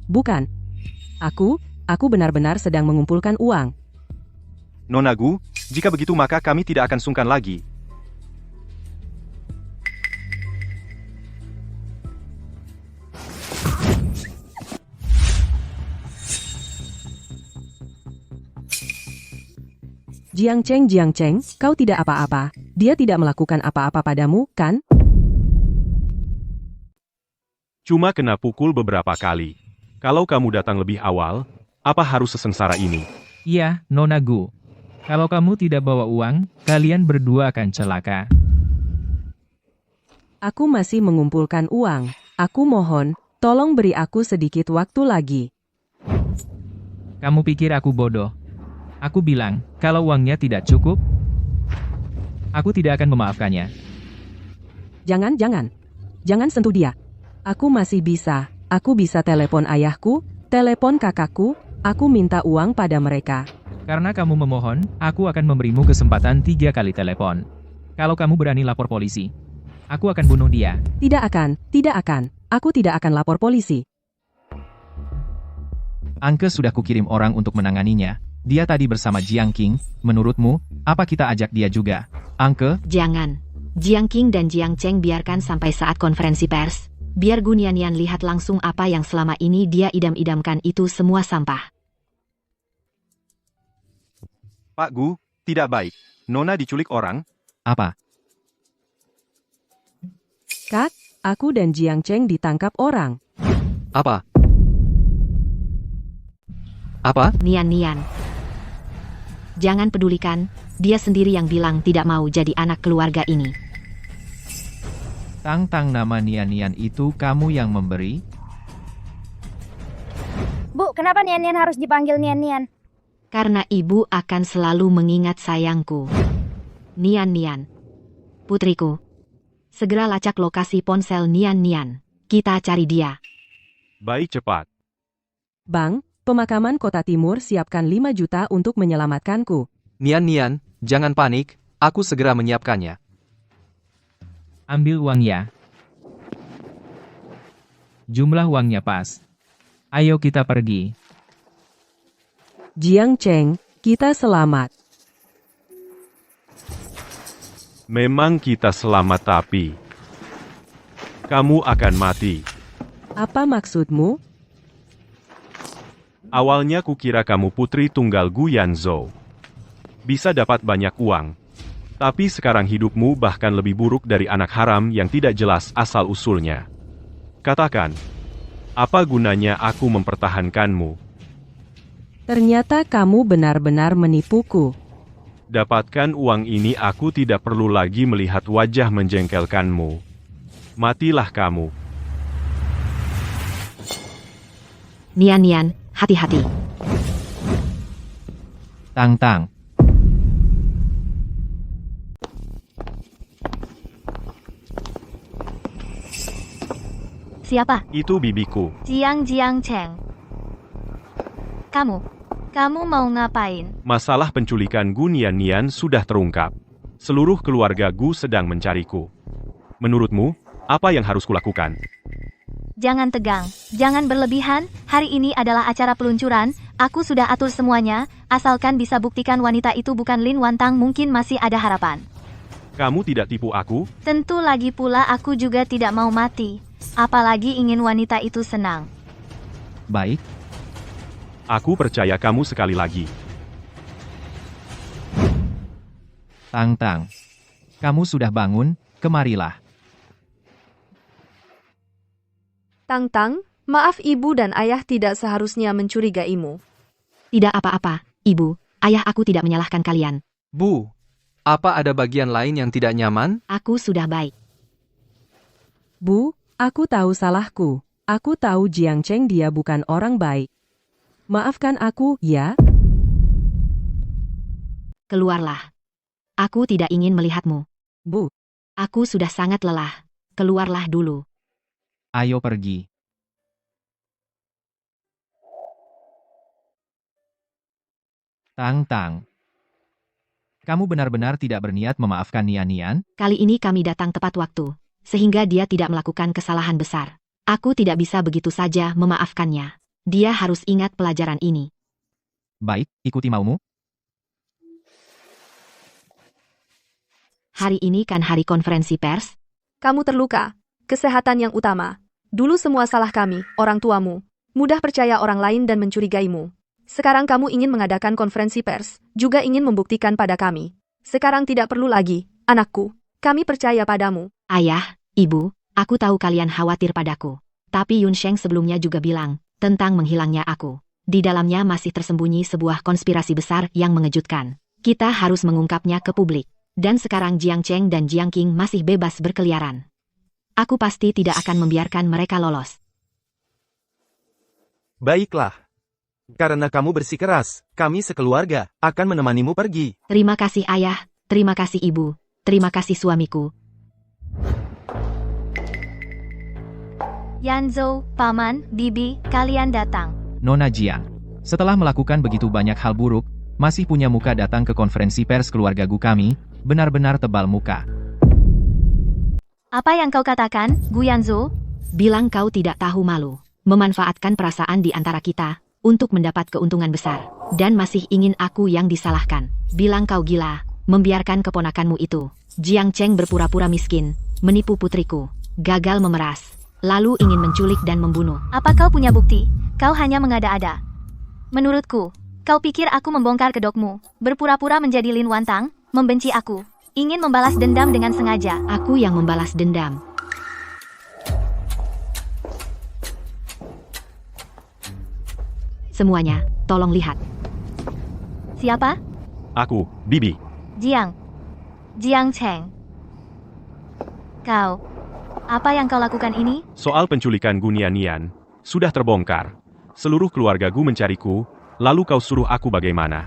Bukan. Aku benar-benar sedang mengumpulkan uang. Nona Gu, jika begitu maka kami tidak akan sungkan lagi. Jiang Cheng, kau tidak apa-apa. Dia tidak melakukan apa-apa padamu, kan? Cuma kena pukul beberapa kali. Kalau kamu datang lebih awal, apa harus sesengsara ini? Iya, Nona Gu. Kalau kamu tidak bawa uang, kalian berdua akan celaka. Aku masih mengumpulkan uang. Aku mohon, tolong beri aku sedikit waktu lagi. Kamu pikir aku bodoh? Aku bilang, kalau uangnya tidak cukup, aku tidak akan memaafkannya. Jangan sentuh dia. Aku masih bisa. Aku bisa telepon ayahku, telepon kakakku, aku minta uang pada mereka. Karena kamu memohon, aku akan memberimu kesempatan 3 kali telepon. Kalau kamu berani lapor polisi, aku akan bunuh dia. Tidak akan. Aku tidak akan lapor polisi. Anke sudah kukirim orang untuk menanganinya. Dia tadi bersama Jiang Qing. Menurutmu, apa kita ajak dia juga? Anke? Jangan. Jiang Qing dan Jiang Cheng biarkan sampai saat konferensi pers. Biar Gu Nian lihat langsung apa yang selama ini dia idam-idamkan itu semua sampah. Pak Gu, tidak baik. Nona diculik orang. Apa? Kak, aku dan Jiang Cheng ditangkap orang. Apa? Apa? Nian. Jangan pedulikan, dia sendiri yang bilang tidak mau jadi anak keluarga ini. Tang nama Nian itu kamu yang memberi? Bu, kenapa Nian harus dipanggil Nian? Karena ibu akan selalu mengingat sayangku. Nian. Putriku. Segera lacak lokasi ponsel Nian. Kita cari dia. Baik, cepat. Bang, pemakaman Kota Timur siapkan 5 juta untuk menyelamatkanku. Nian, jangan panik, aku segera menyiapkannya. Ambil uangnya. Jumlah uangnya pas. Ayo kita pergi. Jiang Cheng, kita selamat. Memang kita selamat tapi kamu akan mati. Apa maksudmu? Awalnya kukira kamu putri tunggal Gu Yanzhou. Bisa dapat banyak uang. Tapi sekarang hidupmu bahkan lebih buruk dari anak haram yang tidak jelas asal-usulnya. Katakan, apa gunanya aku mempertahankanmu? Ternyata kamu benar-benar menipuku. Dapatkan uang ini aku tidak perlu lagi melihat wajah menjengkelkanmu. Matilah kamu. Nian, hati-hati. Tang. Siapa? Itu bibiku. Jiang Cheng. Kamu mau ngapain? Masalah penculikan Gu Nian sudah terungkap. Seluruh keluarga Gu sedang mencariku. Menurutmu, apa yang harus kulakukan? Jangan tegang, jangan berlebihan, hari ini adalah acara peluncuran, aku sudah atur semuanya, asalkan bisa buktikan wanita itu bukan Lin Wantang mungkin masih ada harapan. Kamu tidak tipu aku? Tentu lagi pula aku juga tidak mau mati, apalagi ingin wanita itu senang. Baik. Aku percaya kamu sekali lagi. Tang. Kamu sudah bangun, kemarilah. Tang, maaf ibu dan ayah tidak seharusnya mencurigaimu. Tidak apa-apa, ibu. Ayah aku tidak menyalahkan kalian. Bu, apa ada bagian lain yang tidak nyaman? Aku sudah baik. Bu, aku tahu salahku. Aku tahu Jiang Cheng dia bukan orang baik. Maafkan aku, ya? Keluarlah. Aku tidak ingin melihatmu. Bu, Aku sudah sangat lelah. Keluarlah dulu. Ayo pergi. Tang. Kamu benar-benar tidak berniat memaafkan Nian? Kali ini kami datang tepat waktu, sehingga dia tidak melakukan kesalahan besar. Aku tidak bisa begitu saja memaafkannya. Dia harus ingat pelajaran ini. Baik, ikuti maumu. Hari ini kan hari konferensi pers? Kamu terluka. Kesehatan yang utama. Dulu semua salah kami, orang tuamu. Mudah percaya orang lain dan mencurigaimu. Sekarang kamu ingin mengadakan konferensi pers, juga ingin membuktikan pada kami. Sekarang tidak perlu lagi, anakku. Kami percaya padamu. Ayah, Ibu, aku tahu kalian khawatir padaku. Tapi Yun Sheng sebelumnya juga bilang tentang menghilangnya aku. Di dalamnya masih tersembunyi sebuah konspirasi besar yang mengejutkan. Kita harus mengungkapnya ke publik. Dan sekarang Jiang Cheng dan Jiang Qing masih bebas berkeliaran. Aku pasti tidak akan membiarkan mereka lolos. Baiklah. Karena kamu bersikeras, kami sekeluarga akan menemanimu pergi. Terima kasih ayah, terima kasih ibu, terima kasih suamiku. Yanzhou, Paman, Bibi, kalian datang. Nona Jiang. Setelah melakukan begitu banyak hal buruk, masih punya muka datang ke konferensi pers keluarga Gu kami, benar-benar tebal muka. Apa yang kau katakan, Gu Yanzhou? Bilang kau tidak tahu malu, memanfaatkan perasaan di antara kita, untuk mendapat keuntungan besar, dan masih ingin aku yang disalahkan. Bilang kau gila, membiarkan keponakanmu itu, Jiang Cheng berpura-pura miskin, menipu putriku, gagal memeras, lalu ingin menculik dan membunuh. Apa kau punya bukti? Kau hanya mengada-ada. Menurutku, kau pikir aku membongkar kedokmu, berpura-pura menjadi Lin Wantang, membenci aku, ingin membalas dendam dengan sengaja. Aku yang membalas dendam. Semuanya, tolong lihat. Siapa? Aku, Bibi. Jiang Cheng. Kau, apa yang kau lakukan ini? Soal penculikan Gu Nian, sudah terbongkar. Seluruh keluarga Gu mencariku, lalu kau suruh aku bagaimana?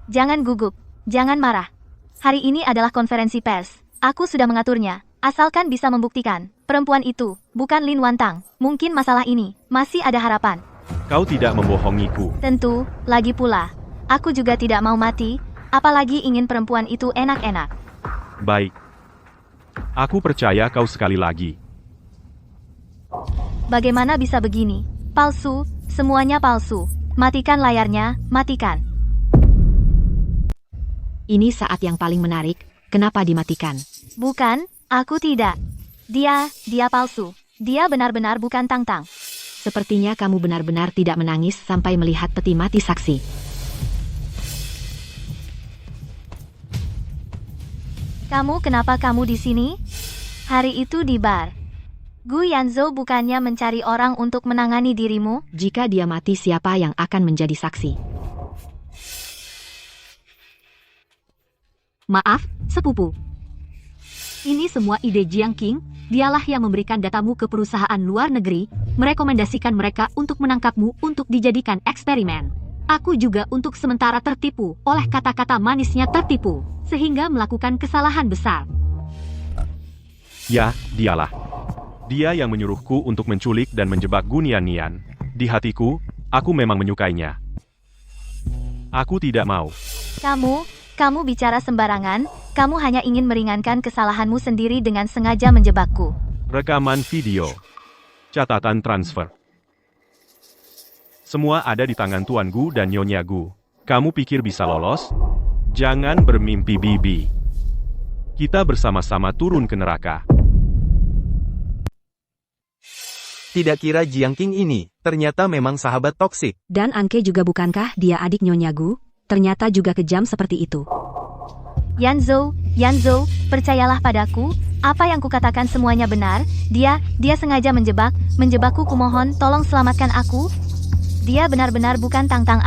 Jangan gugup, jangan marah. Hari ini adalah konferensi pers. Aku sudah mengaturnya, asalkan bisa membuktikan. Perempuan itu, bukan Lin Wantang. Mungkin masalah ini, masih ada harapan. Kau tidak membohongiku. Tentu, lagi pula. Aku juga tidak mau mati, apalagi ingin perempuan itu enak-enak. Baik. Aku percaya kau sekali lagi. Bagaimana bisa begini? Palsu, semuanya palsu. Matikan layarnya, matikan. Ini saat yang paling menarik, kenapa dimatikan? Bukan, aku tidak. Dia palsu. Dia benar-benar bukan Tang-Tang. Sepertinya kamu benar-benar tidak menangis sampai melihat peti mati saksi. Kenapa kamu di sini? Hari itu di bar. Gu Yanzhou bukannya mencari orang untuk menangani dirimu? Jika dia mati, siapa yang akan menjadi saksi? Maaf, sepupu. Ini semua ide Jiang Qing. Dialah yang memberikan datamu ke perusahaan luar negeri, merekomendasikan mereka untuk menangkapmu untuk dijadikan eksperimen. Aku juga untuk sementara tertipu oleh kata-kata manisnya tertipu, sehingga melakukan kesalahan besar. Ya, dialah. Dia yang menyuruhku untuk menculik dan menjebak Gu Nian. Di hatiku, aku memang menyukainya. Aku tidak mau. Kamu bicara sembarangan, kamu hanya ingin meringankan kesalahanmu sendiri dengan sengaja menjebakku. Rekaman video. Catatan transfer. Semua ada di tangan Tuan Gu dan Nyonya Gu. Kamu pikir bisa lolos? Jangan bermimpi, Bibi. Kita bersama-sama turun ke neraka. Tidak kira Jiang Qing ini, ternyata memang sahabat toksik. Dan Anke juga bukankah dia adik Nyonya Gu? Ternyata juga kejam seperti itu. Yanzhou, percayalah padaku, apa yang kukatakan semuanya benar. Dia sengaja menjebakku, kumohon, tolong selamatkan aku. Dia benar-benar bukan Tang-Tang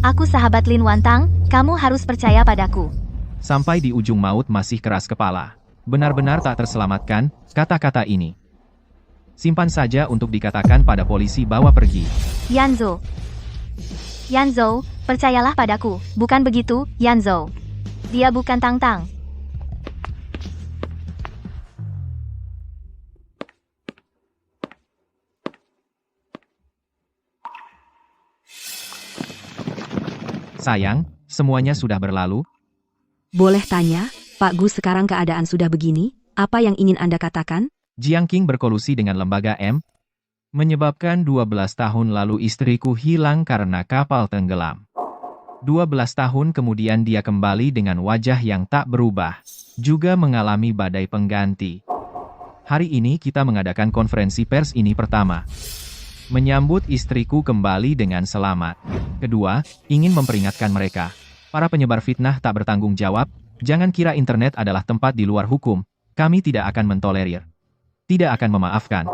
aku sahabat Lin Wantang, kamu harus percaya padaku. Sampai di ujung maut masih keras kepala. Benar-benar tak terselamatkan, kata-kata ini. Simpan saja untuk dikatakan pada polisi bawa pergi. Yanzhou, Percayalah padaku, bukan begitu, Yan Zhou? Dia bukan Tang Tang. Sayang, semuanya sudah berlalu. Boleh tanya, Pak Gu sekarang keadaan sudah begini, apa yang ingin Anda katakan? Jiang Qing berkolusi dengan lembaga M, menyebabkan 12 tahun lalu istriku hilang karena kapal tenggelam. 12 tahun kemudian dia kembali dengan wajah yang tak berubah, juga mengalami badai pengganti. Hari ini kita mengadakan konferensi pers ini pertama. Menyambut istriku kembali dengan selamat. Kedua, ingin memperingatkan mereka. Para penyebar fitnah tak bertanggung jawab, jangan kira internet adalah tempat di luar hukum. Kami tidak akan mentolerir. Tidak akan memaafkan.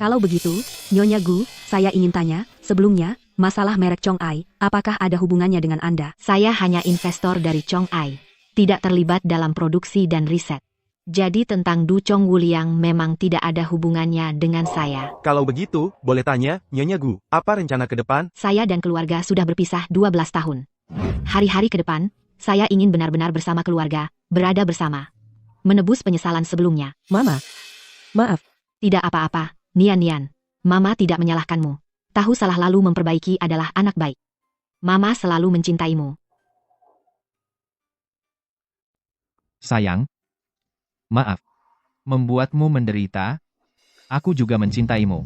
Kalau begitu, Nyonya Gu, saya ingin tanya, sebelumnya, masalah merek Chong Ai, apakah ada hubungannya dengan Anda? Saya hanya investor dari Chong Ai. Tidak terlibat dalam produksi dan riset. Jadi tentang Du Chong Wuliang memang tidak ada hubungannya dengan saya. Kalau begitu, boleh tanya, Nyonya Gu, apa rencana ke depan? Saya dan keluarga sudah berpisah 12 tahun. Hari-hari ke depan, saya ingin benar-benar bersama keluarga, berada bersama. Menebus penyesalan sebelumnya. Mama, maaf. Tidak apa-apa, Nian. Mama tidak menyalahkanmu. Tahu salah lalu memperbaiki adalah anak baik. Mama selalu mencintaimu. Sayang, maaf. Membuatmu menderita. Aku juga mencintaimu.